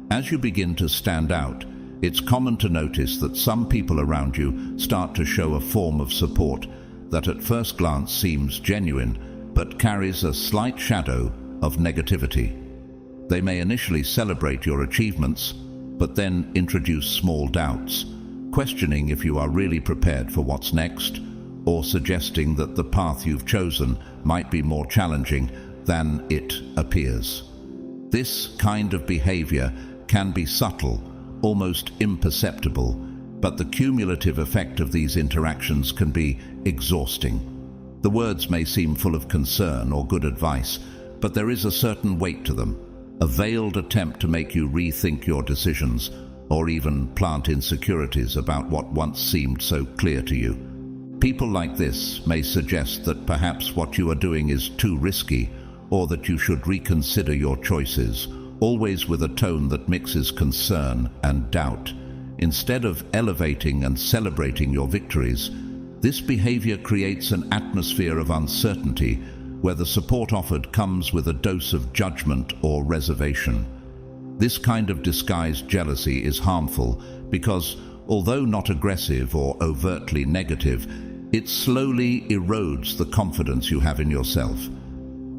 As you begin to stand out, it's common to notice that some people around you start to show a form of support that at first glance seems genuine, but carries a slight shadow of negativity. They may initially celebrate your achievements, but then introduce small doubts, questioning if you are really prepared for what's next, or suggesting that the path you've chosen might be more challenging than it appears. This kind of behavior can be subtle, almost imperceptible, but the cumulative effect of these interactions can be exhausting. The words may seem full of concern or good advice, but there is a certain weight to them, a veiled attempt to make you rethink your decisions, or even plant insecurities about what once seemed so clear to you. People like this may suggest that perhaps what you are doing is too risky, or that you should reconsider your choices, always with a tone that mixes concern and doubt. Instead of elevating and celebrating your victories, this behavior creates an atmosphere of uncertainty where the support offered comes with a dose of judgment or reservation. This kind of disguised jealousy is harmful because, although not aggressive or overtly negative, it slowly erodes the confidence you have in yourself.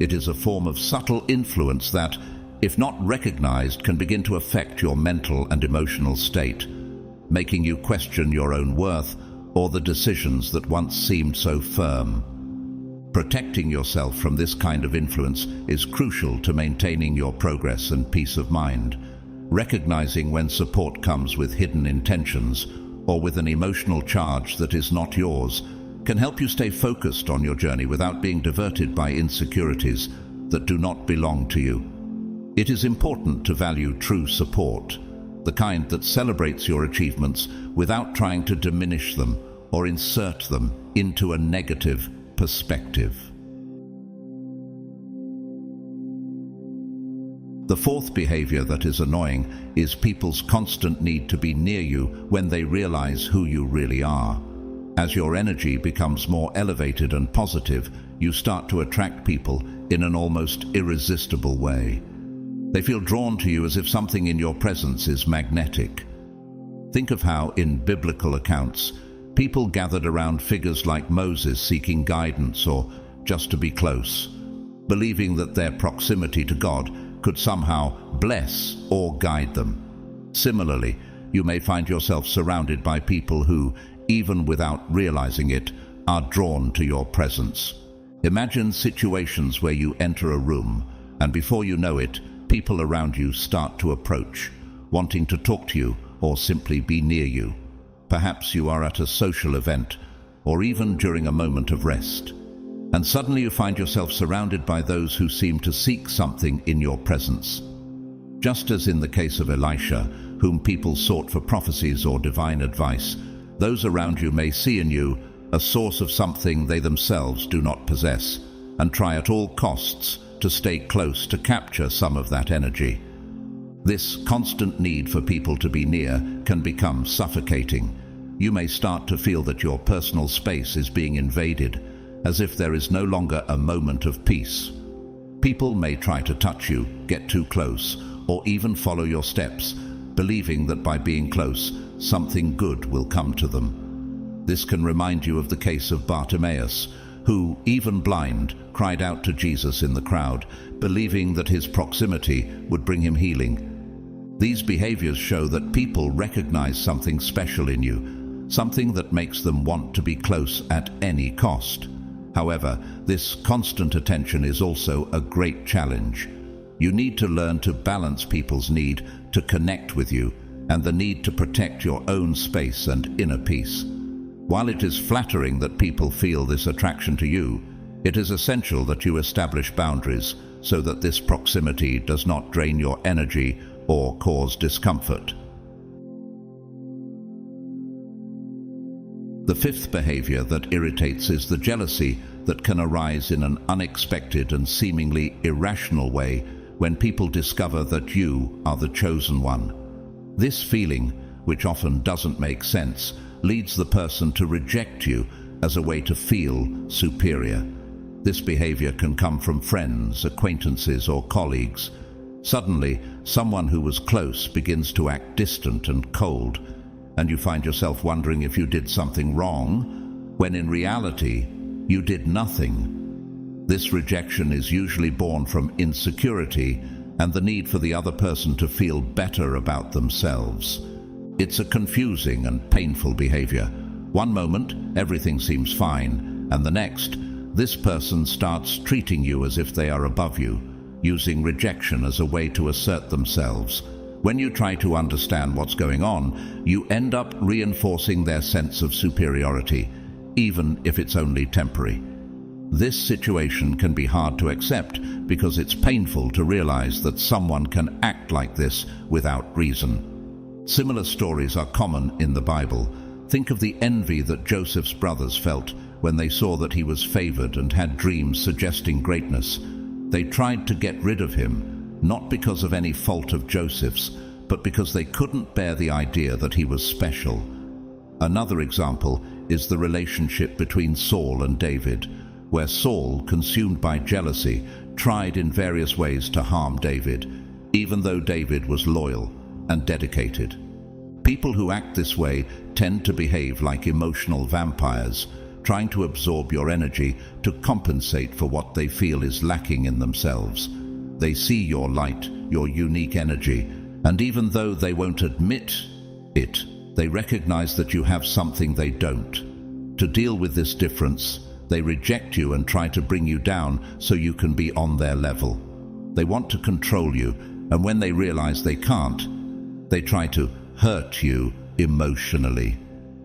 It is a form of subtle influence that, if not recognized, can begin to affect your mental and emotional state, making you question your own worth or the decisions that once seemed so firm. Protecting yourself from this kind of influence is crucial to maintaining your progress and peace of mind. Recognizing when support comes with hidden intentions or with an emotional charge that is not yours can help you stay focused on your journey without being diverted by insecurities that do not belong to you. It is important to value true support, the kind that celebrates your achievements without trying to diminish them or insert them into a negative perspective. The fourth behavior that is annoying is people's constant need to be near you when they realize who you really are. As your energy becomes more elevated and positive, you start to attract people in an almost irresistible way. They feel drawn to you as if something in your presence is magnetic. Think of how, in biblical accounts, people gathered around figures like Moses seeking guidance or just to be close, believing that their proximity to God could somehow bless or guide them. Similarly, you may find yourself surrounded by people who, even without realizing it, are drawn to your presence. Imagine situations where you enter a room, and before you know it, people around you start to approach, wanting to talk to you or simply be near you. Perhaps you are at a social event, or even during a moment of rest, and suddenly you find yourself surrounded by those who seem to seek something in your presence. Just as in the case of Elisha, whom people sought for prophecies or divine advice, those around you may see in you a source of something they themselves do not possess, and try at all costs to stay close to capture some of that energy. This constant need for people to be near can become suffocating. You may start to feel that your personal space is being invaded, as if there is no longer a moment of peace. People may try to touch you, get too close, or even follow your steps, believing that by being close, something good will come to them. This can remind you of the case of Bartimaeus, who, even blind, cried out to Jesus in the crowd, believing that his proximity would bring him healing. These behaviors show that people recognize something special in you, something that makes them want to be close at any cost. However, this constant attention is also a great challenge. You need to learn to balance people's need to connect with you and the need to protect your own space and inner peace. While it is flattering that people feel this attraction to you, it is essential that you establish boundaries so that this proximity does not drain your energy or cause discomfort. The fifth behavior that irritates is the jealousy that can arise in an unexpected and seemingly irrational way when people discover that you are the chosen one. This feeling, which often doesn't make sense, leads the person to reject you as a way to feel superior. This behavior can come from friends, acquaintances, or colleagues. Suddenly, someone who was close begins to act distant and cold, and you find yourself wondering if you did something wrong, when in reality, you did nothing. This rejection is usually born from insecurity and the need for the other person to feel better about themselves. It's a confusing and painful behavior. One moment, everything seems fine, and the next, this person starts treating you as if they are above you, using rejection as a way to assert themselves. When you try to understand what's going on, you end up reinforcing their sense of superiority, even if it's only temporary. This situation can be hard to accept because it's painful to realize that someone can act like this without reason. Similar stories are common in the Bible. Think of the envy that Joseph's brothers felt when they saw that he was favored and had dreams suggesting greatness. They tried to get rid of him, not because of any fault of Joseph's, but because they couldn't bear the idea that he was special. Another example is the relationship between Saul and David, where Saul, consumed by jealousy, tried in various ways to harm David, even though David was loyal and dedicated. People who act this way tend to behave like emotional vampires, trying to absorb your energy to compensate for what they feel is lacking in themselves. They see your light, your unique energy, and even though they won't admit it, they recognize that you have something they don't. To deal with this difference, they reject you and try to bring you down so you can be on their level. They want to control you, and when they realize they can't, they try to hurt you emotionally,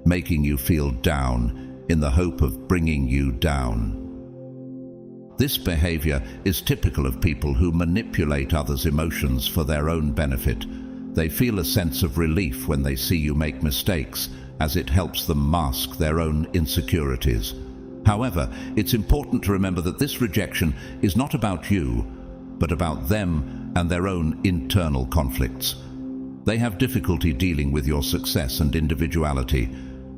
making you feel down in the hope of bringing you down. This behavior is typical of people who manipulate others' emotions for their own benefit. They feel a sense of relief when they see you make mistakes, as it helps them mask their own insecurities. However, it's important to remember that this rejection is not about you, but about them and their own internal conflicts. They have difficulty dealing with your success and individuality,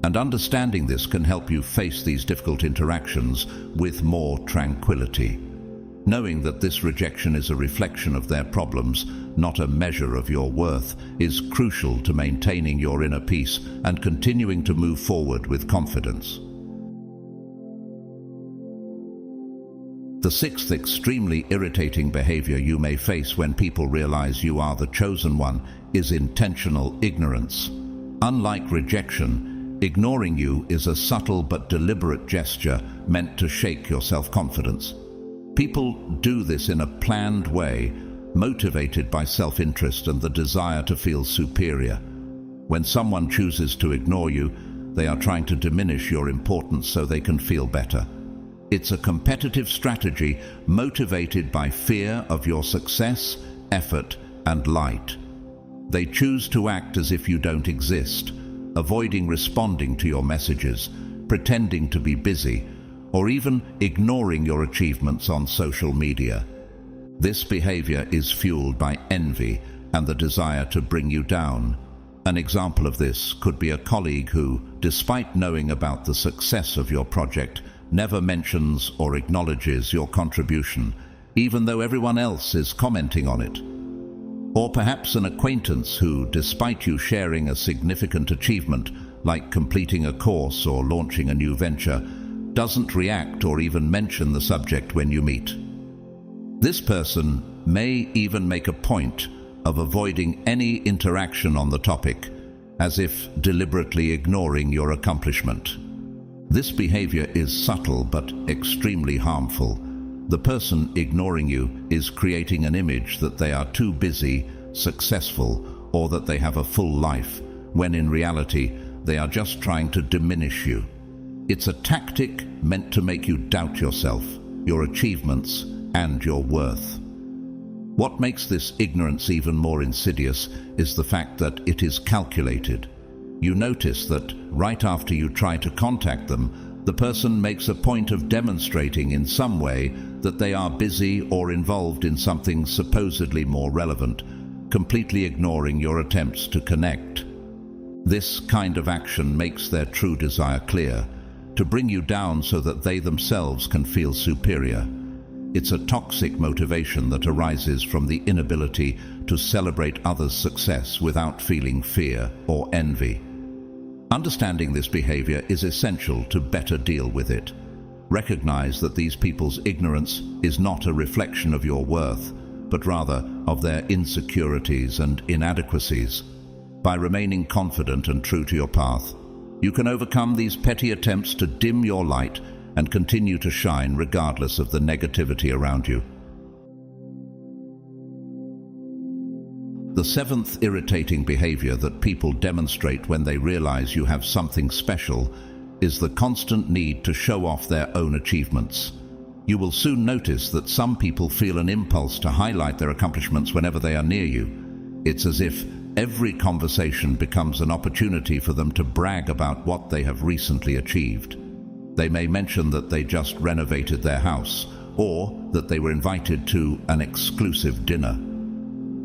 and understanding this can help you face these difficult interactions with more tranquility. Knowing that this rejection is a reflection of their problems, not a measure of your worth, is crucial to maintaining your inner peace and continuing to move forward with confidence. The sixth extremely irritating behavior you may face when people realize you are the chosen one is intentional ignorance. Unlike rejection, ignoring you is a subtle but deliberate gesture meant to shake your self-confidence. People do this in a planned way, motivated by self-interest and the desire to feel superior. When someone chooses to ignore you, they are trying to diminish your importance so they can feel better. It's a competitive strategy motivated by fear of your success, effort, and light. They choose to act as if you don't exist, avoiding responding to your messages, pretending to be busy, or even ignoring your achievements on social media. This behavior is fueled by envy and the desire to bring you down. An example of this could be a colleague who, despite knowing about the success of your project, never mentions or acknowledges your contribution, even though everyone else is commenting on it. Or perhaps an acquaintance who, despite you sharing a significant achievement, like completing a course or launching a new venture, doesn't react or even mention the subject when you meet. This person may even make a point of avoiding any interaction on the topic, as if deliberately ignoring your accomplishment. This behavior is subtle but extremely harmful. The person ignoring you is creating an image that they are too busy, successful, or that they have a full life, when in reality they are just trying to diminish you. It's a tactic meant to make you doubt yourself, your achievements, and your worth. What makes this ignorance even more insidious is the fact that it is calculated. You notice that right after you try to contact them, the person makes a point of demonstrating in some way that they are busy or involved in something supposedly more relevant, completely ignoring your attempts to connect. This kind of action makes their true desire clear, to bring you down so that they themselves can feel superior. It's a toxic motivation that arises from the inability to celebrate others' success without feeling fear or envy. Understanding this behavior is essential to better deal with it. Recognize that these people's ignorance is not a reflection of your worth, but rather of their insecurities and inadequacies. By remaining confident and true to your path, you can overcome these petty attempts to dim your light and continue to shine regardless of the negativity around you. The seventh irritating behavior that people demonstrate when they realize you have something special is the constant need to show off their own achievements. You will soon notice that some people feel an impulse to highlight their accomplishments whenever they are near you. It's as if every conversation becomes an opportunity for them to brag about what they have recently achieved. They may mention that they just renovated their house, or that they were invited to an exclusive dinner.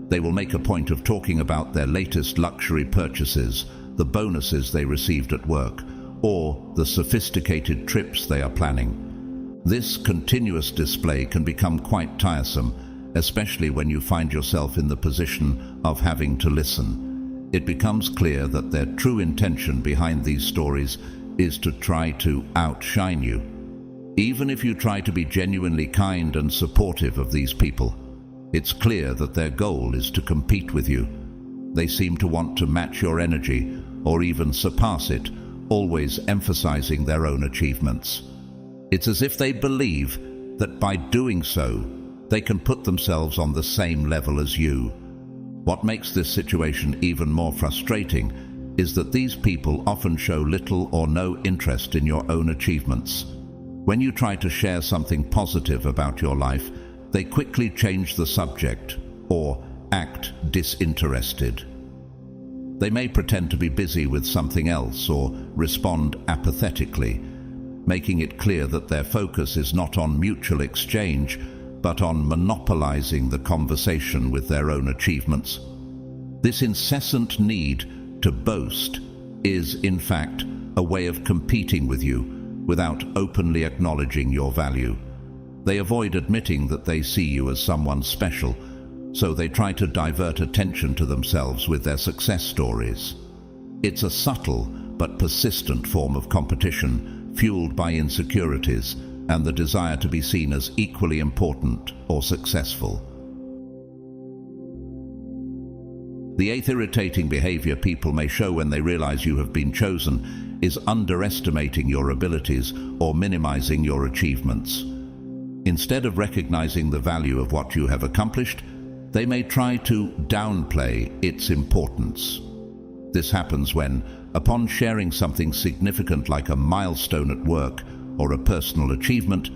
They will make a point of talking about their latest luxury purchases, the bonuses they received at work, or the sophisticated trips they are planning. This continuous display can become quite tiresome, especially when you find yourself in the position of having to listen. It becomes clear that their true intention behind these stories is to try to outshine you. Even if you try to be genuinely kind and supportive of these people, it's clear that their goal is to compete with you. They seem to want to match your energy or even surpass it, always emphasizing their own achievements. It's as if they believe that by doing so, they can put themselves on the same level as you. What makes this situation even more frustrating is that these people often show little or no interest in your own achievements. When you try to share something positive about your life, they quickly change the subject or act disinterested. They may pretend to be busy with something else or respond apathetically, making it clear that their focus is not on mutual exchange, but on monopolizing the conversation with their own achievements. This incessant need to boast is, in fact, a way of competing with you without openly acknowledging your value. They avoid admitting that they see you as someone special, so they try to divert attention to themselves with their success stories. It's a subtle but persistent form of competition, fueled by insecurities and the desire to be seen as equally important or successful. The eighth irritating behavior people may show when they realize you have been chosen is underestimating your abilities or minimizing your achievements. Instead of recognizing the value of what you have accomplished, they may try to downplay its importance. This happens when, upon sharing something significant like a milestone at work or a personal achievement,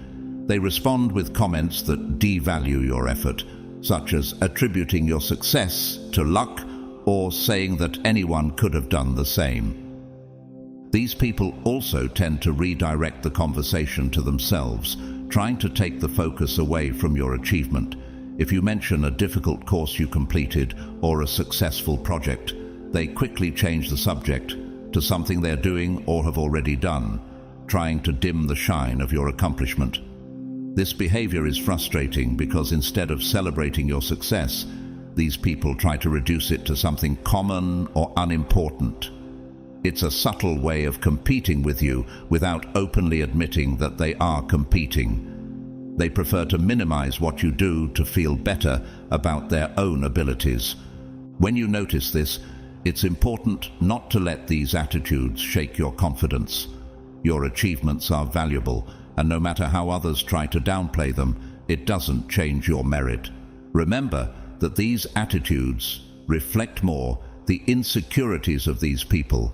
they respond with comments that devalue your effort, such as attributing your success to luck or saying that anyone could have done the same. These people also tend to redirect the conversation to themselves, trying to take the focus away from your achievement. If you mention a difficult course you completed or a successful project, they quickly change the subject to something they're doing or have already done, trying to dim the shine of your accomplishment. This behavior is frustrating because instead of celebrating your success, these people try to reduce it to something common or unimportant. It's a subtle way of competing with you without openly admitting that they are competing. They prefer to minimize what you do to feel better about their own abilities. When you notice this, it's important not to let these attitudes shake your confidence. Your achievements are valuable, and no matter how others try to downplay them, it doesn't change your merit. Remember that these attitudes reflect more the insecurities of these people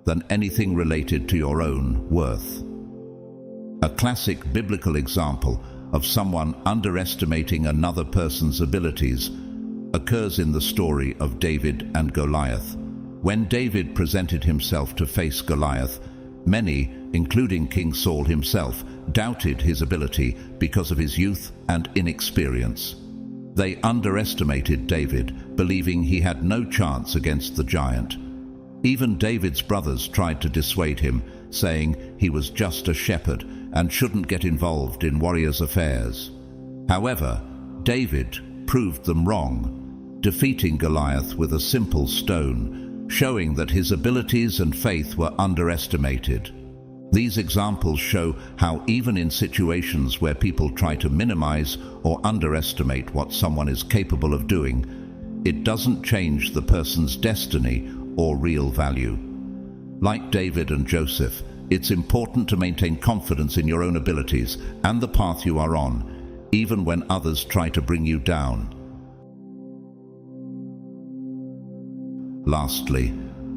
than anything related to your own worth. A classic biblical example of someone underestimating another person's abilities occurs in the story of David and Goliath. When David presented himself to face Goliath, many, including King Saul himself, doubted his ability because of his youth and inexperience. They underestimated David, believing he had no chance against the giant. Even David's brothers tried to dissuade him, saying he was just a shepherd and shouldn't get involved in warriors' affairs. However, David proved them wrong, defeating Goliath with a simple stone, showing that his abilities and faith were underestimated. These examples show how even in situations where people try to minimize or underestimate what someone is capable of doing, it doesn't change the person's destiny or real value. Like David and Joseph, it's important to maintain confidence in your own abilities and the path you are on, even when others try to bring you down. Lastly,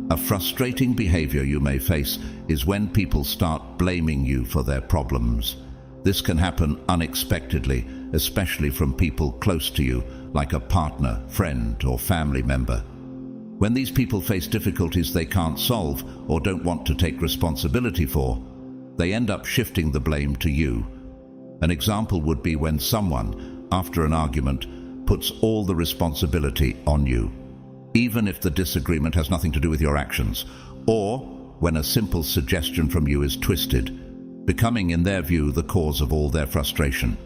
a frustrating behavior you may face is when people start blaming you for their problems. This can happen unexpectedly, especially from people close to you, like a partner, friend, or family member. When these people face difficulties they can't solve or don't want to take responsibility for, they end up shifting the blame to you. An example would be when someone, after an argument, puts all the responsibility on you, even if the disagreement has nothing to do with your actions, or when a simple suggestion from you is twisted, becoming in their view the cause of all their frustration.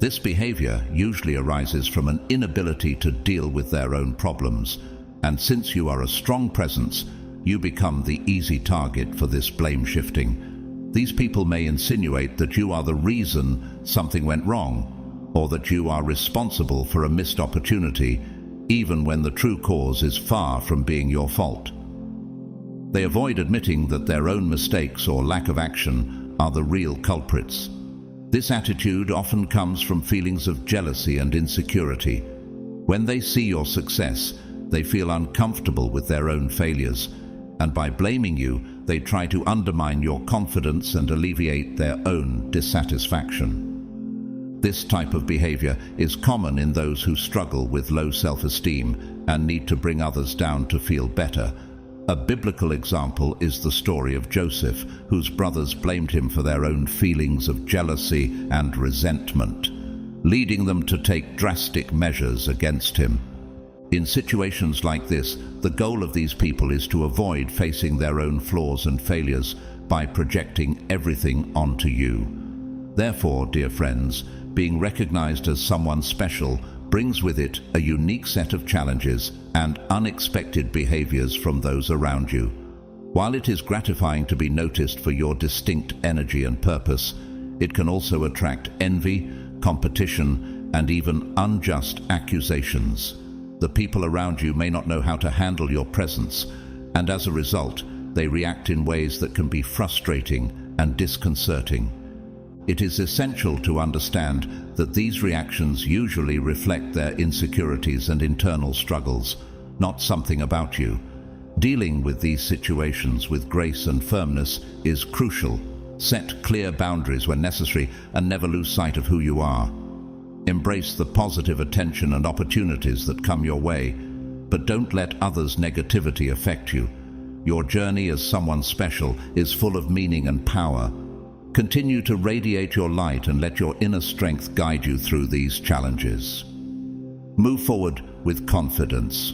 This behavior usually arises from an inability to deal with their own problems, and since you are a strong presence, you become the easy target for this blame shifting. These people may insinuate that you are the reason something went wrong, or that you are responsible for a missed opportunity, even when the true cause is far from being your fault. They avoid admitting that their own mistakes or lack of action are the real culprits. This attitude often comes from feelings of jealousy and insecurity. When they see your success, they feel uncomfortable with their own failures, and by blaming you, they try to undermine your confidence and alleviate their own dissatisfaction. This type of behavior is common in those who struggle with low self-esteem and need to bring others down to feel better. A biblical example is the story of Joseph, whose brothers blamed him for their own feelings of jealousy and resentment, leading them to take drastic measures against him. In situations like this, the goal of these people is to avoid facing their own flaws and failures by projecting everything onto you. Therefore, dear friends, being recognized as someone special brings with it a unique set of challenges and unexpected behaviors from those around you. While it is gratifying to be noticed for your distinct energy and purpose, it can also attract envy, competition, and even unjust accusations. The people around you may not know how to handle your presence, and as a result, they react in ways that can be frustrating and disconcerting. It is essential to understand that these reactions usually reflect their insecurities and internal struggles, not something about you. Dealing with these situations with grace and firmness is crucial. Set clear boundaries when necessary and never lose sight of who you are. Embrace the positive attention and opportunities that come your way, but don't let others' negativity affect you. Your journey as someone special is full of meaning and power. Continue to radiate your light and let your inner strength guide you through these challenges. Move forward with confidence,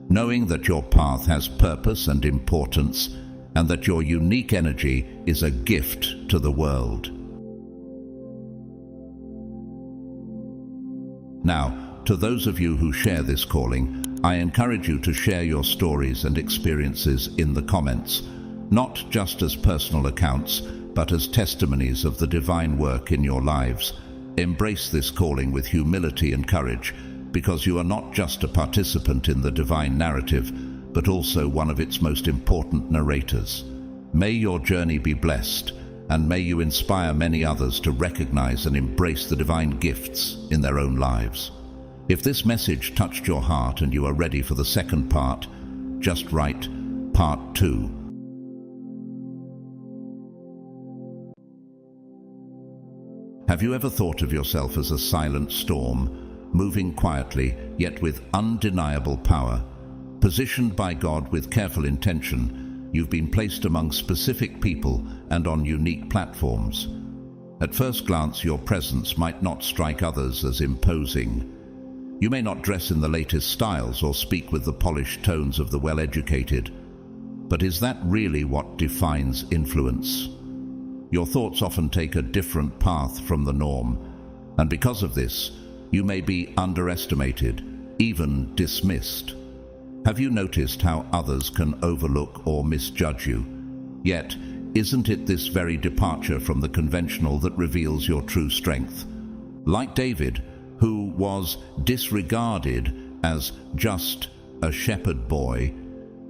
knowing that your path has purpose and importance, and that your unique energy is a gift to the world. Now, to those of you who share this calling, I encourage you to share your stories and experiences in the comments, not just as personal accounts, but as testimonies of the divine work in your lives. Embrace this calling with humility and courage, because you are not just a participant in the divine narrative, but also one of its most important narrators. May your journey be blessed, and may you inspire many others to recognize and embrace the divine gifts in their own lives. If this message touched your heart and you are ready for the second part, just write Part 2. Have you ever thought of yourself as a silent storm, moving quietly yet with undeniable power? Positioned by God with careful intention, you've been placed among specific people and on unique platforms. At first glance, your presence might not strike others as imposing. You may not dress in the latest styles or speak with the polished tones of the well-educated. But is that really what defines influence? Your thoughts often take a different path from the norm, and because of this, you may be underestimated, even dismissed. Have you noticed how others can overlook or misjudge you? Yet, isn't it this very departure from the conventional that reveals your true strength? Like David, who was disregarded as just a shepherd boy,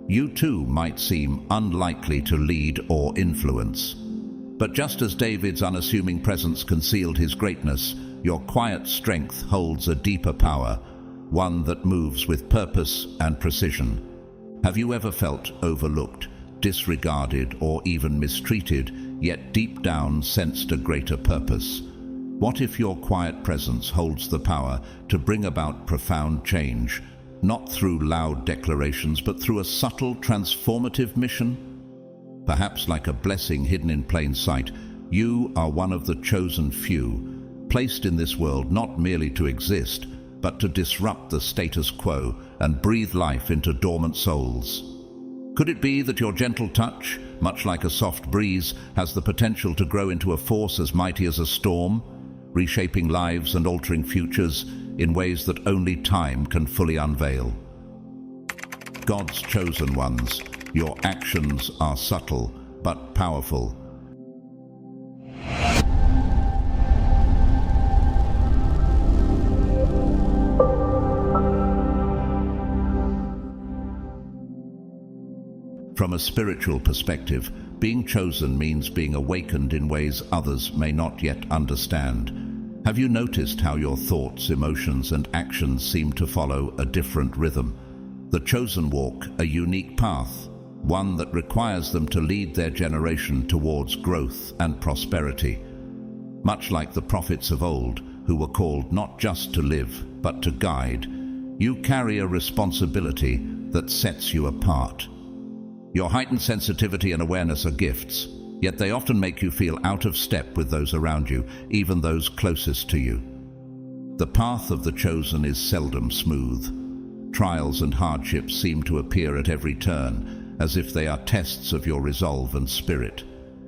you too might seem unlikely to lead or influence. But just as David's unassuming presence concealed his greatness, your quiet strength holds a deeper power, one that moves with purpose and precision. Have you ever felt overlooked, disregarded, or even mistreated, yet deep down sensed a greater purpose? What if your quiet presence holds the power to bring about profound change, not through loud declarations, but through a subtle, transformative mission? Perhaps like a blessing hidden in plain sight, you are one of the chosen few, placed in this world not merely to exist, but to disrupt the status quo and breathe life into dormant souls. Could it be that your gentle touch, much like a soft breeze, has the potential to grow into a force as mighty as a storm, reshaping lives and altering futures in ways that only time can fully unveil? God's chosen ones, Your actions are subtle but powerful. From a spiritual perspective, being chosen means being awakened in ways others may not yet understand. Have you noticed how your thoughts, emotions, and actions seem to follow a different rhythm? The chosen walk a unique path, one that requires them to lead their generation towards growth and prosperity. Much like the prophets of old, who were called not just to live, but to guide, you carry a responsibility that sets you apart. Your heightened sensitivity and awareness are gifts, yet they often make you feel out of step with those around you, even those closest to you. The path of the chosen is seldom smooth. Trials and hardships seem to appear at every turn, as if they are tests of your resolve and spirit.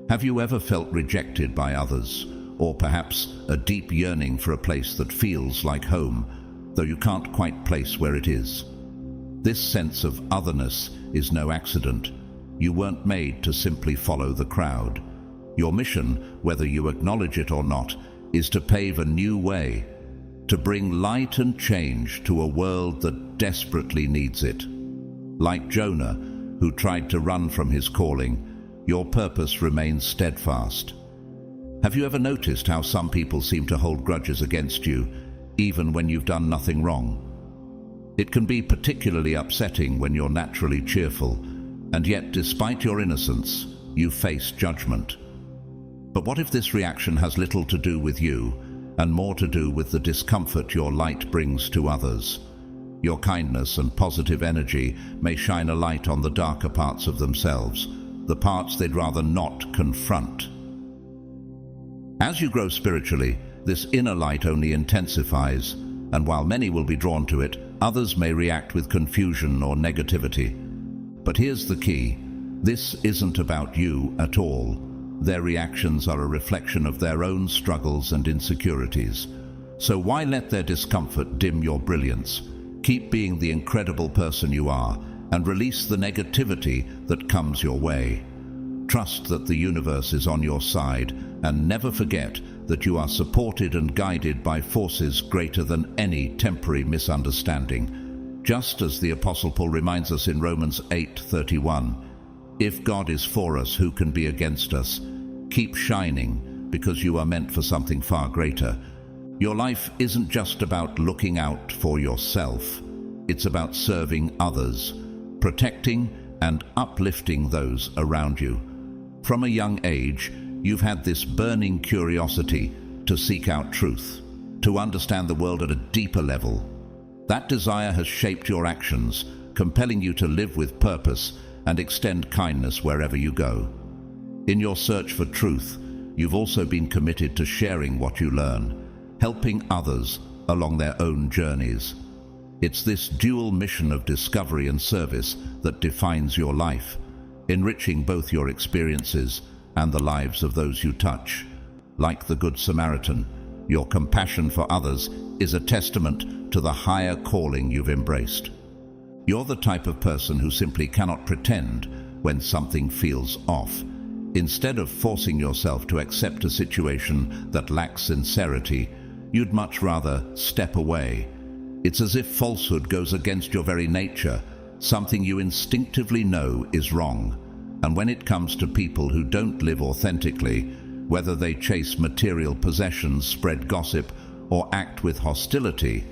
Have you ever felt rejected by others, or perhaps a deep yearning for a place that feels like home, though you can't quite place where it is? This sense of otherness is no accident. You weren't made to simply follow the crowd. Your mission, whether you acknowledge it or not, is to pave a new way, to bring light and change to a world that desperately needs it. Like Jonah, who tried to run from his calling, your purpose remains steadfast. Have you ever noticed how some people seem to hold grudges against you, even when you've done nothing wrong? It can be particularly upsetting when you're naturally cheerful, and yet, despite your innocence, you face judgment. But what if this reaction has little to do with you, and more to do with the discomfort your light brings to others? Your kindness and positive energy may shine a light on the darker parts of themselves, the parts they'd rather not confront. As you grow spiritually, this inner light only intensifies, and while many will be drawn to it, others may react with confusion or negativity. But here's the key: this isn't about you at all. Their reactions are a reflection of their own struggles and insecurities. So why let their discomfort dim your brilliance? Keep being the incredible person you are, and release the negativity that comes your way. Trust that the universe is on your side, and never forget that you are supported and guided by forces greater than any temporary misunderstanding. Just as the Apostle Paul reminds us in Romans 8:31, if God is for us, who can be against us? Keep shining, because you are meant for something far greater. Your life isn't just about looking out for yourself. It's about serving others, protecting and uplifting those around you. From a young age, you've had this burning curiosity to seek out truth, to understand the world at a deeper level. That desire has shaped your actions, compelling you to live with purpose and extend kindness wherever you go. In your search for truth, you've also been committed to sharing what you learn, helping others along their own journeys. It's this dual mission of discovery and service that defines your life, enriching both your experiences and the lives of those you touch. Like the Good Samaritan, your compassion for others is a testament to the higher calling you've embraced. You're the type of person who simply cannot pretend when something feels off. Instead of forcing yourself to accept a situation that lacks sincerity, you'd much rather step away. It's as if falsehood goes against your very nature, something you instinctively know is wrong. And when it comes to people who don't live authentically, whether they chase material possessions, spread gossip, or act with hostility,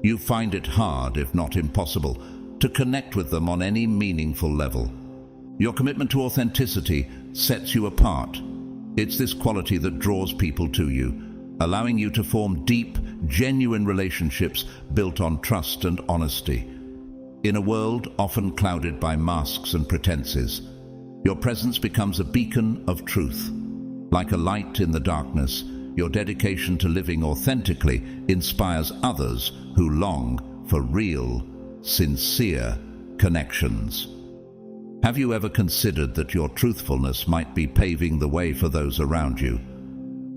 you find it hard, if not impossible, to connect with them on any meaningful level. Your commitment to authenticity sets you apart. It's this quality that draws people to you, allowing you to form deep, genuine relationships built on trust and honesty. In a world often clouded by masks and pretenses, your presence becomes a beacon of truth. Like a light in the darkness, your dedication to living authentically inspires others who long for real, sincere connections. Have you ever considered that your truthfulness might be paving the way for those around you?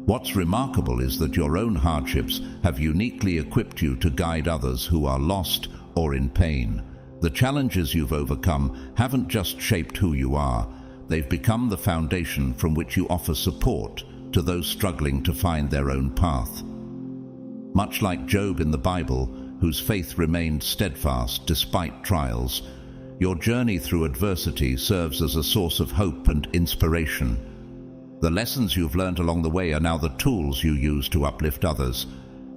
What's remarkable is that your own hardships have uniquely equipped you to guide others who are lost or in pain. The challenges you've overcome haven't just shaped who you are, they've become the foundation from which you offer support to those struggling to find their own path. Much like Job in the Bible, whose faith remained steadfast despite trials, your journey through adversity serves as a source of hope and inspiration. The lessons you've learned along the way are now the tools you use to uplift others,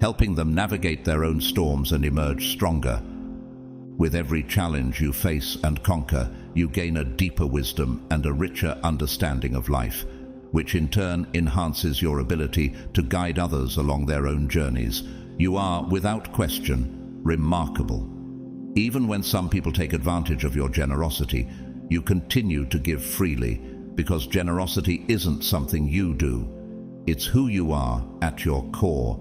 helping them navigate their own storms and emerge stronger. With every challenge you face and conquer, you gain a deeper wisdom and a richer understanding of life, which in turn enhances your ability to guide others along their own journeys. You are, without question, remarkable. Even when some people take advantage of your generosity, you continue to give freely, because generosity isn't something you do. It's who you are at your core.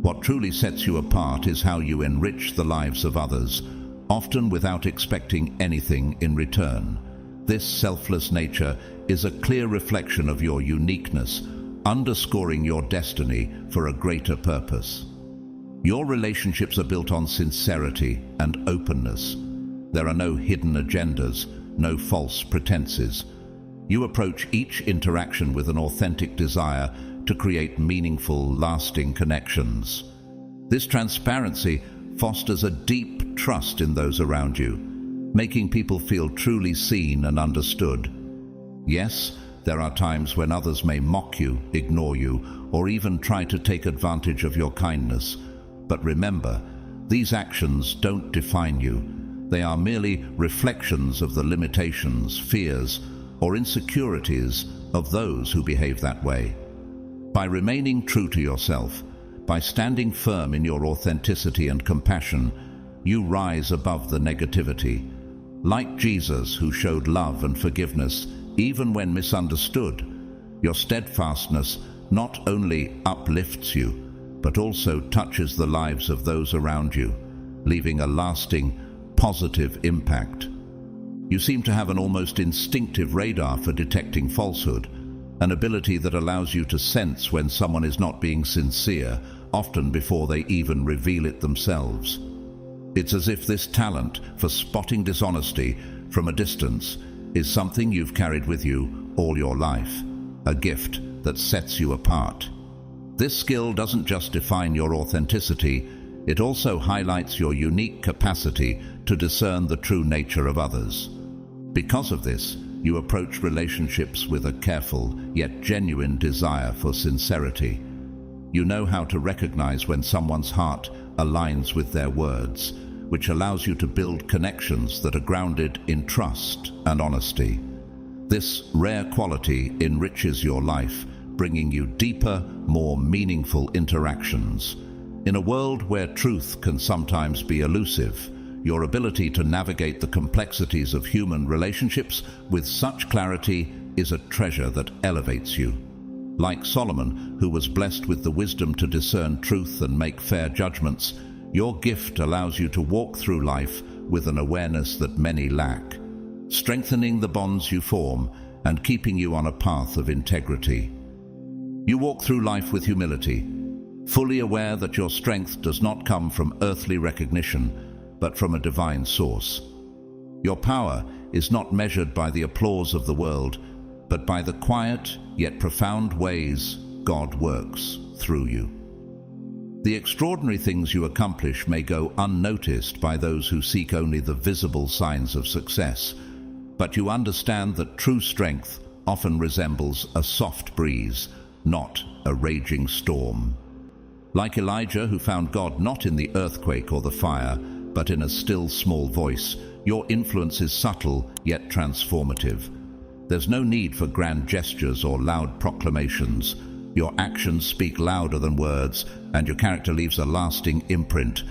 What truly sets you apart is how you enrich the lives of others, often without expecting anything in return. This selfless nature is a clear reflection of your uniqueness, underscoring your destiny for a greater purpose. Your relationships are built on sincerity and openness. There are no hidden agendas, no false pretenses. You approach each interaction with an authentic desire to create meaningful, lasting connections. This transparency fosters a deep trust in those around you, making people feel truly seen and understood. Yes, there are times when others may mock you, ignore you, or even try to take advantage of your kindness. But remember, these actions don't define you. They are merely reflections of the limitations, fears, or insecurities of those who behave that way. By remaining true to yourself, by standing firm in your authenticity and compassion, you rise above the negativity. Like Jesus, who showed love and forgiveness even when misunderstood, your steadfastness not only uplifts you, but also touches the lives of those around you, leaving a lasting, positive impact. You seem to have an almost instinctive radar for detecting falsehood, an ability that allows you to sense when someone is not being sincere, often before they even reveal it themselves. It's as if this talent for spotting dishonesty from a distance is something you've carried with you all your life, a gift that sets you apart. This skill doesn't just define your authenticity, it also highlights your unique capacity to discern the true nature of others. Because of this, you approach relationships with a careful yet genuine desire for sincerity. You know how to recognize when someone's heart aligns with their words, which allows you to build connections that are grounded in trust and honesty. This rare quality enriches your life, bringing you deeper, more meaningful interactions. In a world where truth can sometimes be elusive, your ability to navigate the complexities of human relationships with such clarity is a treasure that elevates you. Like Solomon, who was blessed with the wisdom to discern truth and make fair judgments, your gift allows you to walk through life with an awareness that many lack, strengthening the bonds you form and keeping you on a path of integrity. You walk through life with humility, fully aware that your strength does not come from earthly recognition, but from a divine source. Your power is not measured by the applause of the world, but by the quiet yet profound ways God works through you. The extraordinary things you accomplish may go unnoticed by those who seek only the visible signs of success, but you understand that true strength often resembles a soft breeze, not a raging storm. Like Elijah, who found God not in the earthquake or the fire, but in a still small voice, your influence is subtle yet transformative. There's no need for grand gestures or loud proclamations. Your actions speak louder than words, and your character leaves a lasting imprint.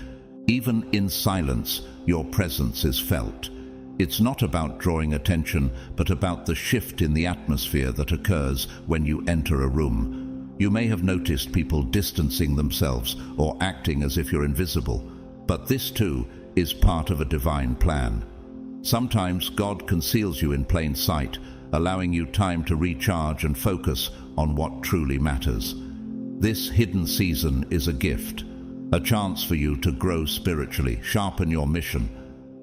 Even in silence, your presence is felt. It's not about drawing attention, but about the shift in the atmosphere that occurs when you enter a room. You may have noticed people distancing themselves or acting as if you're invisible, but this too is part of a divine plan. Sometimes God conceals you in plain sight, allowing you time to recharge and focus on what truly matters. This hidden season is a gift, a chance for you to grow spiritually, sharpen your mission,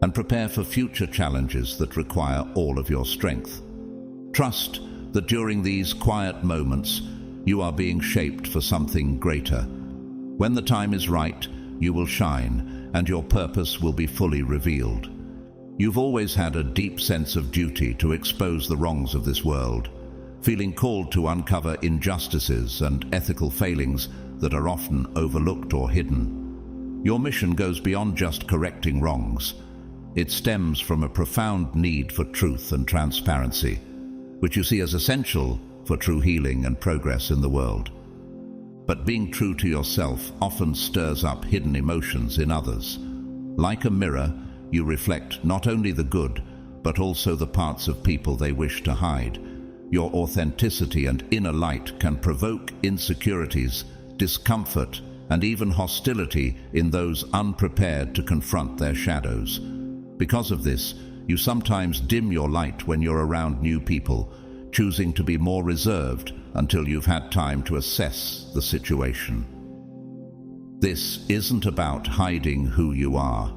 and prepare for future challenges that require all of your strength. Trust that during these quiet moments, you are being shaped for something greater. When the time is right, you will shine, and your purpose will be fully revealed. You've always had a deep sense of duty to expose the wrongs of this world, feeling called to uncover injustices and ethical failings that are often overlooked or hidden. Your mission goes beyond just correcting wrongs. It stems from a profound need for truth and transparency, which you see as essential for true healing and progress in the world. But being true to yourself often stirs up hidden emotions in others. Like a mirror, you reflect not only the good, but also the parts of people they wish to hide. Your authenticity and inner light can provoke insecurities, discomfort, and even hostility in those unprepared to confront their shadows. Because of this, you sometimes dim your light when you're around new people, choosing to be more reserved until you've had time to assess the situation. This isn't about hiding who you are.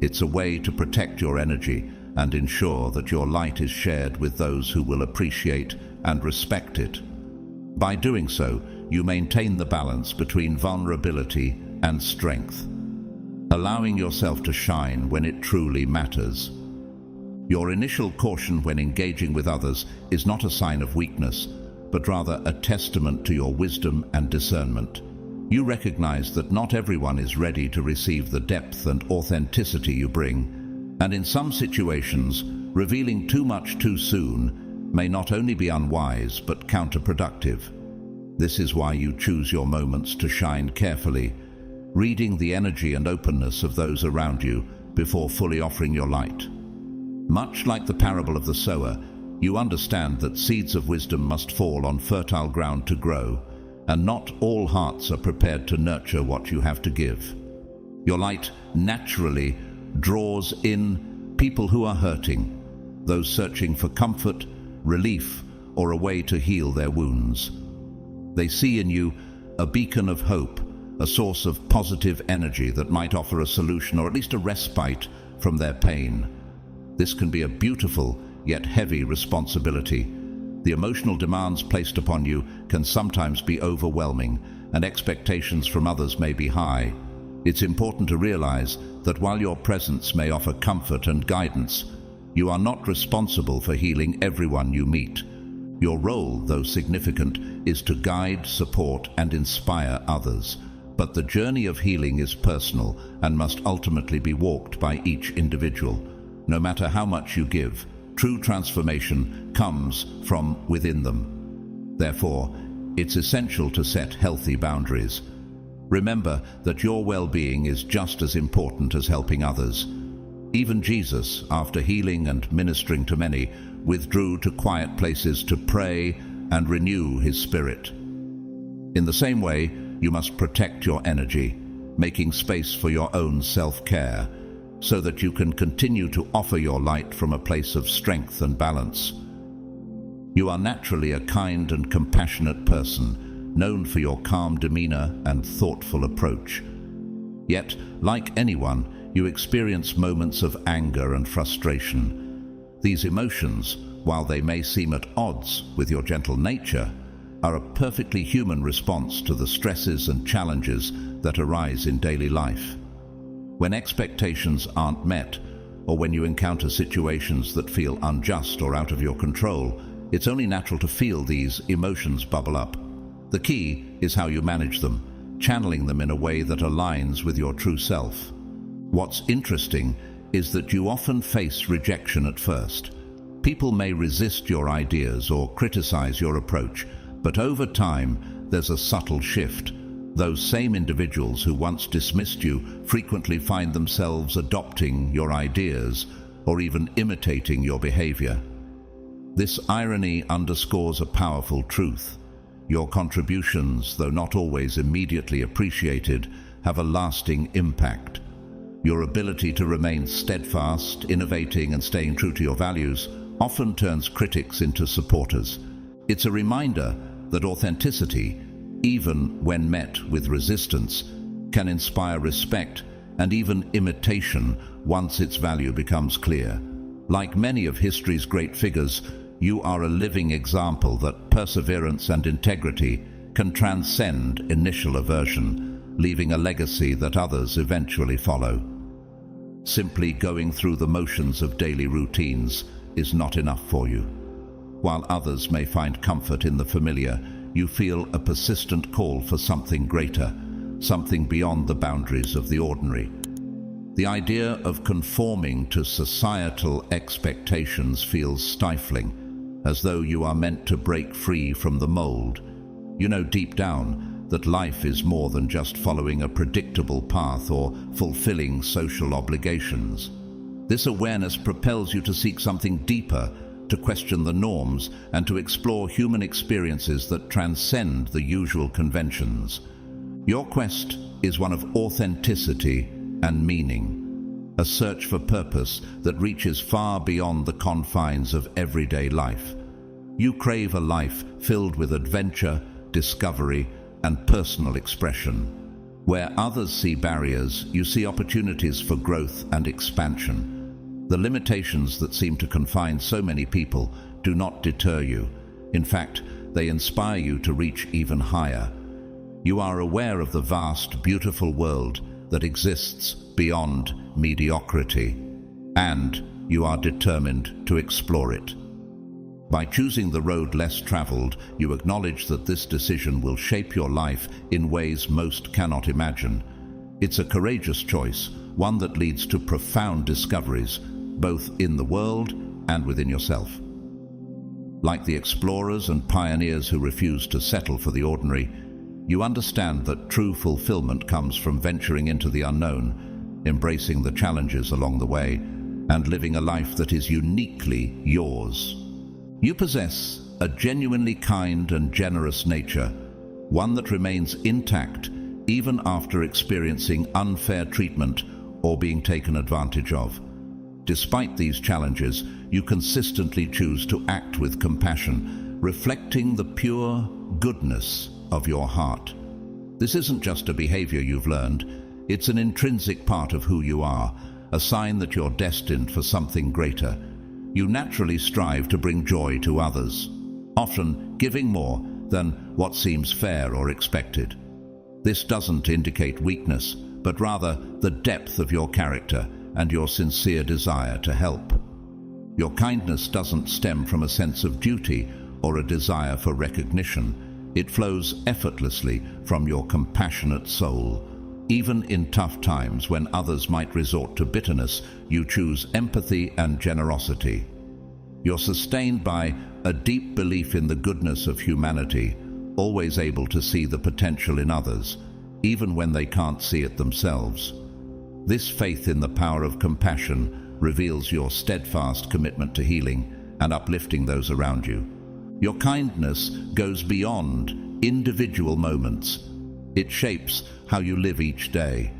It's a way to protect your energy and ensure that your light is shared with those who will appreciate and respect it. By doing so, you maintain the balance between vulnerability and strength, allowing yourself to shine when it truly matters. Your initial caution when engaging with others is not a sign of weakness, but rather a testament to your wisdom and discernment. You recognize that not everyone is ready to receive the depth and authenticity you bring, and in some situations, revealing too much too soon may not only be unwise but counterproductive. This is why you choose your moments to shine carefully, reading the energy and openness of those around you before fully offering your light. Much like the parable of the sower, you understand that seeds of wisdom must fall on fertile ground to grow, and not all hearts are prepared to nurture what you have to give. Your light naturally draws in people who are hurting, those searching for comfort, relief, or a way to heal their wounds. They see in you a beacon of hope, a source of positive energy that might offer a solution or at least a respite from their pain. This can be a beautiful yet heavy responsibility. The emotional demands placed upon you can sometimes be overwhelming, and expectations from others may be high. It's important to realize that while your presence may offer comfort and guidance, you are not responsible for healing everyone you meet. Your role, though significant, is to guide, support, and inspire others. But the journey of healing is personal and must ultimately be walked by each individual. No matter how much you give, true transformation comes from within them. Therefore, it's essential to set healthy boundaries. Remember that your well-being is just as important as helping others. Even Jesus, after healing and ministering to many, withdrew to quiet places to pray and renew his spirit. In the same way, you must protect your energy, making space for your own self-care, so that you can continue to offer your light from a place of strength and balance. You are naturally a kind and compassionate person, known for your calm demeanor and thoughtful approach. Yet, like anyone, you experience moments of anger and frustration. These emotions, while they may seem at odds with your gentle nature, are a perfectly human response to the stresses and challenges that arise in daily life. When expectations aren't met, or when you encounter situations that feel unjust or out of your control, it's only natural to feel these emotions bubble up. The key is how you manage them, channeling them in a way that aligns with your true self. What's interesting is that you often face rejection at first. People may resist your ideas or criticize your approach, but over time, there's a subtle shift. Those same individuals who once dismissed you frequently find themselves adopting your ideas or even imitating your behavior. This irony underscores a powerful truth. Your contributions, though not always immediately appreciated, have a lasting impact. Your ability to remain steadfast, innovating, and staying true to your values often turns critics into supporters. It's a reminder that authenticity, even when met with resistance, can inspire respect and even imitation once its value becomes clear. Like many of history's great figures, you are a living example that perseverance and integrity can transcend initial aversion, leaving a legacy that others eventually follow. Simply going through the motions of daily routines is not enough for you. While others may find comfort in the familiar, you feel a persistent call for something greater, something beyond the boundaries of the ordinary. The idea of conforming to societal expectations feels stifling, as though you are meant to break free from the mold. You know deep down that life is more than just following a predictable path or fulfilling social obligations. This awareness propels you to seek something deeper, to question the norms, and to explore human experiences that transcend the usual conventions. Your quest is one of authenticity and meaning, a search for purpose that reaches far beyond the confines of everyday life. You crave a life filled with adventure, discovery, and personal expression. Where others see barriers, you see opportunities for growth and expansion. The limitations that seem to confine so many people do not deter you. In fact, they inspire you to reach even higher. You are aware of the vast, beautiful world that exists beyond mediocrity, and you are determined to explore it. By choosing the road less traveled, you acknowledge that this decision will shape your life in ways most cannot imagine. It's a courageous choice, one that leads to profound discoveries, both in the world and within yourself. Like the explorers and pioneers who refuse to settle for the ordinary, you understand that true fulfillment comes from venturing into the unknown, embracing the challenges along the way, and living a life that is uniquely yours. You possess a genuinely kind and generous nature, one that remains intact even after experiencing unfair treatment or being taken advantage of. Despite these challenges, you consistently choose to act with compassion, reflecting the pure goodness of your heart. This isn't just a behavior you've learned, it's an intrinsic part of who you are, a sign that you're destined for something greater. You naturally strive to bring joy to others, often giving more than what seems fair or expected. This doesn't indicate weakness, but rather the depth of your character and your sincere desire to help. Your kindness doesn't stem from a sense of duty or a desire for recognition. It flows effortlessly from your compassionate soul. Even in tough times when others might resort to bitterness, you choose empathy and generosity. You're sustained by a deep belief in the goodness of humanity, always able to see the potential in others, even when they can't see it themselves. This faith in the power of compassion reveals your steadfast commitment to healing and uplifting those around you. Your kindness goes beyond individual moments. It shapes how you live each day.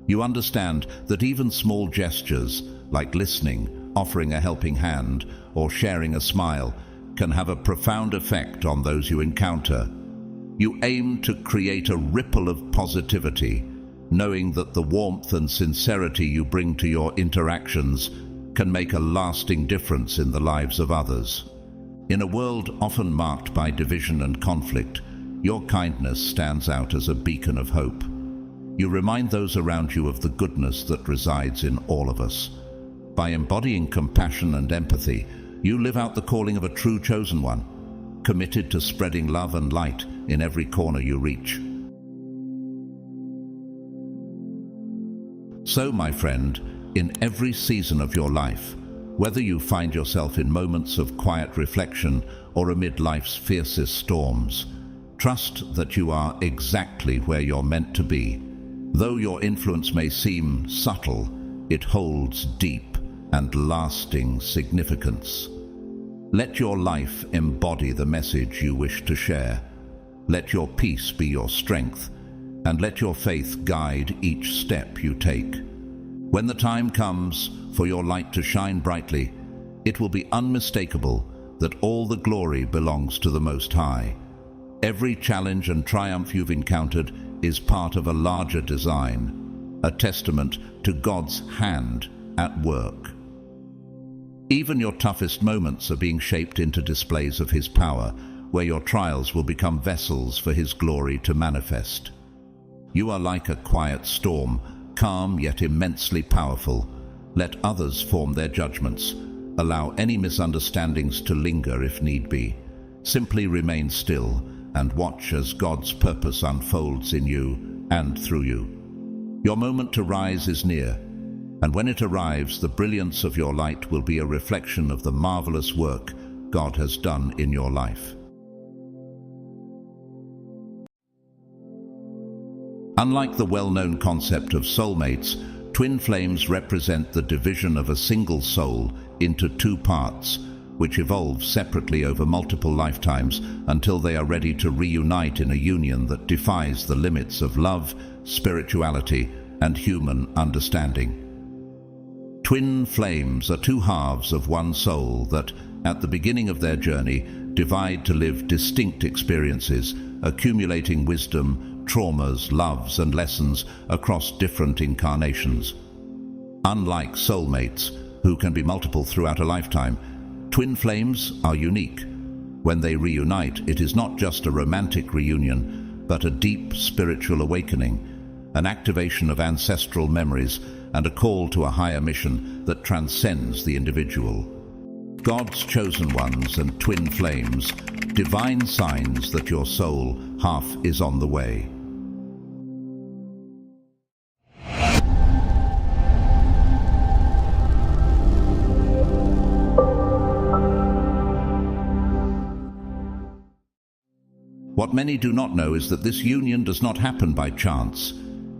You understand that even small gestures, like listening, offering a helping hand, or sharing a smile, can have a profound effect on those you encounter. You aim to create a ripple of positivity, knowing that the warmth and sincerity you bring to your interactions can make a lasting difference in the lives of others. In a world often marked by division and conflict, your kindness stands out as a beacon of hope. You remind those around you of the goodness that resides in all of us. By embodying compassion and empathy, you live out the calling of a true chosen one, committed to spreading love and light in every corner you reach. So, my friend, in every season of your life, whether you find yourself in moments of quiet reflection or amid life's fiercest storms, trust that you are exactly where you're meant to be. Though your influence may seem subtle, it holds deep and lasting significance. Let your life embody the message you wish to share. Let your peace be your strength, and let your faith guide each step you take. When the time comes for your light to shine brightly, it will be unmistakable that all the glory belongs to the Most High. Every challenge and triumph you've encountered is part of a larger design, a testament to God's hand at work. Even your toughest moments are being shaped into displays of His power, where your trials will become vessels for His glory to manifest. You are like a quiet storm, calm yet immensely powerful. Let others form their judgments. Allow any misunderstandings to linger if need be. Simply remain still and watch as God's purpose unfolds in you and through you. Your moment to rise is near, and when it arrives, the brilliance of your light will be a reflection of the marvelous work God has done in your life. Unlike the well-known concept of soulmates, twin flames represent the division of a single soul into two parts, which evolve separately over multiple lifetimes until they are ready to reunite in a union that defies the limits of love, spirituality, and human understanding. Twin flames are two halves of one soul that, at the beginning of their journey, divide to live distinct experiences, accumulating wisdom, traumas, loves, and lessons across different incarnations. Unlike soulmates, who can be multiple throughout a lifetime, twin flames are unique. When they reunite, it is not just a romantic reunion, but a deep spiritual awakening, an activation of ancestral memories, and a call to a higher mission that transcends the individual. God's chosen ones and twin flames, divine signs that your soul half is on the way. What many do not know is that this union does not happen by chance.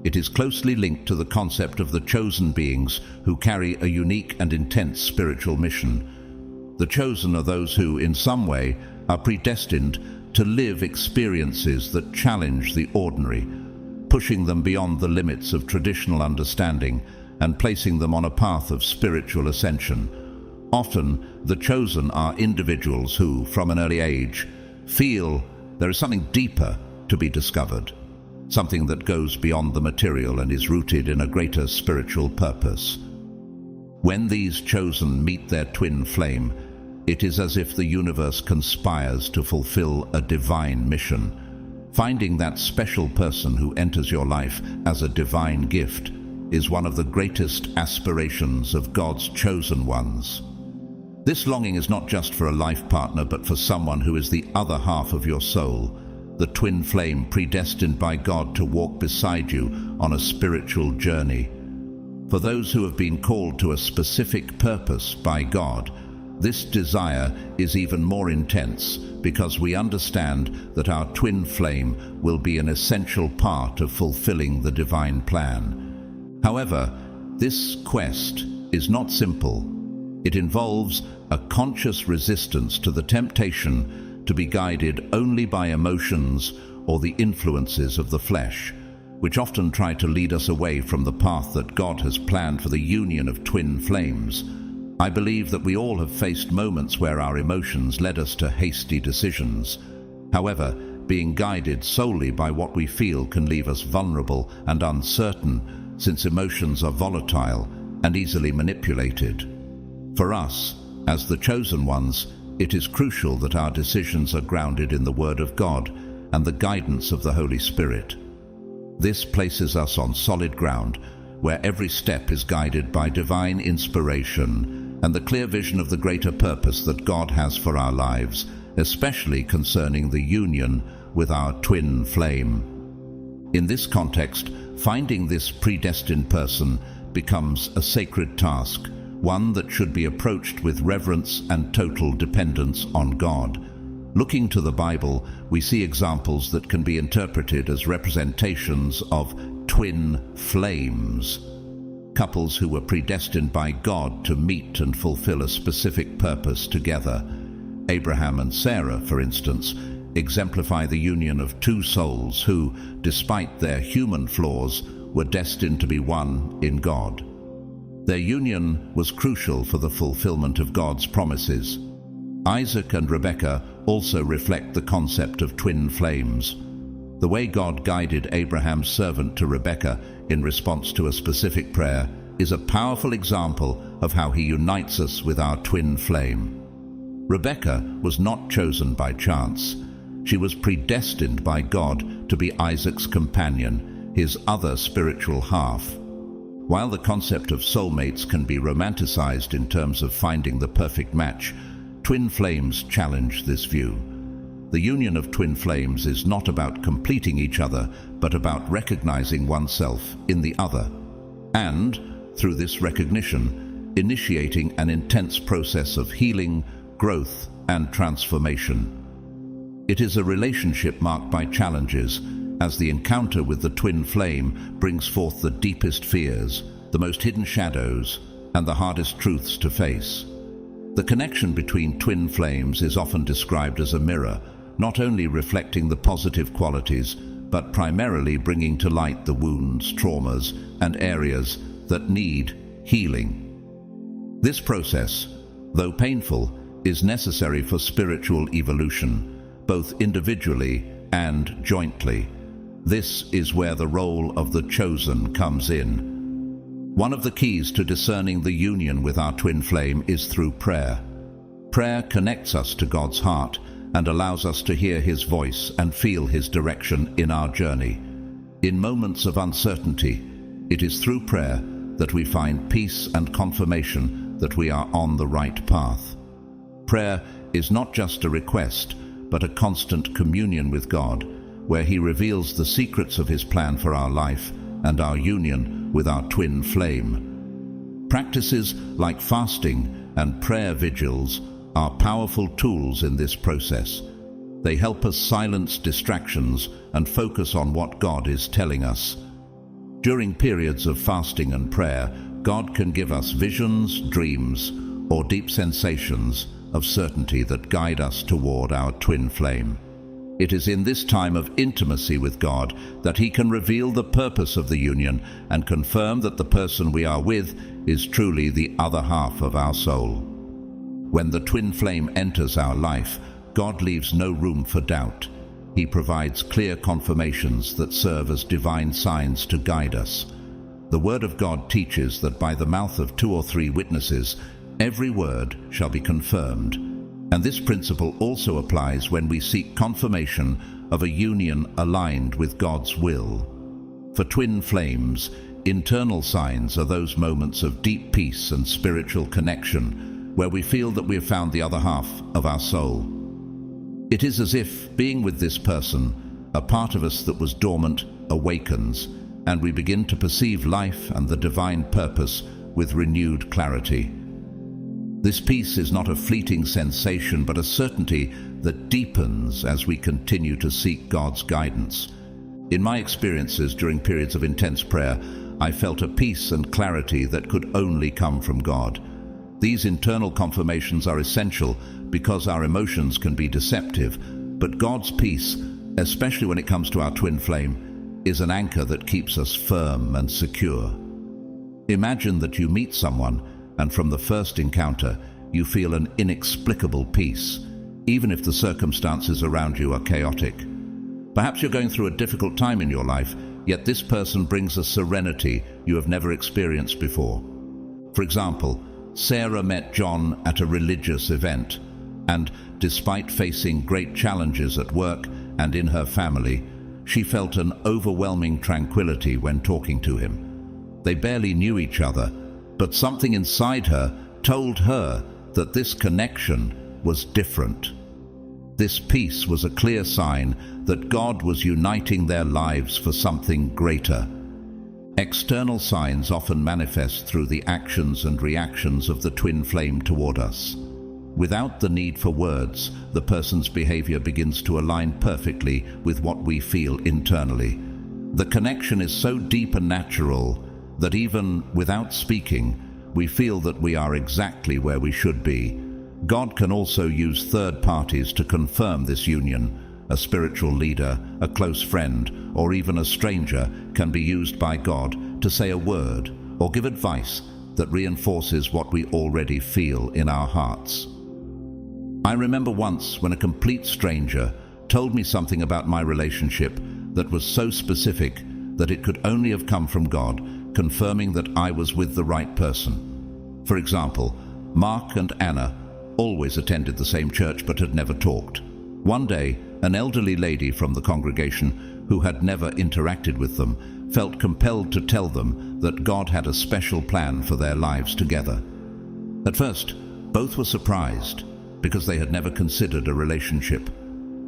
It is closely linked to the concept of the chosen beings who carry a unique and intense spiritual mission. The chosen are those who, in some way, are predestined to live experiences that challenge the ordinary, pushing them beyond the limits of traditional understanding and placing them on a path of spiritual ascension. Often, the chosen are individuals who, from an early age, feel there is something deeper to be discovered, something that goes beyond the material and is rooted in a greater spiritual purpose. When these chosen meet their twin flame, it is as if the universe conspires to fulfill a divine mission. Finding that special person who enters your life as a divine gift is one of the greatest aspirations of God's chosen ones. This longing is not just for a life partner, but for someone who is the other half of your soul, the twin flame predestined by God to walk beside you on a spiritual journey. For those who have been called to a specific purpose by God, this desire is even more intense because we understand that our twin flame will be an essential part of fulfilling the divine plan. However, this quest is not simple. It involves a conscious resistance to the temptation to be guided only by emotions or the influences of the flesh, which often try to lead us away from the path that God has planned for the union of twin flames. I believe that we all have faced moments where our emotions led us to hasty decisions. However, being guided solely by what we feel can leave us vulnerable and uncertain, since emotions are volatile and easily manipulated. For us, as the chosen ones, it is crucial that our decisions are grounded in the Word of God and the guidance of the Holy Spirit. This places us on solid ground, where every step is guided by divine inspiration and the clear vision of the greater purpose that God has for our lives, especially concerning the union with our twin flame. In this context, finding this predestined person becomes a sacred task, one that should be approached with reverence and total dependence on God. Looking to the Bible, we see examples that can be interpreted as representations of twin flames, couples who were predestined by God to meet and fulfill a specific purpose together. Abraham and Sarah, for instance, exemplify the union of two souls who, despite their human flaws, were destined to be one in God. Their union was crucial for the fulfillment of God's promises. Isaac and Rebekah also reflect the concept of twin flames. The way God guided Abraham's servant to Rebekah in response to a specific prayer is a powerful example of how he unites us with our twin flame. Rebekah was not chosen by chance. She was predestined by God to be Isaac's companion, his other spiritual half. While the concept of soulmates can be romanticized in terms of finding the perfect match, twin flames challenge this view. The union of twin flames is not about completing each other, but about recognizing oneself in the other, and, through this recognition, initiating an intense process of healing, growth, and transformation. It is a relationship marked by challenges, as the encounter with the twin flame brings forth the deepest fears, the most hidden shadows, and the hardest truths to face. The connection between twin flames is often described as a mirror, not only reflecting the positive qualities, but primarily bringing to light the wounds, traumas, and areas that need healing. This process, though painful, is necessary for spiritual evolution, both individually and jointly. This is where the role of the chosen comes in. One of the keys to discerning the union with our twin flame is through prayer. Prayer connects us to God's heart and allows us to hear His voice and feel His direction in our journey. In moments of uncertainty, it is through prayer that we find peace and confirmation that we are on the right path. Prayer is not just a request, but a constant communion with God, where He reveals the secrets of His plan for our life and our union with our twin flame. Practices like fasting and prayer vigils are powerful tools in this process. They help us silence distractions and focus on what God is telling us. During periods of fasting and prayer, God can give us visions, dreams, or deep sensations of certainty that guide us toward our twin flame. It is in this time of intimacy with God that He can reveal the purpose of the union and confirm that the person we are with is truly the other half of our soul. When the twin flame enters our life, God leaves no room for doubt. He provides clear confirmations that serve as divine signs to guide us. The Word of God teaches that by the mouth of 2 or 3 witnesses, every word shall be confirmed. And this principle also applies when we seek confirmation of a union aligned with God's will. For twin flames, internal signs are those moments of deep peace and spiritual connection, where we feel that we have found the other half of our soul. It is as if, being with this person, a part of us that was dormant awakens, and we begin to perceive life and the divine purpose with renewed clarity. This peace is not a fleeting sensation, but a certainty that deepens as we continue to seek God's guidance. In my experiences during periods of intense prayer, I felt a peace and clarity that could only come from God. These internal confirmations are essential because our emotions can be deceptive, but God's peace, especially when it comes to our twin flame, is an anchor that keeps us firm and secure. Imagine that you meet someone and from the first encounter, you feel an inexplicable peace, even if the circumstances around you are chaotic. Perhaps you're going through a difficult time in your life, yet this person brings a serenity you have never experienced before. For example, Sarah met John at a religious event, and despite facing great challenges at work and in her family, she felt an overwhelming tranquility when talking to him. They barely knew each other, but something inside her told her that this connection was different. This peace was a clear sign that God was uniting their lives for something greater. External signs often manifest through the actions and reactions of the twin flame toward us. Without the need for words, the person's behavior begins to align perfectly with what we feel internally. The connection is so deep and natural that even without speaking, we feel that we are exactly where we should be. God can also use third parties to confirm this union. A spiritual leader, a close friend, or even a stranger can be used by God to say a word or give advice that reinforces what we already feel in our hearts. I remember once when a complete stranger told me something about my relationship that was so specific that it could only have come from God, confirming that I was with the right person. For example, Mark and Anna always attended the same church but had never talked. One day, an elderly lady from the congregation who had never interacted with them felt compelled to tell them that God had a special plan for their lives together. At first, both were surprised because they had never considered a relationship.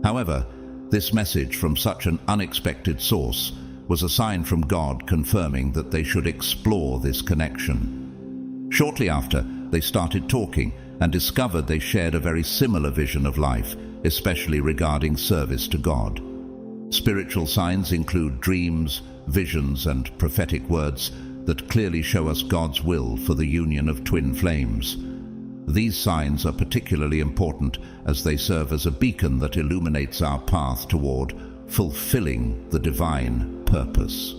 However, this message from such an unexpected source was a sign from God confirming that they should explore this connection. Shortly after, they started talking and discovered they shared a very similar vision of life, especially regarding service to God. Spiritual signs include dreams, visions, and prophetic words that clearly show us God's will for the union of twin flames. These signs are particularly important as they serve as a beacon that illuminates our path toward fulfilling the divine purpose.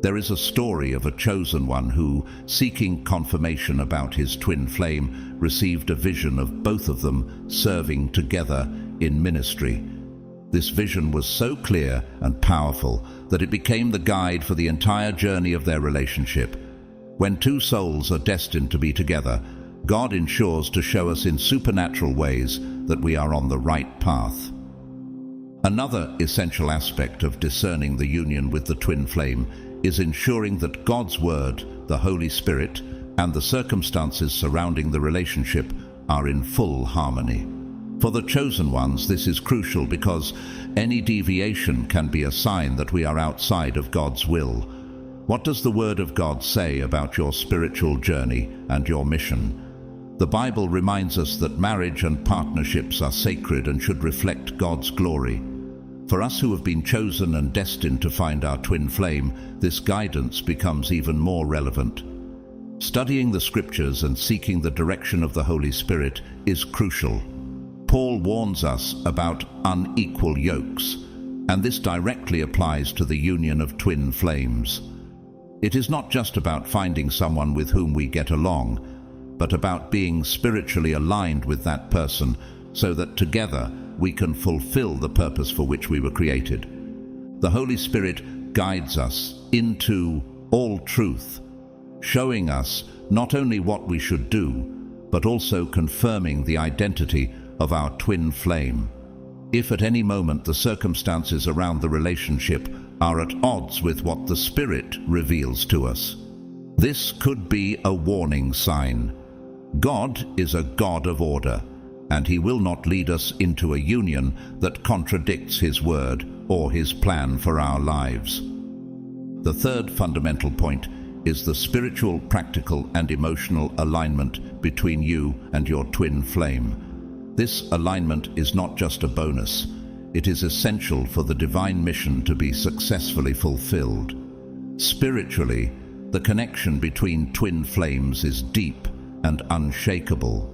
There is a story of a chosen one who, seeking confirmation about his twin flame, received a vision of both of them serving together in ministry. This vision was so clear and powerful that it became the guide for the entire journey of their relationship. When two souls are destined to be together, God ensures to show us in supernatural ways that we are on the right path. Another essential aspect of discerning the union with the twin flame is ensuring that God's Word, the Holy Spirit, and the circumstances surrounding the relationship are in full harmony. For the chosen ones, this is crucial because any deviation can be a sign that we are outside of God's will. What does the Word of God say about your spiritual journey and your mission? The Bible reminds us that marriage and partnerships are sacred and should reflect God's glory. For us who have been chosen and destined to find our twin flame, this guidance becomes even more relevant. Studying the Scriptures and seeking the direction of the Holy Spirit is crucial. Paul warns us about unequal yokes, and this directly applies to the union of twin flames. It is not just about finding someone with whom we get along, but about being spiritually aligned with that person so that together we can fulfill the purpose for which we were created. The Holy Spirit guides us into all truth, showing us not only what we should do, but also confirming the identity of our twin flame. If at any moment the circumstances around the relationship are at odds with what the Spirit reveals to us, this could be a warning sign. God is a God of order, and He will not lead us into a union that contradicts His word or His plan for our lives. The third fundamental point is the spiritual, practical, and emotional alignment between you and your twin flame. This alignment is not just a bonus. It is essential for the divine mission to be successfully fulfilled. Spiritually, the connection between twin flames is deep and unshakable.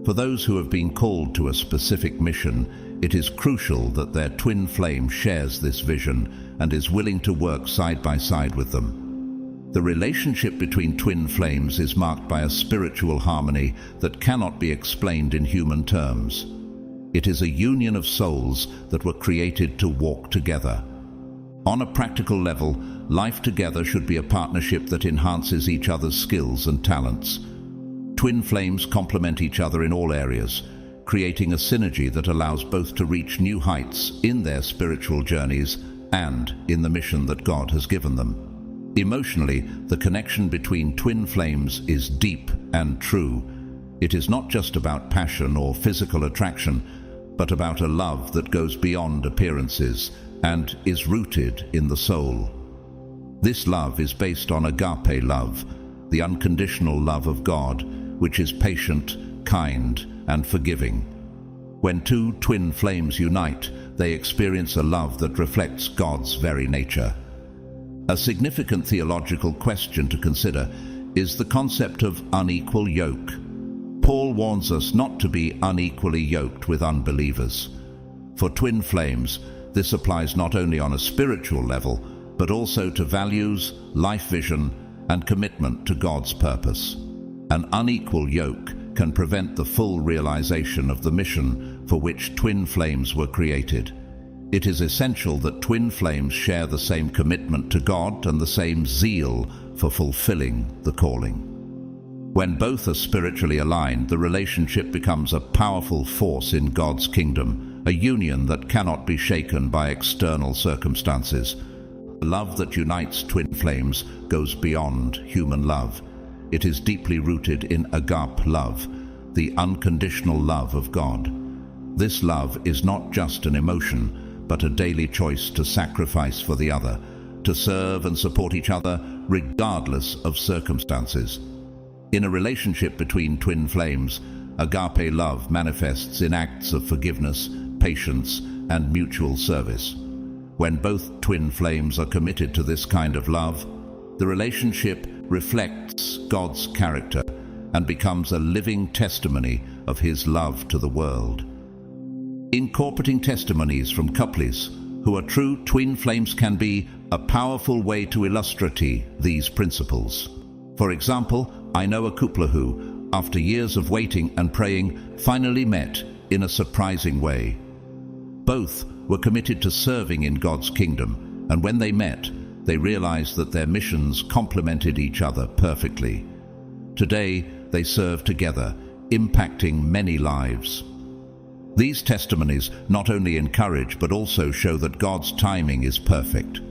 For those who have been called to a specific mission, it is crucial that their twin flame shares this vision and is willing to work side by side with them. The relationship between twin flames is marked by a spiritual harmony that cannot be explained in human terms. It is a union of souls that were created to walk together. On a practical level, life together should be a partnership that enhances each other's skills and talents. Twin flames complement each other in all areas, creating a synergy that allows both to reach new heights in their spiritual journeys and in the mission that God has given them. Emotionally, the connection between twin flames is deep and true. It is not just about passion or physical attraction, but about a love that goes beyond appearances and is rooted in the soul. This love is based on agape love, the unconditional love of God, which is patient, kind, and forgiving. When two twin flames unite, they experience a love that reflects God's very nature. A significant theological question to consider is the concept of unequal yoke. Paul warns us not to be unequally yoked with unbelievers. For twin flames, this applies not only on a spiritual level, but also to values, life vision, and commitment to God's purpose. An unequal yoke can prevent the full realization of the mission for which twin flames were created. It is essential that twin flames share the same commitment to God and the same zeal for fulfilling the calling. When both are spiritually aligned, the relationship becomes a powerful force in God's kingdom, a union that cannot be shaken by external circumstances. The love that unites twin flames goes beyond human love. It is deeply rooted in agape love, the unconditional love of God. This love is not just an emotion, but a daily choice to sacrifice for the other, to serve and support each other regardless of circumstances. In a relationship between twin flames, agape love manifests in acts of forgiveness, patience, and mutual service. When both twin flames are committed to this kind of love, the relationship reflects God's character and becomes a living testimony of His love to the world. Incorporating testimonies from couples who are true twin flames can be a powerful way to illustrate these principles. For example, I know a couple who, after years of waiting and praying, finally met in a surprising way. Both were committed to serving in God's kingdom, and when they met, they realized that their missions complemented each other perfectly. Today, they serve together, impacting many lives. These testimonies not only encourage but also show that God's timing is perfect.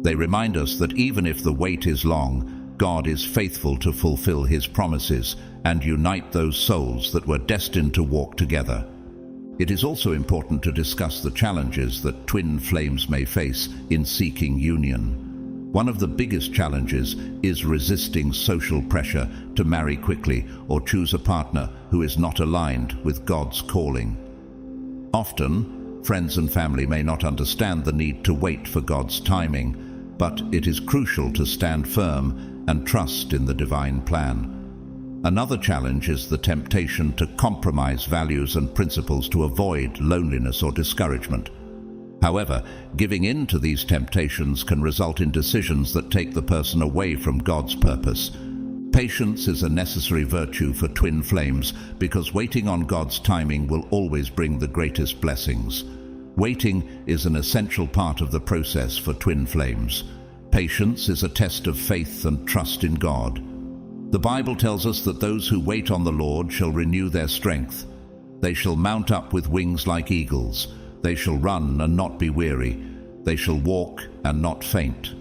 They remind us that even if the wait is long, God is faithful to fulfill His promises and unite those souls that were destined to walk together. It is also important to discuss the challenges that twin flames may face in seeking union. One of the biggest challenges is resisting social pressure to marry quickly or choose a partner who is not aligned with God's calling. Often, friends and family may not understand the need to wait for God's timing, but it is crucial to stand firm and trust in the divine plan. Another challenge is the temptation to compromise values and principles to avoid loneliness or discouragement. However, giving in to these temptations can result in decisions that take the person away from God's purpose. Patience is a necessary virtue for twin flames because waiting on God's timing will always bring the greatest blessings. Waiting is an essential part of the process for twin flames. Patience is a test of faith and trust in God. The Bible tells us that those who wait on the Lord shall renew their strength. They shall mount up with wings like eagles. They shall run and not be weary. They shall walk and not faint.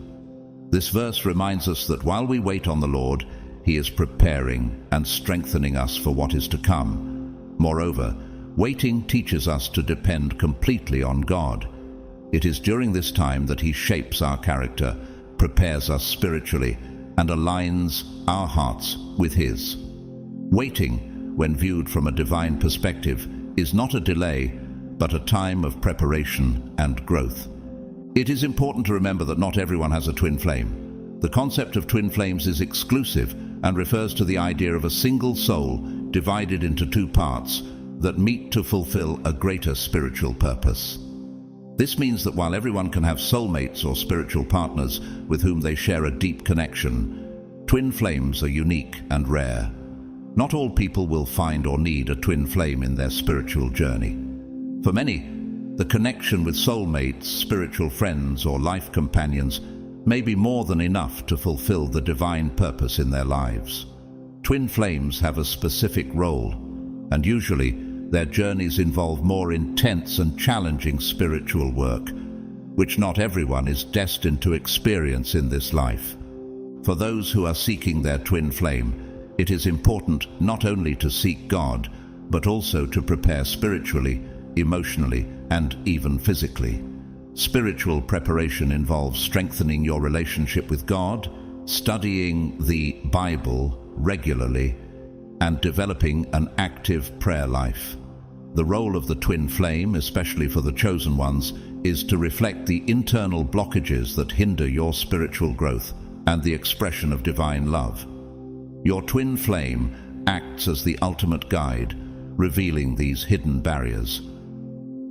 This verse reminds us that while we wait on the Lord, He is preparing and strengthening us for what is to come. Moreover, waiting teaches us to depend completely on God. It is during this time that He shapes our character, prepares us spiritually, and aligns our hearts with His. Waiting, when viewed from a divine perspective, is not a delay, but a time of preparation and growth. It is important to remember that not everyone has a twin flame. The concept of twin flames is exclusive and refers to the idea of a single soul divided into two parts that meet to fulfill a greater spiritual purpose. This means that while everyone can have soulmates or spiritual partners with whom they share a deep connection, twin flames are unique and rare. Not all people will find or need a twin flame in their spiritual journey. For many, the connection with soulmates, spiritual friends, or life companions may be more than enough to fulfill the divine purpose in their lives. Twin flames have a specific role, and usually their journeys involve more intense and challenging spiritual work, which not everyone is destined to experience in this life. For those who are seeking their twin flame, it is important not only to seek God, but also to prepare spiritually, emotionally, and even physically. Spiritual preparation involves strengthening your relationship with God, studying the Bible regularly, and developing an active prayer life. The role of the twin flame, especially for the chosen ones, is to reflect the internal blockages that hinder your spiritual growth and the expression of divine love. Your twin flame acts as the ultimate guide, revealing these hidden barriers.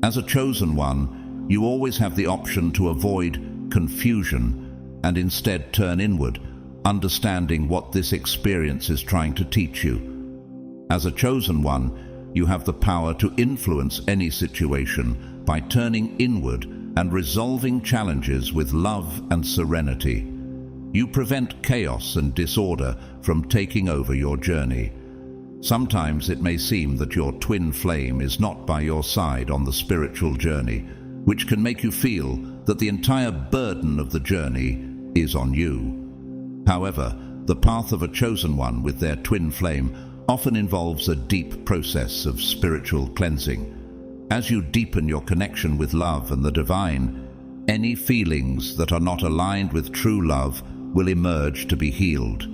As a chosen one, you always have the option to avoid confusion and instead turn inward, understanding what this experience is trying to teach you. As a chosen one, you have the power to influence any situation by turning inward and resolving challenges with love and serenity. You prevent chaos and disorder from taking over your journey. Sometimes it may seem that your twin flame is not by your side on the spiritual journey, which can make you feel that the entire burden of the journey is on you. However, the path of a chosen one with their twin flame often involves a deep process of spiritual cleansing. As you deepen your connection with love and the divine, any feelings that are not aligned with true love will emerge to be healed.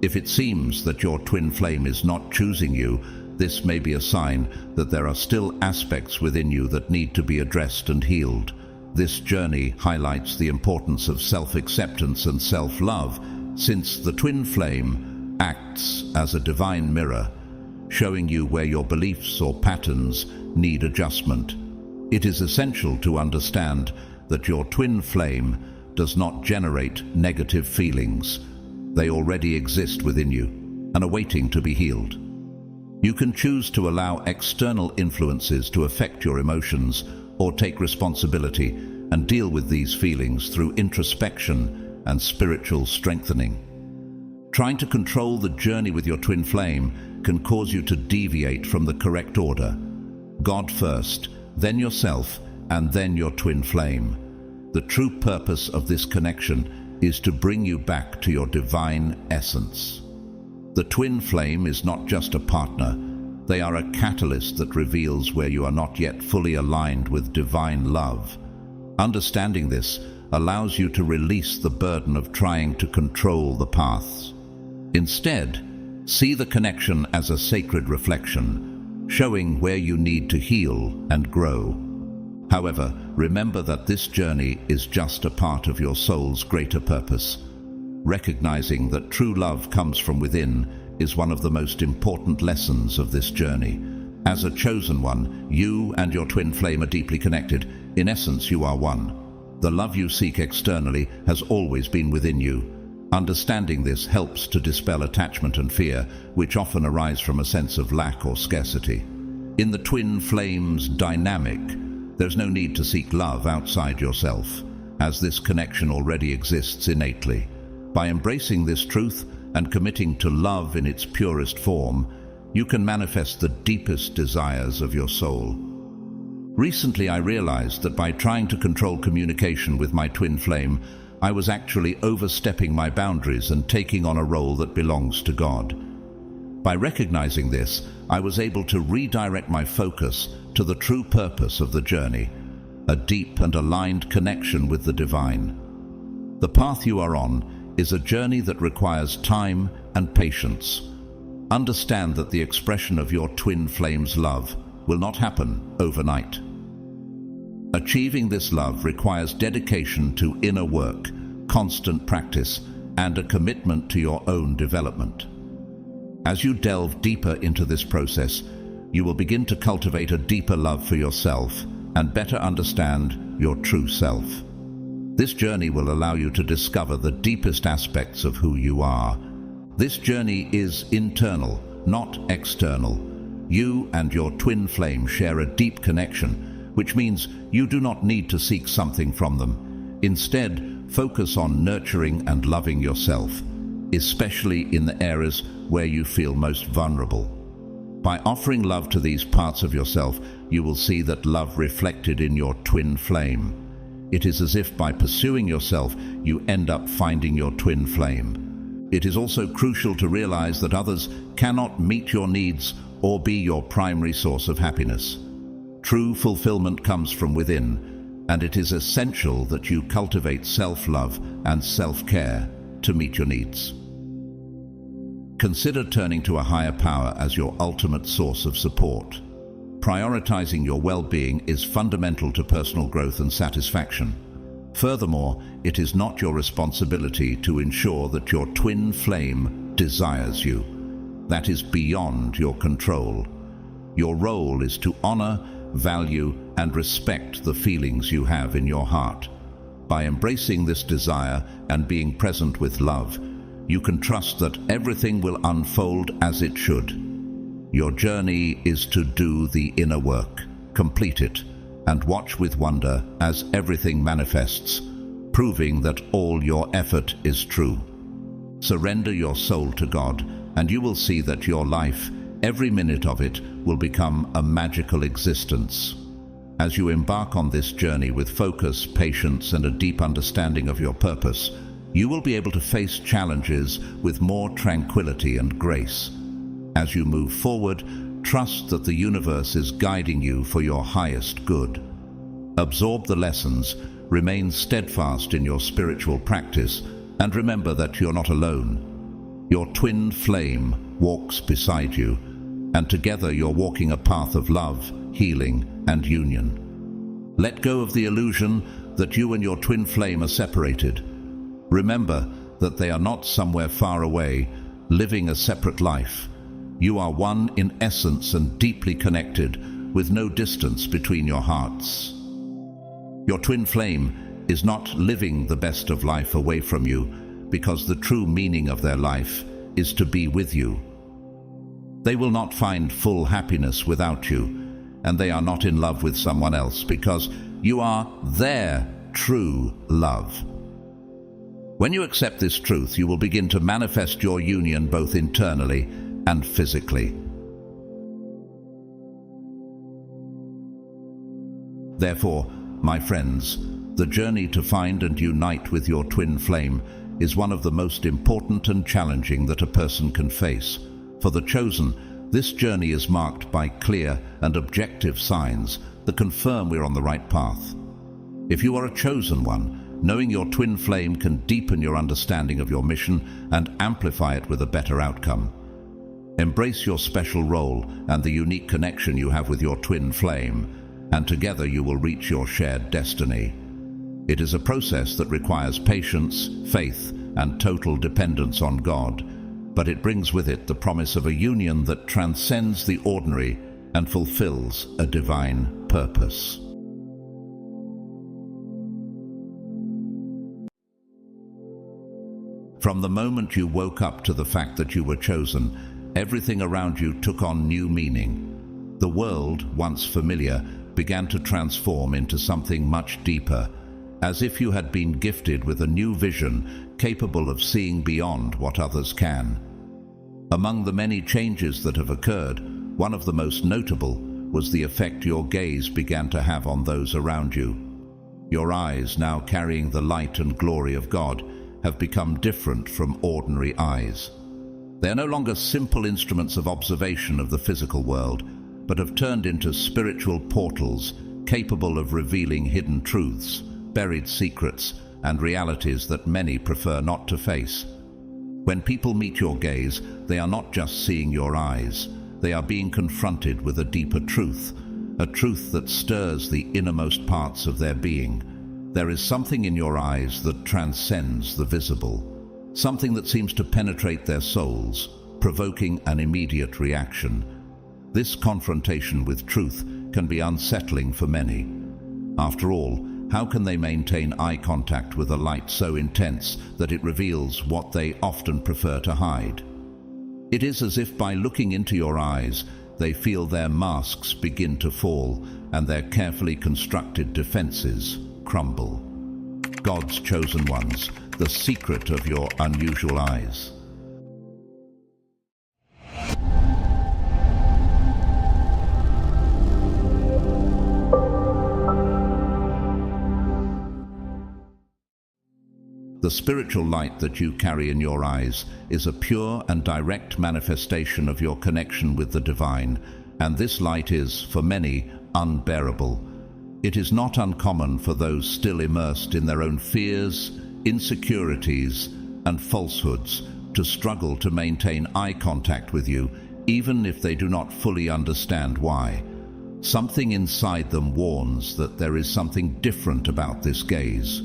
If it seems that your twin flame is not choosing you, this may be a sign that there are still aspects within you that need to be addressed and healed. This journey highlights the importance of self-acceptance and self-love, since the twin flame acts as a divine mirror, showing you where your beliefs or patterns need adjustment. It is essential to understand that your twin flame does not generate negative feelings. They already exist within you and are waiting to be healed. You can choose to allow external influences to affect your emotions or take responsibility and deal with these feelings through introspection and spiritual strengthening. Trying to control the journey with your twin flame can cause you to deviate from the correct order. God first, then yourself, and then your twin flame. The true purpose of this connection is to bring you back to your divine essence. The twin flame is not just a partner. They are a catalyst that reveals where you are not yet fully aligned with divine love. Understanding this allows you to release the burden of trying to control the paths. Instead, see the connection as a sacred reflection, showing where you need to heal and grow. However, remember that this journey is just a part of your soul's greater purpose. Recognizing that true love comes from within is one of the most important lessons of this journey. As a chosen one, you and your twin flame are deeply connected. In essence, you are one. The love you seek externally has always been within you. Understanding this helps to dispel attachment and fear, which often arise from a sense of lack or scarcity. In the twin flame's dynamic, there's no need to seek love outside yourself, as this connection already exists innately. By embracing this truth and committing to love in its purest form, you can manifest the deepest desires of your soul. Recently, I realized that by trying to control communication with my twin flame, I was actually overstepping my boundaries and taking on a role that belongs to God. By recognizing this, I was able to redirect my focus to the true purpose of the journey, a deep and aligned connection with the divine. The path you are on is a journey that requires time and patience. Understand that the expression of your twin flame's love will not happen overnight. Achieving this love requires dedication to inner work, constant practice, and a commitment to your own development. As you delve deeper into this process, you will begin to cultivate a deeper love for yourself and better understand your true self. This journey will allow you to discover the deepest aspects of who you are. This journey is internal, not external. You and your twin flame share a deep connection, which means you do not need to seek something from them. Instead, focus on nurturing and loving yourself, especially in the areas where you feel most vulnerable. By offering love to these parts of yourself, you will see that love reflected in your twin flame. It is as if by pursuing yourself, you end up finding your twin flame. It is also crucial to realize that others cannot meet your needs or be your primary source of happiness. True fulfillment comes from within, and it is essential that you cultivate self-love and self-care to meet your needs. Consider turning to a higher power as your ultimate source of support. Prioritizing your well-being is fundamental to personal growth and satisfaction. Furthermore, it is not your responsibility to ensure that your twin flame desires you. That is beyond your control. Your role is to honor, value, and respect the feelings you have in your heart. By embracing this desire and being present with love, you can trust that everything will unfold as it should. Your journey is to do the inner work, complete it, and watch with wonder as everything manifests, proving that all your effort is true. Surrender your soul to God, and you will see that your life, every minute of it, will become a magical existence. As you embark on this journey with focus, patience, and a deep understanding of your purpose, you will be able to face challenges with more tranquility and grace. As you move forward, trust that the universe is guiding you for your highest good. Absorb the lessons, remain steadfast in your spiritual practice, and remember that you're not alone. Your twin flame walks beside you, and together you're walking a path of love, healing, and union. Let go of the illusion that you and your twin flame are separated. Remember that they are not somewhere far away, living a separate life. You are one in essence and deeply connected, with no distance between your hearts. Your twin flame is not living the best of life away from you, because the true meaning of their life is to be with you. They will not find full happiness without you, and they are not in love with someone else, because you are their true love. When you accept this truth, you will begin to manifest your union both internally and physically. Therefore, my friends, the journey to find and unite with your twin flame is one of the most important and challenging that a person can face. For the chosen, this journey is marked by clear and objective signs that confirm we're on the right path. If you are a chosen one, knowing your twin flame can deepen your understanding of your mission and amplify it with a better outcome. Embrace your special role and the unique connection you have with your twin flame, and together you will reach your shared destiny. It is a process that requires patience, faith, and total dependence on God, but it brings with it the promise of a union that transcends the ordinary and fulfills a divine purpose. From the moment you woke up to the fact that you were chosen, everything around you took on new meaning. The world, once familiar, began to transform into something much deeper, as if you had been gifted with a new vision capable of seeing beyond what others can. Among the many changes that have occurred, one of the most notable was the effect your gaze began to have on those around you. Your eyes, now carrying the light and glory of God, have become different from ordinary eyes. They are no longer simple instruments of observation of the physical world, but have turned into spiritual portals capable of revealing hidden truths, buried secrets, and realities that many prefer not to face. When people meet your gaze, they are not just seeing your eyes. They are being confronted with a deeper truth, a truth that stirs the innermost parts of their being. There is something in your eyes that transcends the visible, something that seems to penetrate their souls, provoking an immediate reaction. This confrontation with truth can be unsettling for many. After all, how can they maintain eye contact with a light so intense that it reveals what they often prefer to hide? It is as if by looking into your eyes, they feel their masks begin to fall and their carefully constructed defenses crumble. God's chosen ones, the secret of your unusual eyes. The spiritual light that you carry in your eyes is a pure and direct manifestation of your connection with the divine, and this light is, for many, unbearable. It is not uncommon for those still immersed in their own fears, insecurities, and falsehoods to struggle to maintain eye contact with you, even if they do not fully understand why. Something inside them warns that there is something different about this gaze.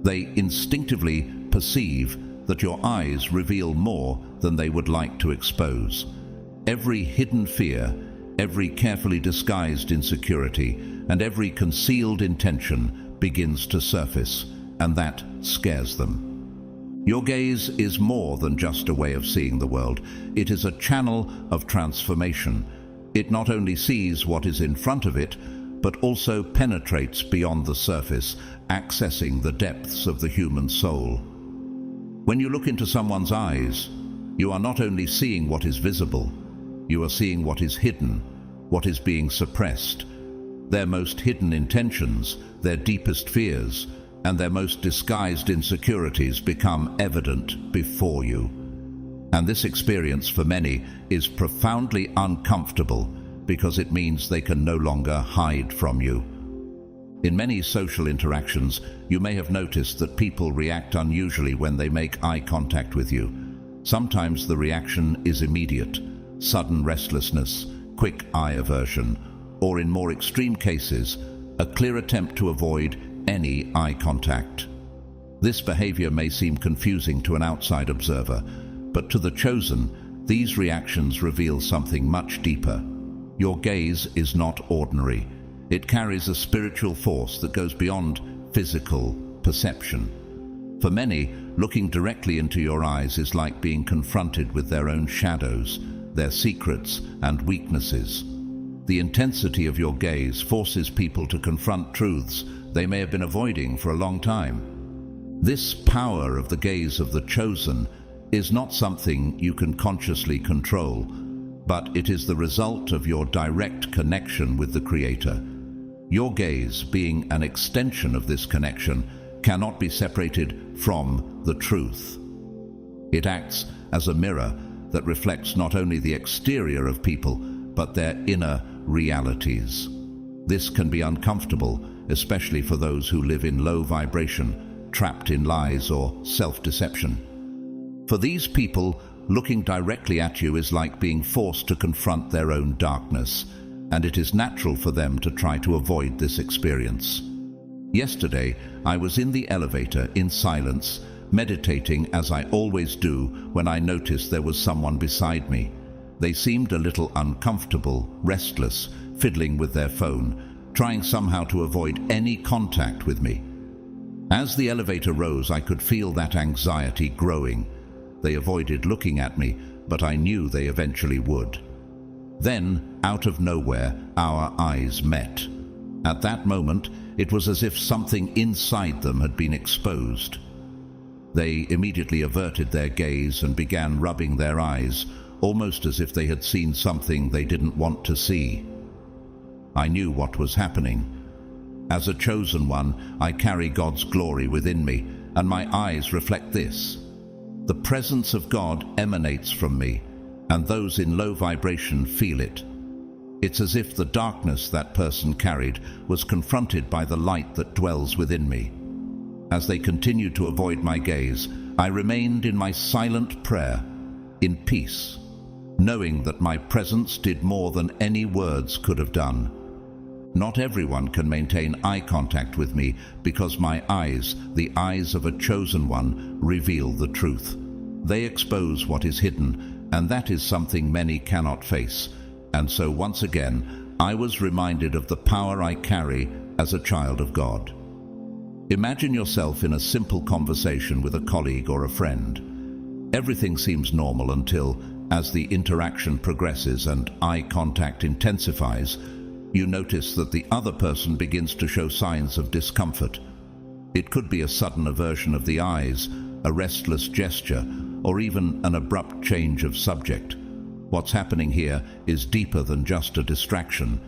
They instinctively perceive that your eyes reveal more than they would like to expose. Every hidden fear, every carefully disguised insecurity, and every concealed intention begins to surface, and that scares them. Your gaze is more than just a way of seeing the world. It is a channel of transformation. It not only sees what is in front of it, but also penetrates beyond the surface, accessing the depths of the human soul. When you look into someone's eyes, you are not only seeing what is visible, you are seeing what is hidden, what is being suppressed. Their most hidden intentions, their deepest fears, and their most disguised insecurities become evident before you. And this experience for many is profoundly uncomfortable because it means they can no longer hide from you. In many social interactions, you may have noticed that people react unusually when they make eye contact with you. Sometimes the reaction is immediate, sudden restlessness, quick eye aversion, or in more extreme cases, a clear attempt to avoid any eye contact. This behavior may seem confusing to an outside observer, but to the chosen, these reactions reveal something much deeper. Your gaze is not ordinary. It carries a spiritual force that goes beyond physical perception. For many, looking directly into your eyes is like being confronted with their own shadows, their secrets and weaknesses. The intensity of your gaze forces people to confront truths they may have been avoiding for a long time. This power of the gaze of the chosen is not something you can consciously control, but it is the result of your direct connection with the Creator. Your gaze, being an extension of this connection, cannot be separated from the truth. It acts as a mirror that reflects not only the exterior of people, but their inner realities. This can be uncomfortable, especially for those who live in low vibration, trapped in lies or self-deception. For these people, looking directly at you is like being forced to confront their own darkness, and it is natural for them to try to avoid this experience. Yesterday, I was in the elevator in silence, meditating as I always do when I noticed there was someone beside me. They seemed a little uncomfortable, restless, fiddling with their phone, trying somehow to avoid any contact with me. As the elevator rose, I could feel that anxiety growing. They avoided looking at me, but I knew they eventually would. Then, out of nowhere, our eyes met. At that moment, it was as if something inside them had been exposed. They immediately averted their gaze and began rubbing their eyes, almost as if they had seen something they didn't want to see. I knew what was happening. As a chosen one, I carry God's glory within me, and my eyes reflect this. The presence of God emanates from me, and those in low vibration feel it. It's as if the darkness that person carried was confronted by the light that dwells within me. As they continued to avoid my gaze, I remained in my silent prayer, in peace, knowing that my presence did more than any words could have done. Not everyone can maintain eye contact with me because my eyes, the eyes of a chosen one, reveal the truth. They expose what is hidden, and that is something many cannot face. And so once again, I was reminded of the power I carry as a child of God. Imagine yourself in a simple conversation with a colleague or a friend. Everything seems normal until, as the interaction progresses and eye contact intensifies, you notice that the other person begins to show signs of discomfort. It could be a sudden aversion of the eyes, a restless gesture, or even an abrupt change of subject. What's happening here is deeper than just a distraction.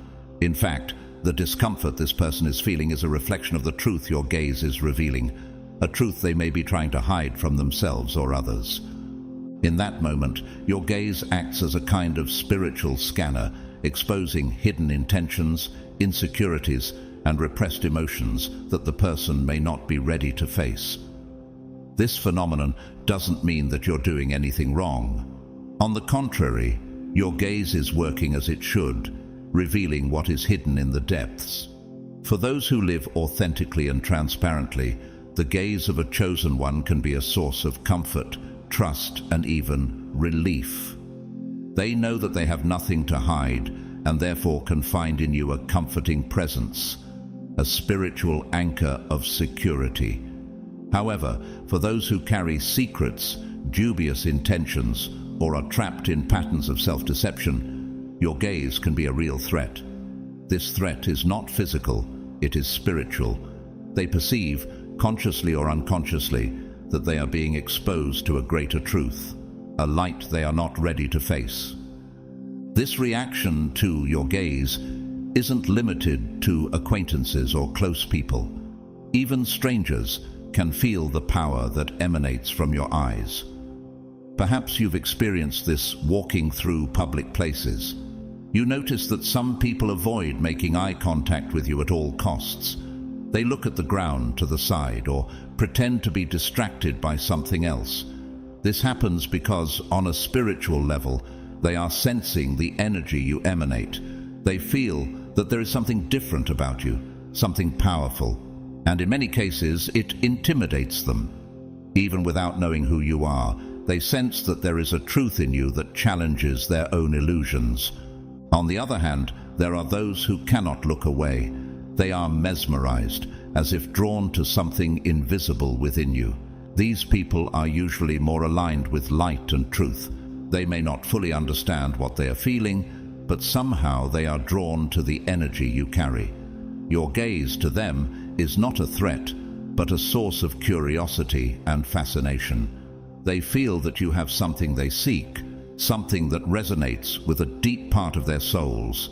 In fact, the discomfort this person is feeling is a reflection of the truth your gaze is revealing, a truth they may be trying to hide from themselves or others. In that moment, your gaze acts as a kind of spiritual scanner, exposing hidden intentions, insecurities, and repressed emotions that the person may not be ready to face. This phenomenon doesn't mean that you're doing anything wrong. On the contrary, your gaze is working as it should, revealing what is hidden in the depths. For those who live authentically and transparently, the gaze of a chosen one can be a source of comfort, trust, and even relief. They know that they have nothing to hide, and therefore can find in you a comforting presence, a spiritual anchor of security. However, for those who carry secrets, dubious intentions, or are trapped in patterns of self-deception, your gaze can be a real threat. This threat is not physical, it is spiritual. They perceive, consciously or unconsciously, that they are being exposed to a greater truth, a light they are not ready to face. This reaction to your gaze isn't limited to acquaintances or close people. Even strangers can feel the power that emanates from your eyes. Perhaps you've experienced this walking through public places. You notice that some people avoid making eye contact with you at all costs. They look at the ground to the side or pretend to be distracted by something else. This happens because, on a spiritual level, they are sensing the energy you emanate. They feel that there is something different about you, something powerful, and in many cases it intimidates them. Even without knowing who you are, they sense that there is a truth in you that challenges their own illusions. On the other hand, there are those who cannot look away. They are mesmerized, as if drawn to something invisible within you. These people are usually more aligned with light and truth. They may not fully understand what they are feeling, but somehow they are drawn to the energy you carry. Your gaze to them is not a threat, but a source of curiosity and fascination. They feel that you have something they seek, something that resonates with a deep part of their souls.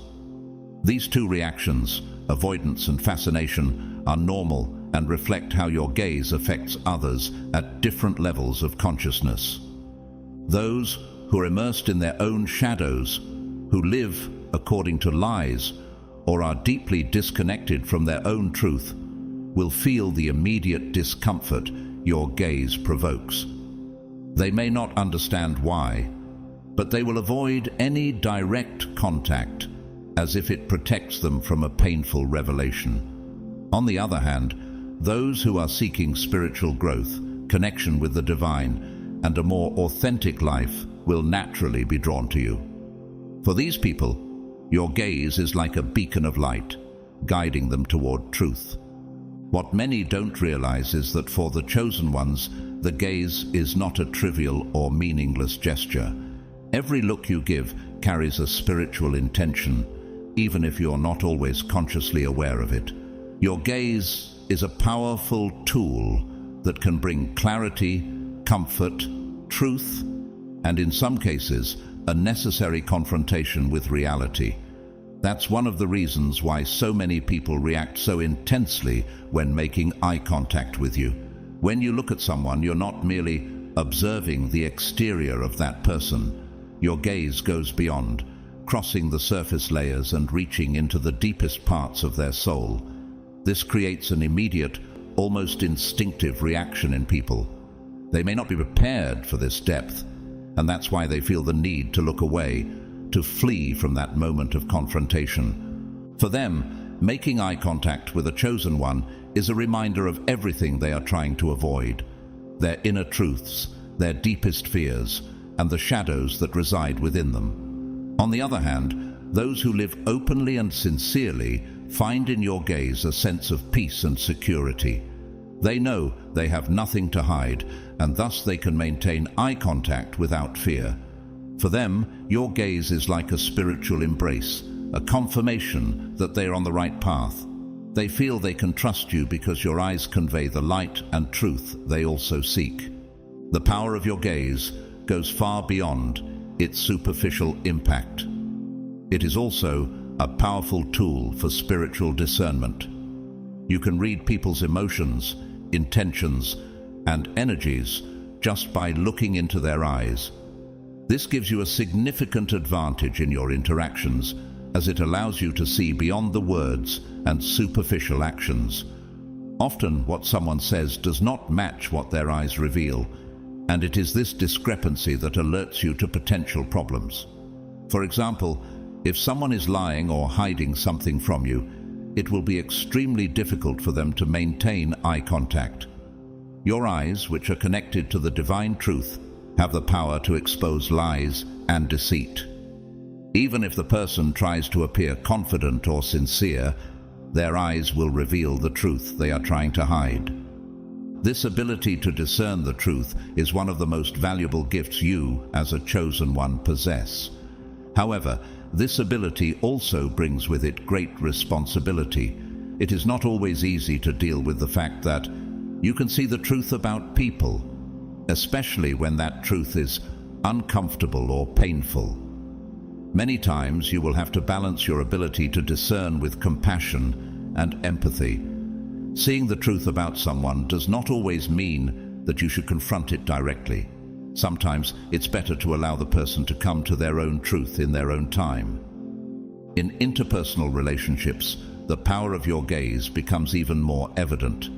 These two reactions, avoidance and fascination, are normal and reflect how your gaze affects others at different levels of consciousness. Those who are immersed in their own shadows, who live according to lies, or are deeply disconnected from their own truth, will feel the immediate discomfort your gaze provokes. They may not understand why, but they will avoid any direct contact, as if it protects them from a painful revelation. On the other hand, those who are seeking spiritual growth, connection with the divine, and a more authentic life will naturally be drawn to you. For these people, your gaze is like a beacon of light, guiding them toward truth. What many don't realize is that for the chosen ones, the gaze is not a trivial or meaningless gesture. Every look you give carries a spiritual intention, even if you're not always consciously aware of it. Your gaze is a powerful tool that can bring clarity, comfort, truth, and in some cases, a necessary confrontation with reality. That's one of the reasons why so many people react so intensely when making eye contact with you. When you look at someone, you're not merely observing the exterior of that person. Your gaze goes beyond, crossing the surface layers and reaching into the deepest parts of their soul. This creates an immediate, almost instinctive reaction in people. They may not be prepared for this depth, and that's why they feel the need to look away, to flee from that moment of confrontation. For them, making eye contact with a chosen one is a reminder of everything they are trying to avoid: their inner truths, their deepest fears, and the shadows that reside within them. On the other hand, those who live openly and sincerely find in your gaze a sense of peace and security. They know they have nothing to hide, and thus they can maintain eye contact without fear. For them, your gaze is like a spiritual embrace, a confirmation that they are on the right path. They feel they can trust you because your eyes convey the light and truth they also seek. The power of your gaze goes far beyond its superficial impact. It is also a powerful tool for spiritual discernment. You can read people's emotions, intentions, and energies just by looking into their eyes. This gives you a significant advantage in your interactions, as it allows you to see beyond the words and superficial actions. Often what someone says does not match what their eyes reveal, and it is this discrepancy that alerts you to potential problems. For example, if someone is lying or hiding something from you, it will be extremely difficult for them to maintain eye contact. Your eyes, which are connected to the divine truth, have the power to expose lies and deceit. Even if the person tries to appear confident or sincere, their eyes will reveal the truth they are trying to hide. This ability to discern the truth is one of the most valuable gifts you, as a chosen one, possess. However, this ability also brings with it great responsibility. It is not always easy to deal with the fact that you can see the truth about people, especially when that truth is uncomfortable or painful. Many times you will have to balance your ability to discern with compassion and empathy. Seeing the truth about someone does not always mean that you should confront it directly. Sometimes it's better to allow the person to come to their own truth in their own time. In interpersonal relationships, the power of your gaze becomes even more evident.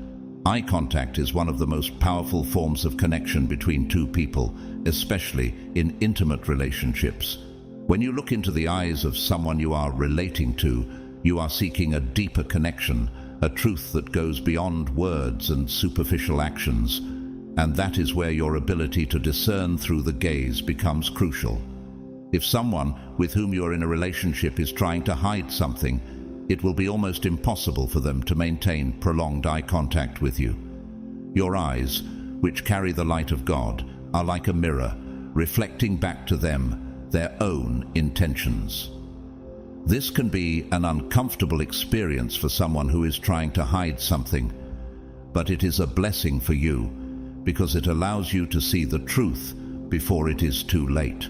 Eye contact is one of the most powerful forms of connection between two people, especially in intimate relationships. When you look into the eyes of someone you are relating to, you are seeking a deeper connection, a truth that goes beyond words and superficial actions, and that is where your ability to discern through the gaze becomes crucial. If someone with whom you're in a relationship is trying to hide something, it will be almost impossible for them to maintain prolonged eye contact with you. Your eyes, which carry the light of God, are like a mirror, reflecting back to them their own intentions. This can be an uncomfortable experience for someone who is trying to hide something, but it is a blessing for you because it allows you to see the truth before it is too late.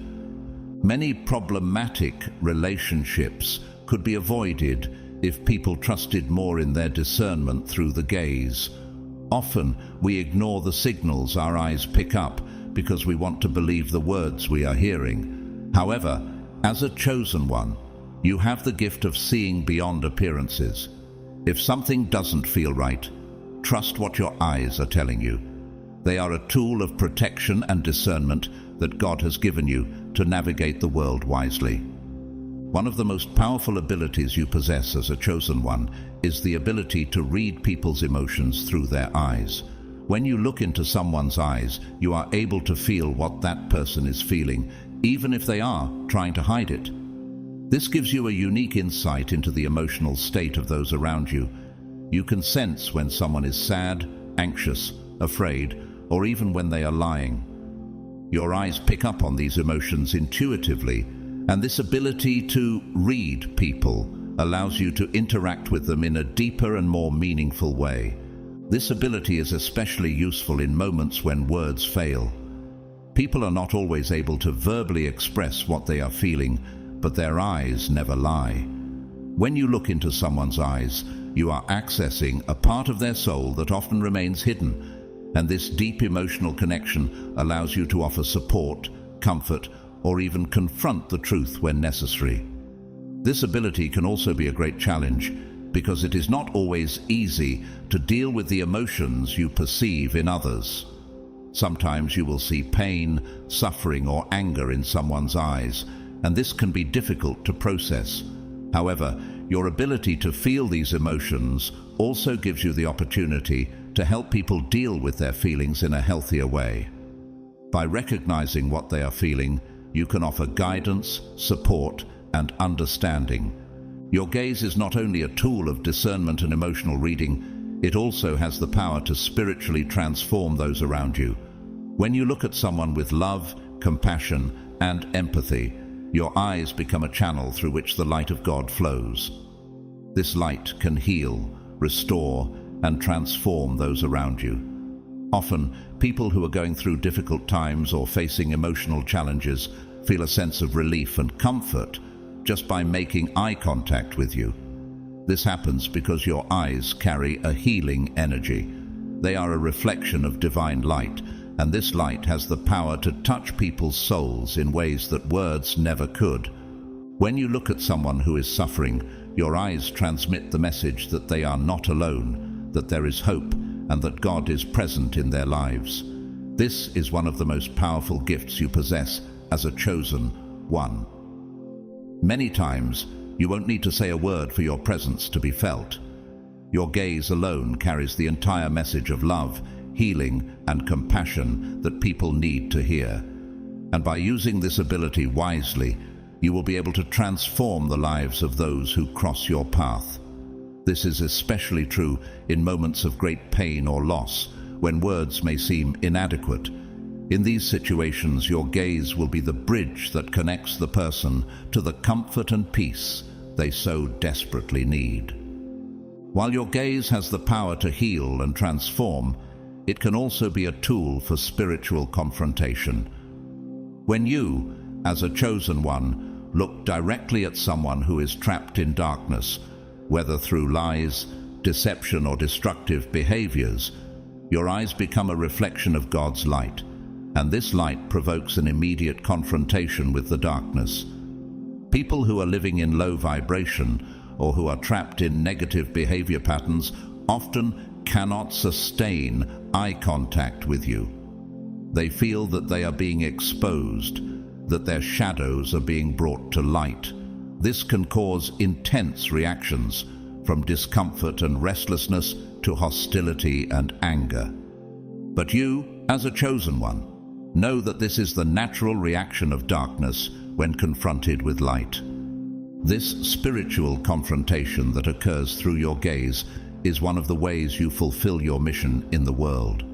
Many problematic relationships could be avoided if people trusted more in their discernment through the gaze. Often we ignore the signals our eyes pick up because we want to believe the words we are hearing. However, as a chosen one, you have the gift of seeing beyond appearances. If something doesn't feel right, trust what your eyes are telling you. They are a tool of protection and discernment that God has given you to navigate the world wisely. One of the most powerful abilities you possess as a chosen one is the ability to read people's emotions through their eyes. When you look into someone's eyes, you are able to feel what that person is feeling, even if they are trying to hide it. This gives you a unique insight into the emotional state of those around you. You can sense when someone is sad, anxious, afraid, or even when they are lying. Your eyes pick up on these emotions intuitively, and this ability to read people allows you to interact with them in a deeper and more meaningful way. This ability is especially useful in moments when words fail. People are not always able to verbally express what they are feeling, but their eyes never lie. When you look into someone's eyes, you are accessing a part of their soul that often remains hidden, and this deep emotional connection allows you to offer support, comfort, or even confront the truth when necessary. This ability can also be a great challenge because it is not always easy to deal with the emotions you perceive in others. Sometimes you will see pain, suffering, or anger in someone's eyes, and this can be difficult to process. However, your ability to feel these emotions also gives you the opportunity to help people deal with their feelings in a healthier way. By recognizing what they are feeling, you can offer guidance, support, and understanding. Your gaze is not only a tool of discernment and emotional reading, it also has the power to spiritually transform those around you. When you look at someone with love, compassion, and empathy, your eyes become a channel through which the light of God flows. This light can heal, restore, and transform those around you. Often, people who are going through difficult times or facing emotional challenges feel a sense of relief and comfort just by making eye contact with you. This happens because your eyes carry a healing energy. They are a reflection of divine light, and this light has the power to touch people's souls in ways that words never could. When you look at someone who is suffering, your eyes transmit the message that they are not alone, that there is hope, and that God is present in their lives. This is one of the most powerful gifts you possess as a chosen one. Many times, you won't need to say a word for your presence to be felt. Your gaze alone carries the entire message of love, healing, and compassion that people need to hear. And by using this ability wisely, you will be able to transform the lives of those who cross your path. This is especially true in moments of great pain or loss, when words may seem inadequate. In these situations, your gaze will be the bridge that connects the person to the comfort and peace they so desperately need. While your gaze has the power to heal and transform, it can also be a tool for spiritual confrontation. When you, as a chosen one, look directly at someone who is trapped in darkness, whether through lies, deception, or destructive behaviors, your eyes become a reflection of God's light, and this light provokes an immediate confrontation with the darkness. People who are living in low vibration or who are trapped in negative behavior patterns often cannot sustain eye contact with you. They feel that they are being exposed, that their shadows are being brought to light. This can cause intense reactions, from discomfort and restlessness to hostility and anger. But you, as a chosen one, know that this is the natural reaction of darkness when confronted with light. This spiritual confrontation that occurs through your gaze is one of the ways you fulfill your mission in the world.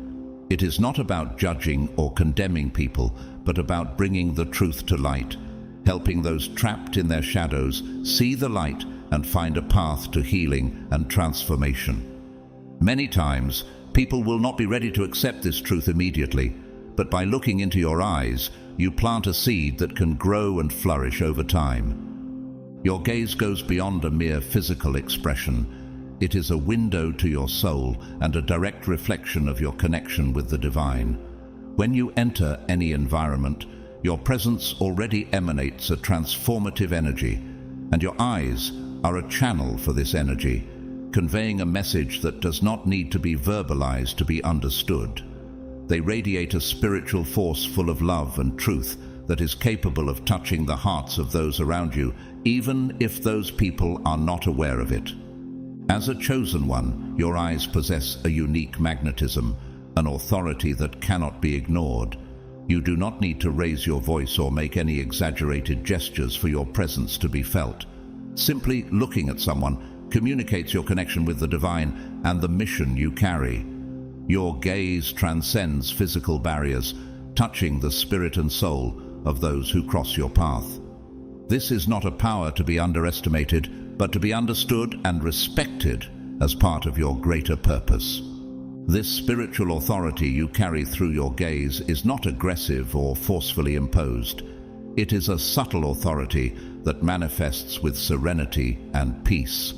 It is not about judging or condemning people, but about bringing the truth to light, helping those trapped in their shadows see the light and find a path to healing and transformation. Many times, people will not be ready to accept this truth immediately, but by looking into your eyes, you plant a seed that can grow and flourish over time. Your gaze goes beyond a mere physical expression. It is a window to your soul and a direct reflection of your connection with the divine. When you enter any environment, your presence already emanates a transformative energy, and your eyes are a channel for this energy, conveying a message that does not need to be verbalized to be understood. They radiate a spiritual force full of love and truth that is capable of touching the hearts of those around you, even if those people are not aware of it. As a chosen one, your eyes possess a unique magnetism, an authority that cannot be ignored. You do not need to raise your voice or make any exaggerated gestures for your presence to be felt. Simply looking at someone communicates your connection with the divine and the mission you carry. Your gaze transcends physical barriers, touching the spirit and soul of those who cross your path. This is not a power to be underestimated, but to be understood and respected as part of your greater purpose. This spiritual authority you carry through your gaze is not aggressive or forcefully imposed. It is a subtle authority that manifests with serenity and peace.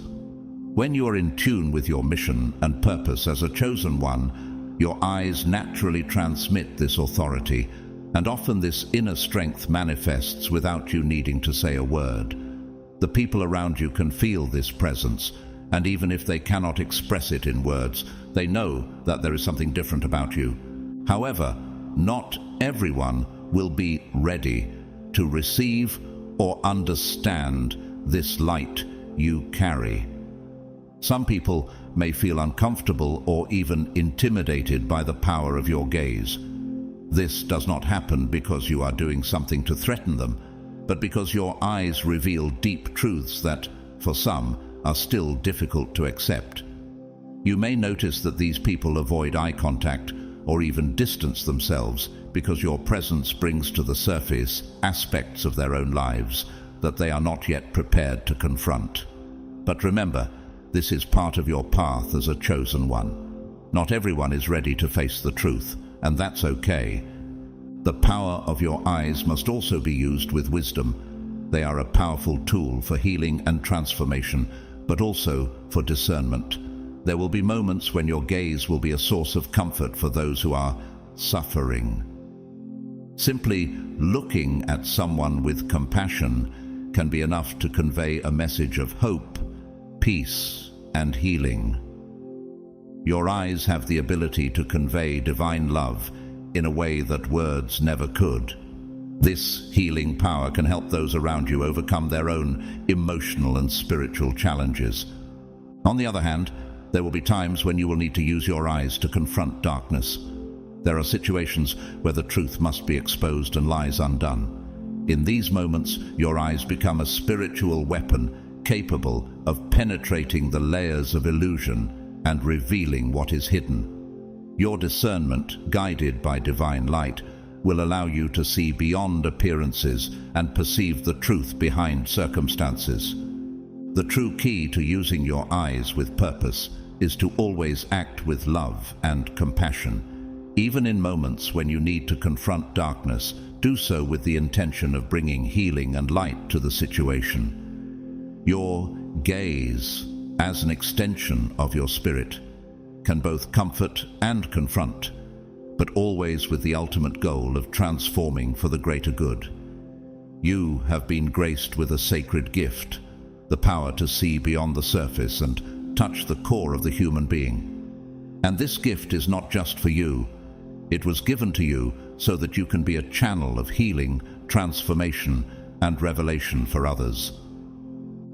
When you are in tune with your mission and purpose as a chosen one, your eyes naturally transmit this authority, and often this inner strength manifests without you needing to say a word. The people around you can feel this presence, and even if they cannot express it in words, they know that there is something different about you. However, not everyone will be ready to receive or understand this light you carry. Some people may feel uncomfortable or even intimidated by the power of your gaze. This does not happen because you are doing something to threaten them, but because your eyes reveal deep truths that, for some, are still difficult to accept. You may notice that these people avoid eye contact or even distance themselves because your presence brings to the surface aspects of their own lives that they are not yet prepared to confront. But remember, this is part of your path as a chosen one. Not everyone is ready to face the truth, and that's okay. The power of your eyes must also be used with wisdom. They are a powerful tool for healing and transformation, but also for discernment. There will be moments when your gaze will be a source of comfort for those who are suffering. Simply looking at someone with compassion can be enough to convey a message of hope, peace, and healing. Your eyes have the ability to convey divine love in a way that words never could. This healing power can help those around you overcome their own emotional and spiritual challenges. On the other hand, there will be times when you will need to use your eyes to confront darkness. There are situations where the truth must be exposed and lies undone. In these moments, your eyes become a spiritual weapon capable of penetrating the layers of illusion and revealing what is hidden. Your discernment, guided by divine light, will allow you to see beyond appearances and perceive the truth behind circumstances. The true key to using your eyes with purpose is to always act with love and compassion. Even in moments when you need to confront darkness, do so with the intention of bringing healing and light to the situation. Your gaze, as an extension of your spirit, can both comfort and confront, but always with the ultimate goal of transforming for the greater good. You have been graced with a sacred gift, the power to see beyond the surface and touch the core of the human being. And this gift is not just for you. It was given to you so that you can be a channel of healing, transformation, and revelation for others.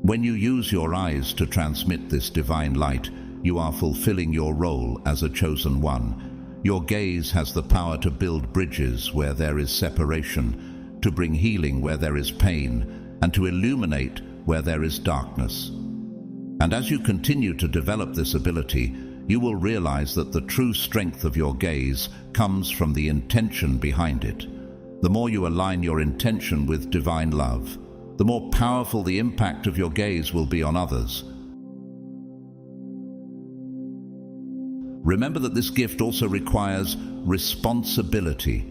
When you use your eyes to transmit this divine light, you are fulfilling your role as a chosen one. Your gaze has the power to build bridges where there is separation, to bring healing where there is pain, and to illuminate where there is darkness. And as you continue to develop this ability, you will realize that the true strength of your gaze comes from the intention behind it. The more you align your intention with divine love, the more powerful the impact of your gaze will be on others. Remember that this gift also requires responsibility.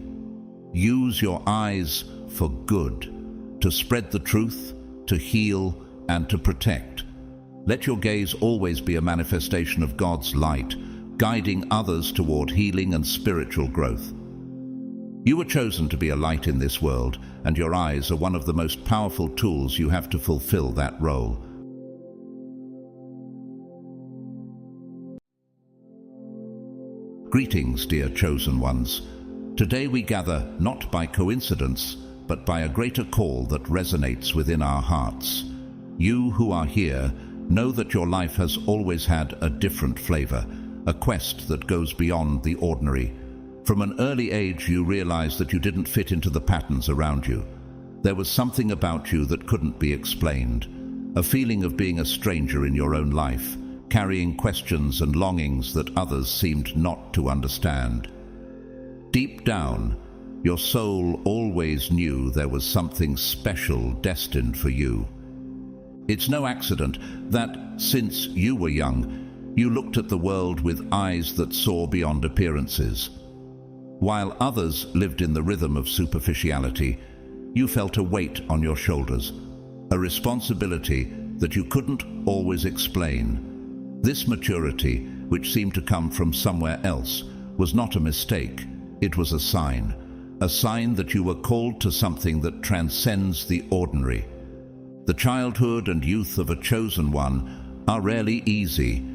Use your eyes for good, to spread the truth, to heal, and to protect. Let your gaze always be a manifestation of God's light, guiding others toward healing and spiritual growth. You were chosen to be a light in this world, and your eyes are one of the most powerful tools you have to fulfill that role. Greetings, dear chosen ones. Today we gather not by coincidence, but by a greater call that resonates within our hearts. You who are here know that your life has always had a different flavor, a quest that goes beyond the ordinary. From an early age, you realized that you didn't fit into the patterns around you. There was something about you that couldn't be explained, a feeling of being a stranger in your own life, carrying questions and longings that others seemed not to understand. Deep down, your soul always knew there was something special destined for you. It's no accident that, since you were young, you looked at the world with eyes that saw beyond appearances. While others lived in the rhythm of superficiality, you felt a weight on your shoulders, a responsibility that you couldn't always explain. This maturity, which seemed to come from somewhere else, was not a mistake. It was a sign that you were called to something that transcends the ordinary. The childhood and youth of a chosen one are rarely easy.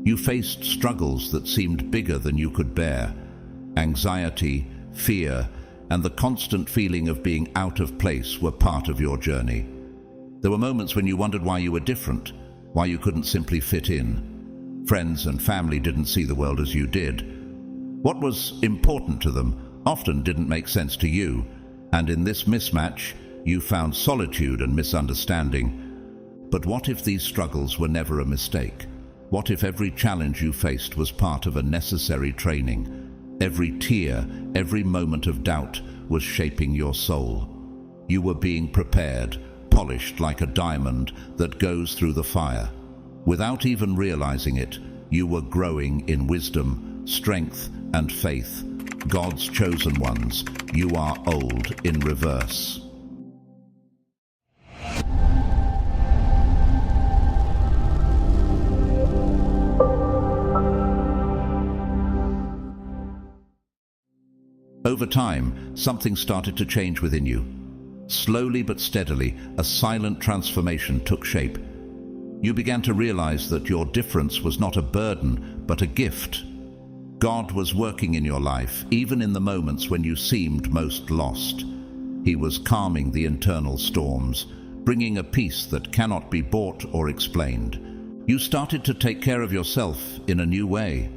You faced struggles that seemed bigger than you could bear. Anxiety, fear, and the constant feeling of being out of place were part of your journey. There were moments when you wondered why you were different, why you couldn't simply fit in. Friends and family didn't see the world as you did. What was important to them often didn't make sense to you, and in this mismatch, you found solitude and misunderstanding. But what if these struggles were never a mistake? What if every challenge you faced was part of a necessary training? Every tear, every moment of doubt was shaping your soul. You were being prepared, polished like a diamond that goes through the fire. Without even realizing it, you were growing in wisdom, strength, and faith. God's chosen ones, you are old in reverse. Over time, something started to change within you. Slowly but steadily, a silent transformation took shape. You began to realize that your difference was not a burden, but a gift. God was working in your life, even in the moments when you seemed most lost. He was calming the internal storms, bringing a peace that cannot be bought or explained. You started to take care of yourself in a new way.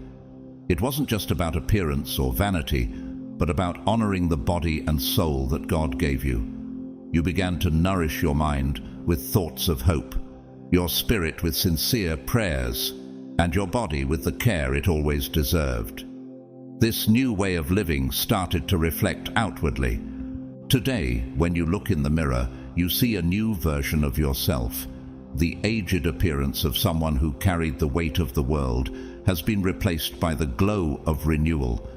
It wasn't just about appearance or vanity, but about honoring the body and soul that God gave you. You began to nourish your mind with thoughts of hope, your spirit with sincere prayers, and your body with the care it always deserved. This new way of living started to reflect outwardly. Today, when you look in the mirror, you see a new version of yourself. The aged appearance of someone who carried the weight of the world has been replaced by the glow of renewal.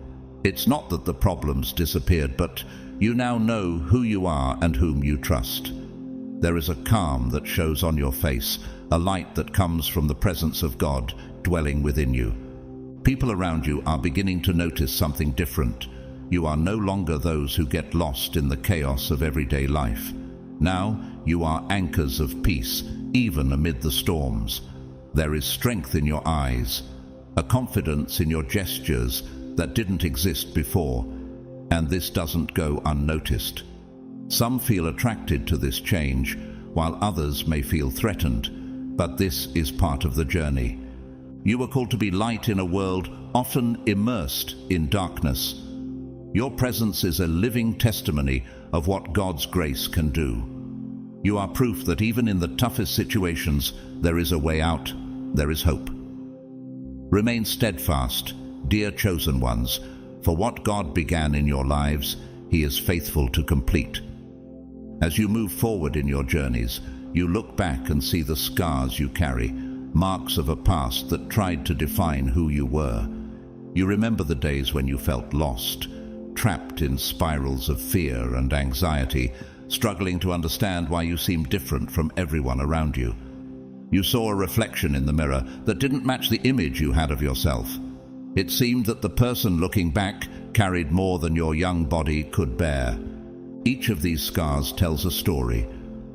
It's not that the problems disappeared, but you now know who you are and whom you trust. There is a calm that shows on your face, a light that comes from the presence of God dwelling within you. People around you are beginning to notice something different. You are no longer those who get lost in the chaos of everyday life. Now you are anchors of peace, even amid the storms. There is strength in your eyes, a confidence in your gestures that didn't exist before, and this doesn't go unnoticed. Some feel attracted to this change, while others may feel threatened, but this is part of the journey. You are called to be light in a world often immersed in darkness. Your presence is a living testimony of what God's grace can do. You are proof that even in the toughest situations, there is a way out, there is hope. Remain steadfast, dear chosen ones, for what God began in your lives, He is faithful to complete. As you move forward in your journeys, you look back and see the scars you carry, marks of a past that tried to define who you were. You remember the days when you felt lost, trapped in spirals of fear and anxiety, struggling to understand why you seemed different from everyone around you. You saw a reflection in the mirror that didn't match the image you had of yourself. It seemed that the person looking back carried more than your young body could bear. Each of these scars tells a story,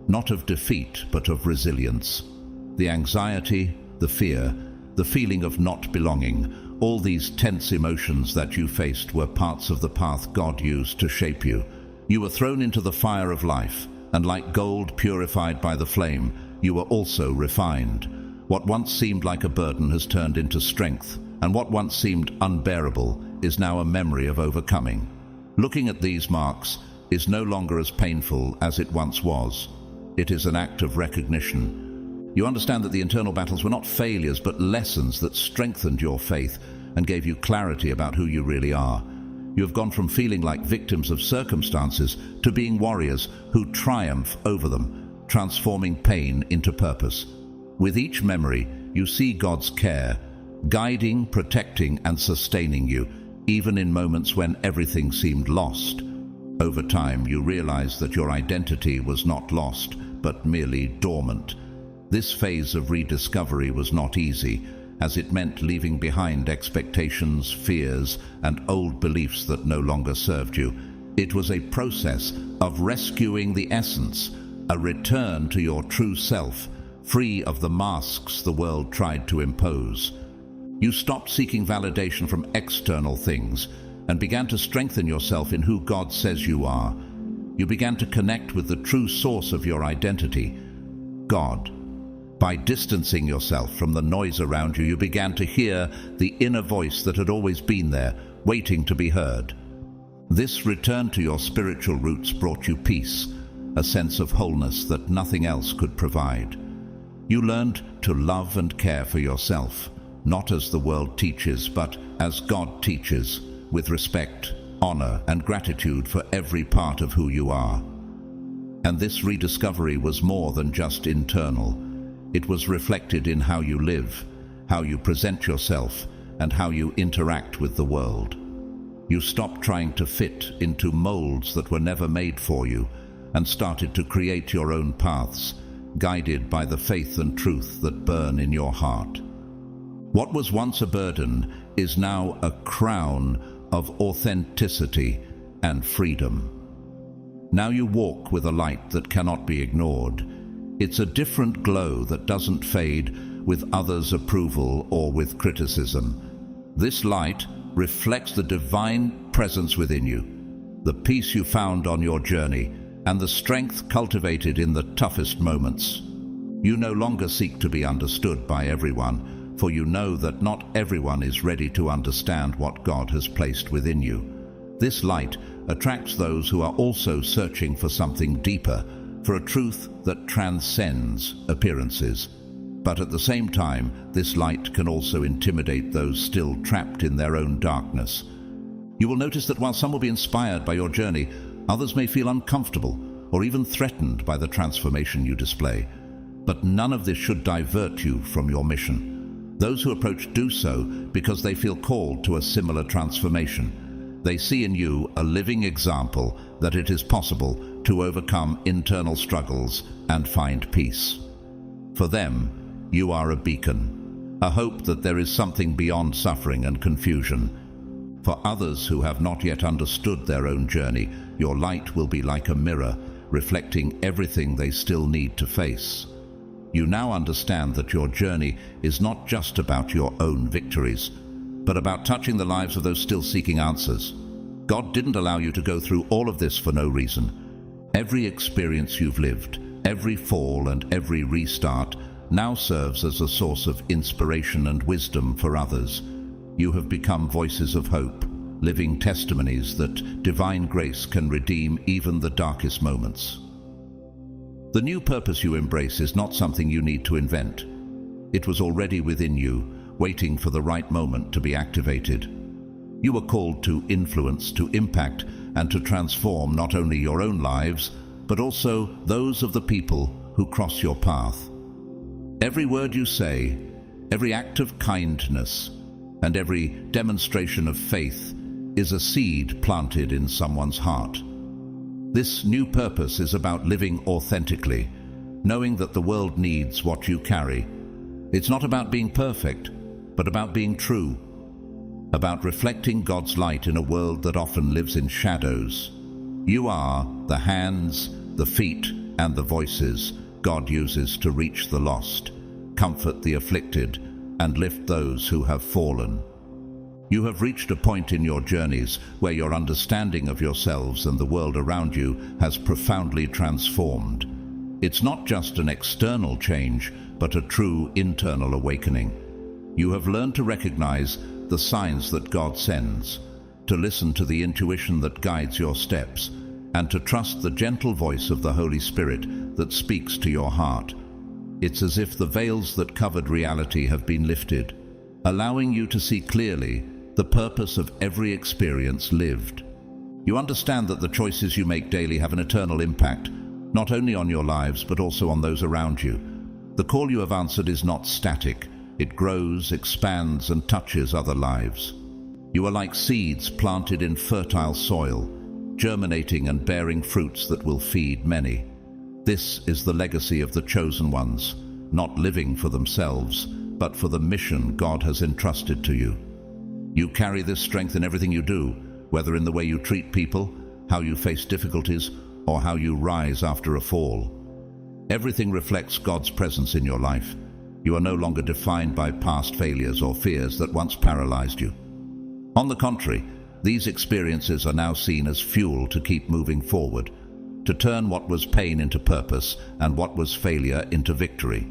not of defeat but of resilience. The anxiety, the fear, the feeling of not belonging, all these tense emotions that you faced were parts of the path God used to shape you. You were thrown into the fire of life, and like gold purified by the flame, you were also refined. What once seemed like a burden has turned into strength, and what once seemed unbearable is now a memory of overcoming. Looking at these marks is no longer as painful as it once was. It is an act of recognition. You understand that the internal battles were not failures but lessons that strengthened your faith and gave you clarity about who you really are. You have gone from feeling like victims of circumstances to being warriors who triumph over them, transforming pain into purpose. With each memory, you see God's care, guiding, protecting, and sustaining you, even in moments when everything seemed lost. Over time, you realize that your identity was not lost, but merely dormant. This phase of rediscovery was not easy, as it meant leaving behind expectations, fears, and old beliefs that no longer served you. It was a process of rescuing the essence, a return to your true self, free of the masks the world tried to impose. You stopped seeking validation from external things and began to strengthen yourself in who God says you are. You began to connect with the true source of your identity, God. By distancing yourself from the noise around you, you began to hear the inner voice that had always been there, waiting to be heard. This return to your spiritual roots brought you peace, a sense of wholeness that nothing else could provide. You learned to love and care for yourself, not as the world teaches, but as God teaches, with respect, honor, and gratitude for every part of who you are. And this rediscovery was more than just internal. It was reflected in how you live, how you present yourself, and how you interact with the world. You stopped trying to fit into molds that were never made for you, and started to create your own paths, guided by the faith and truth that burn in your heart. What was once a burden is now a crown of authenticity and freedom. Now you walk with a light that cannot be ignored. It's a different glow that doesn't fade with others' approval or with criticism. This light reflects the divine presence within you, the peace you found on your journey, and the strength cultivated in the toughest moments. You no longer seek to be understood by everyone, for you know that not everyone is ready to understand what God has placed within you. This light attracts those who are also searching for something deeper, for a truth that transcends appearances. But at the same time, this light can also intimidate those still trapped in their own darkness. You will notice that while some will be inspired by your journey, others may feel uncomfortable or even threatened by the transformation you display. But none of this should divert you from your mission. Those who approach do so because they feel called to a similar transformation. They see in you a living example that it is possible to overcome internal struggles and find peace. For them, you are a beacon, a hope that there is something beyond suffering and confusion. For others who have not yet understood their own journey, your light will be like a mirror, reflecting everything they still need to face. You now understand that your journey is not just about your own victories, but about touching the lives of those still seeking answers. God didn't allow you to go through all of this for no reason. Every experience you've lived, every fall and every restart now serves as a source of inspiration and wisdom for others. You have become voices of hope, living testimonies that divine grace can redeem even the darkest moments. The new purpose you embrace is not something you need to invent. It was already within you, waiting for the right moment to be activated. You were called to influence, to impact, and to transform not only your own lives, but also those of the people who cross your path. Every word you say, every act of kindness, and every demonstration of faith is a seed planted in someone's heart. This new purpose is about living authentically, knowing that the world needs what you carry. It's not about being perfect, but about being true, about reflecting God's light in a world that often lives in shadows. You are the hands, the feet, and the voices God uses to reach the lost, comfort the afflicted, and lift those who have fallen. You have reached a point in your journeys where your understanding of yourselves and the world around you has profoundly transformed. It's not just an external change, but a true internal awakening. You have learned to recognize the signs that God sends, to listen to the intuition that guides your steps, and to trust the gentle voice of the Holy Spirit that speaks to your heart. It's as if the veils that covered reality have been lifted, allowing you to see clearly the purpose of every experience lived. You understand that the choices you make daily have an eternal impact, not only on your lives but also on those around you. The call you have answered is not static. It grows, expands, and touches other lives. You are like seeds planted in fertile soil, germinating and bearing fruits that will feed many. This is the legacy of the chosen ones, not living for themselves, but for the mission God has entrusted to you. You carry this strength in everything you do, whether in the way you treat people, how you face difficulties, or how you rise after a fall. Everything reflects God's presence in your life. You are no longer defined by past failures or fears that once paralyzed you. On the contrary, these experiences are now seen as fuel to keep moving forward, to turn what was pain into purpose and what was failure into victory.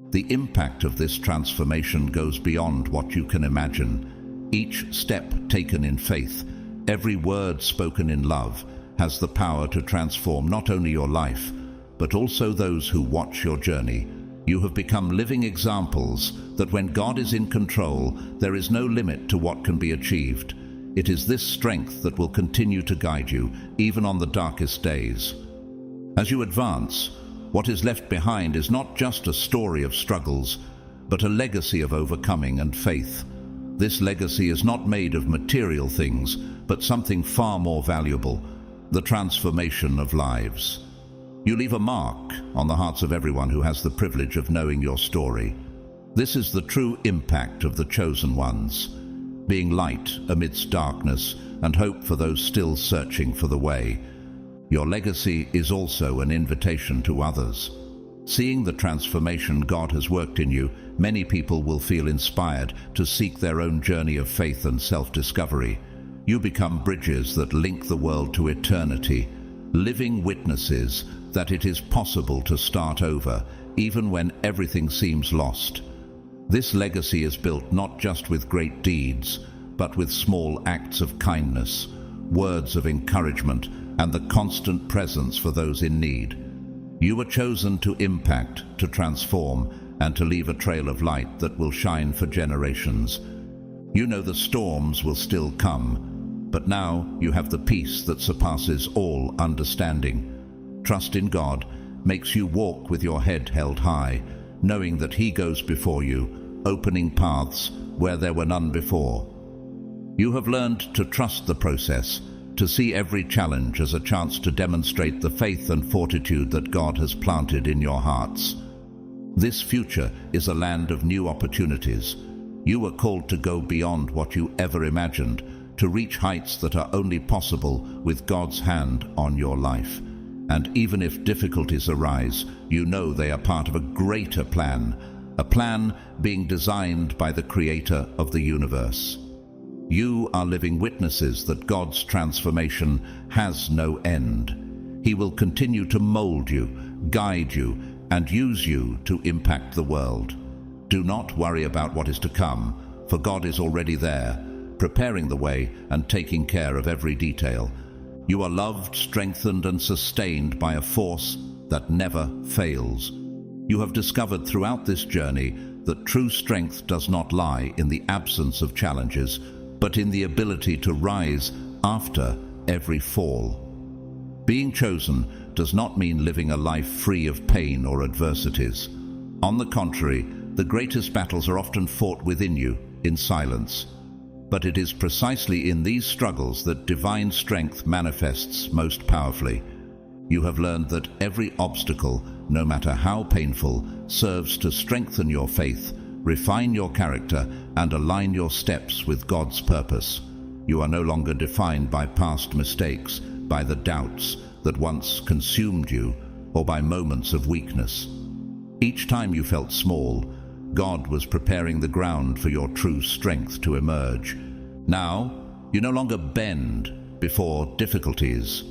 The impact of this transformation goes beyond what you can imagine. Each step taken in faith, every word spoken in love, has the power to transform not only your life, but also those who watch your journey. You have become living examples that when God is in control, there is no limit to what can be achieved. It is this strength that will continue to guide you, even on the darkest days. As you advance, what is left behind is not just a story of struggles, but a legacy of overcoming and faith. This legacy is not made of material things, but something far more valuable, the transformation of lives. You leave a mark on the hearts of everyone who has the privilege of knowing your story. This is the true impact of the chosen ones, being light amidst darkness and hope for those still searching for the way. Your legacy is also an invitation to others. Seeing the transformation God has worked in you, many people will feel inspired to seek their own journey of faith and self-discovery. You become bridges that link the world to eternity, living witnesses that it is possible to start over, even when everything seems lost. This legacy is built not just with great deeds, but with small acts of kindness, words of encouragement, and the constant presence for those in need. You were chosen to impact, to transform, and to leave a trail of light that will shine for generations. You know the storms will still come, But now you have the peace that surpasses all understanding. Trust in God makes you walk with your head held high, knowing that He goes before you, opening paths where there were none before. You have learned to trust the process, to see every challenge as a chance to demonstrate the faith and fortitude that God has planted in your hearts. This future is a land of new opportunities. You are called to go beyond what you ever imagined, to reach heights that are only possible with God's hand on your life. And even if difficulties arise, you know they are part of a greater plan, a plan being designed by the Creator of the universe. You are living witnesses that God's transformation has no end. He will continue to mold you, guide you, and use you to impact the world. Do not worry about what is to come, for God is already there, preparing the way and taking care of every detail. You are loved, strengthened, and sustained by a force that never fails. You have discovered throughout this journey that true strength does not lie in the absence of challenges, but in the ability to rise after every fall. Being chosen does not mean living a life free of pain or adversities. On the contrary, the greatest battles are often fought within you, in silence. But it is precisely in these struggles that divine strength manifests most powerfully. You have learned that every obstacle, no matter how painful, serves to strengthen your faith, refine your character, and align your steps with God's purpose. You are no longer defined by past mistakes, by the doubts that once consumed you, or by moments of weakness. Each time you felt small, God was preparing the ground for your true strength to emerge. Now, you no longer bend before difficulties.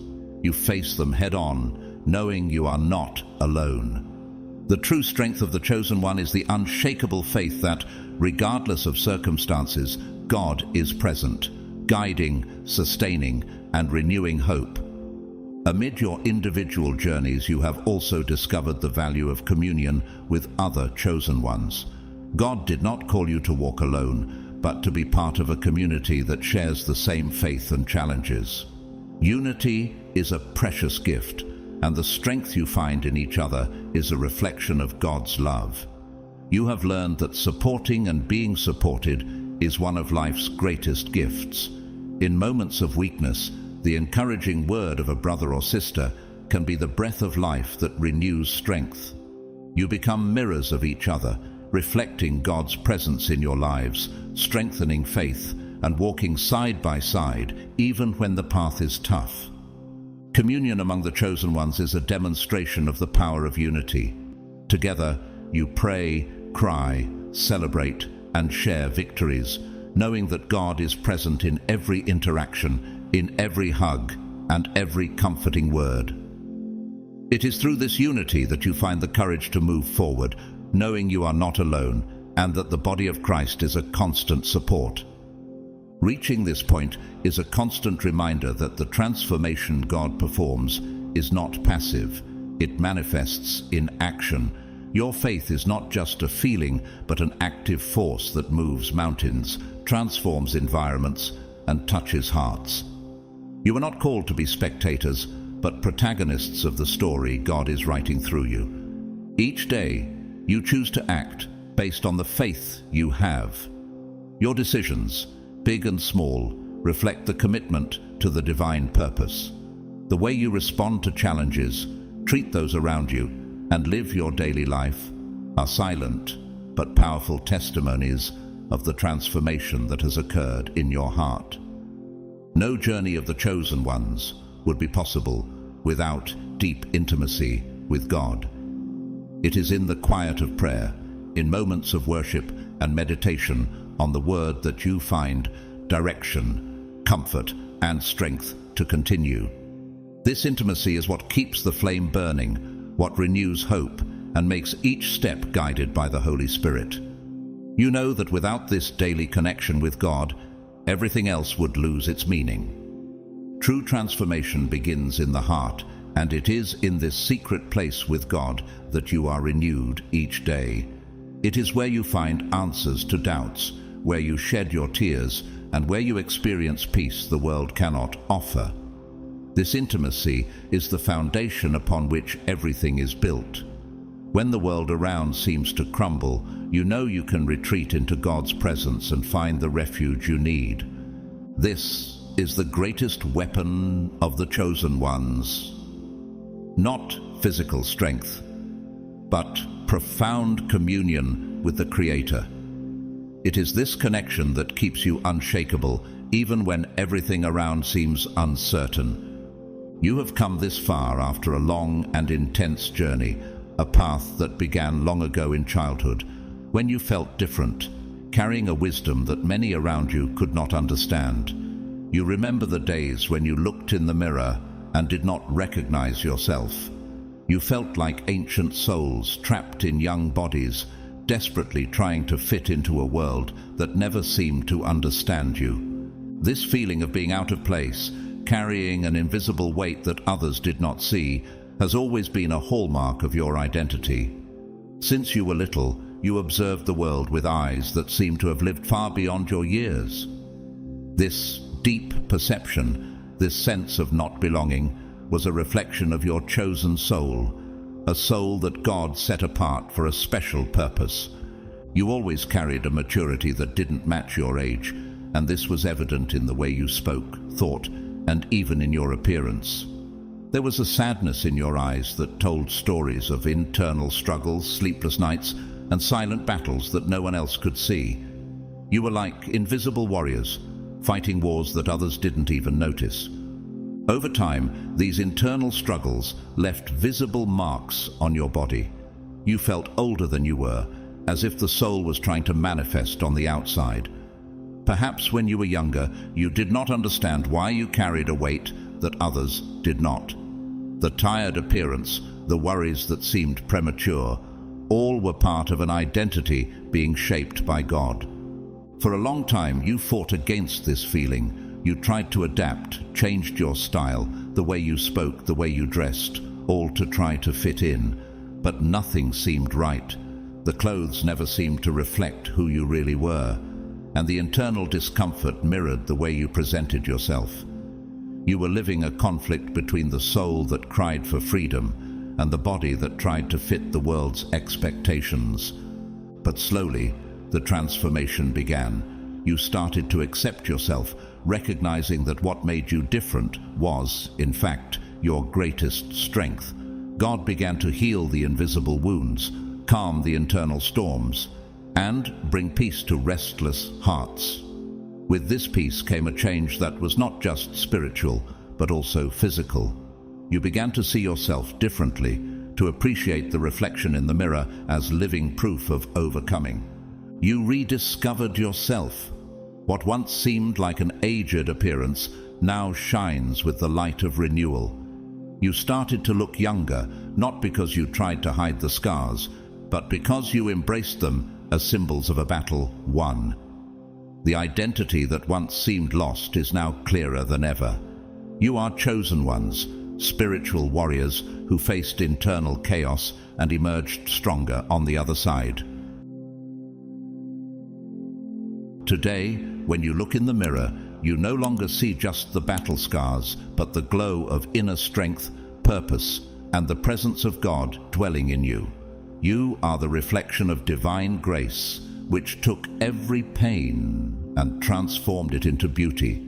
You face them head-on, knowing you are not alone. The true strength of the chosen one is the unshakable faith that, regardless of circumstances, God is present, guiding, sustaining, and renewing hope. Amid your individual journeys, you have also discovered the value of communion with other chosen ones. God did not call you to walk alone, but to be part of a community that shares the same faith and challenges. Unity is a precious gift, and the strength you find in each other is a reflection of God's love. You have learned that supporting and being supported is one of life's greatest gifts. In moments of weakness, the encouraging word of a brother or sister can be the breath of life that renews strength. You become mirrors of each other, reflecting God's presence in your lives, strengthening faith, and walking side by side, even when the path is tough. Communion among the chosen ones is a demonstration of the power of unity. Together, you pray, cry, celebrate, and share victories, knowing that God is present in every interaction, in every hug, and every comforting word. It is through this unity that you find the courage to move forward, knowing you are not alone, and that the body of Christ is a constant support. Reaching this point is a constant reminder that the transformation God performs is not passive. It manifests in action. Your faith is not just a feeling, but an active force that moves mountains, transforms environments, and touches hearts. You are not called to be spectators, but protagonists of the story God is writing through you. Each day, you choose to act based on the faith you have. Your decisions, big and small, reflect the commitment to the divine purpose. The way you respond to challenges, treat those around you, and live your daily life are silent but powerful testimonies of the transformation that has occurred in your heart. No journey of the chosen ones would be possible without deep intimacy with God. It is in the quiet of prayer, in moments of worship and meditation on the Word that you find direction, comfort, and strength to continue. This intimacy is what keeps the flame burning, what renews hope, and makes each step guided by the Holy Spirit. You know that without this daily connection with God, everything else would lose its meaning. True transformation begins in the heart, and it is in this secret place with God that you are renewed each day. It is where you find answers to doubts, where you shed your tears, and where you experience peace the world cannot offer. This intimacy is the foundation upon which everything is built. When the world around seems to crumble, you know you can retreat into God's presence and find the refuge you need. This is the greatest weapon of the chosen ones. Not physical strength, but profound communion with the Creator. It is this connection that keeps you unshakable, even when everything around seems uncertain. You have come this far after a long and intense journey, a path that began long ago in childhood, when you felt different, carrying a wisdom that many around you could not understand. You remember the days when you looked in the mirror and did not recognize yourself. You felt like ancient souls trapped in young bodies, desperately trying to fit into a world that never seemed to understand you. This feeling of being out of place, carrying an invisible weight that others did not see, has always been a hallmark of your identity. Since you were little, you observed the world with eyes that seemed to have lived far beyond your years. This deep perception, this sense of not belonging, was a reflection of your chosen soul, a soul that God set apart for a special purpose. You always carried a maturity that didn't match your age, and this was evident in the way you spoke, thought, and even in your appearance. There was a sadness in your eyes that told stories of internal struggles, sleepless nights, and silent battles that no one else could see. You were like invisible warriors, fighting wars that others didn't even notice. Over time, these internal struggles left visible marks on your body. You felt older than you were, as if the soul was trying to manifest on the outside. Perhaps when you were younger, you did not understand why you carried a weight that others did not. The tired appearance, the worries that seemed premature, all were part of an identity being shaped by God. For a long time, you fought against this feeling. You tried to adapt, changed your style, the way you spoke, the way you dressed, all to try to fit in. But nothing seemed right. The clothes never seemed to reflect who you really were, and the internal discomfort mirrored the way you presented yourself. You were living a conflict between the soul that cried for freedom and the body that tried to fit the world's expectations. But slowly, the transformation began. You started to accept yourself, recognizing that what made you different was, in fact, your greatest strength. God began to heal the invisible wounds, calm the internal storms, and bring peace to restless hearts. With this peace came a change that was not just spiritual, but also physical. You began to see yourself differently, to appreciate the reflection in the mirror as living proof of overcoming. You rediscovered yourself. What once seemed like an aged appearance now shines with the light of renewal. You started to look younger, not because you tried to hide the scars, but because you embraced them as symbols of a battle won. The identity that once seemed lost is now clearer than ever. You are chosen ones, spiritual warriors who faced internal chaos and emerged stronger on the other side. Today, when you look in the mirror, you no longer see just the battle scars, but the glow of inner strength, purpose, and the presence of God dwelling in you. You are the reflection of divine grace, which took every pain and transformed it into beauty,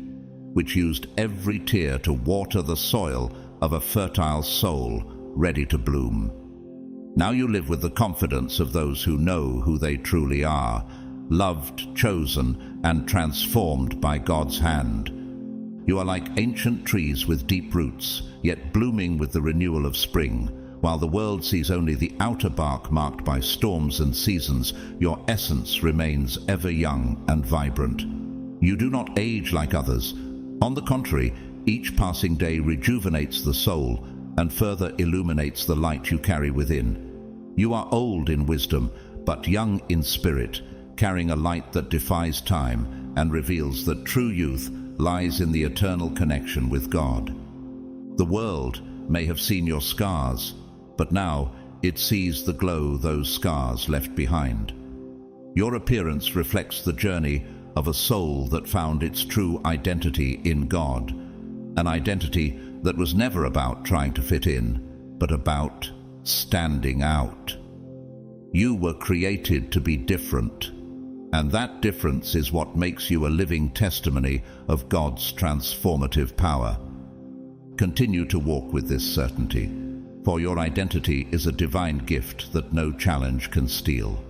which used every tear to water the soil of a fertile soul ready to bloom. Now you live with the confidence of those who know who they truly are, loved, chosen, and transformed by God's hand. You are like ancient trees with deep roots, yet blooming with the renewal of spring. While the world sees only the outer bark marked by storms and seasons, your essence remains ever young and vibrant. You do not age like others. On the contrary, each passing day rejuvenates the soul and further illuminates the light you carry within. You are old in wisdom, but young in spirit, carrying a light that defies time and reveals that true youth lies in the eternal connection with God. The world may have seen your scars, but now it sees the glow those scars left behind. Your appearance reflects the journey of a soul that found its true identity in God, an identity that was never about trying to fit in, but about standing out. You were created to be different, and that difference is what makes you a living testimony of God's transformative power. Continue to walk with this certainty, for your identity is a divine gift that no challenge can steal.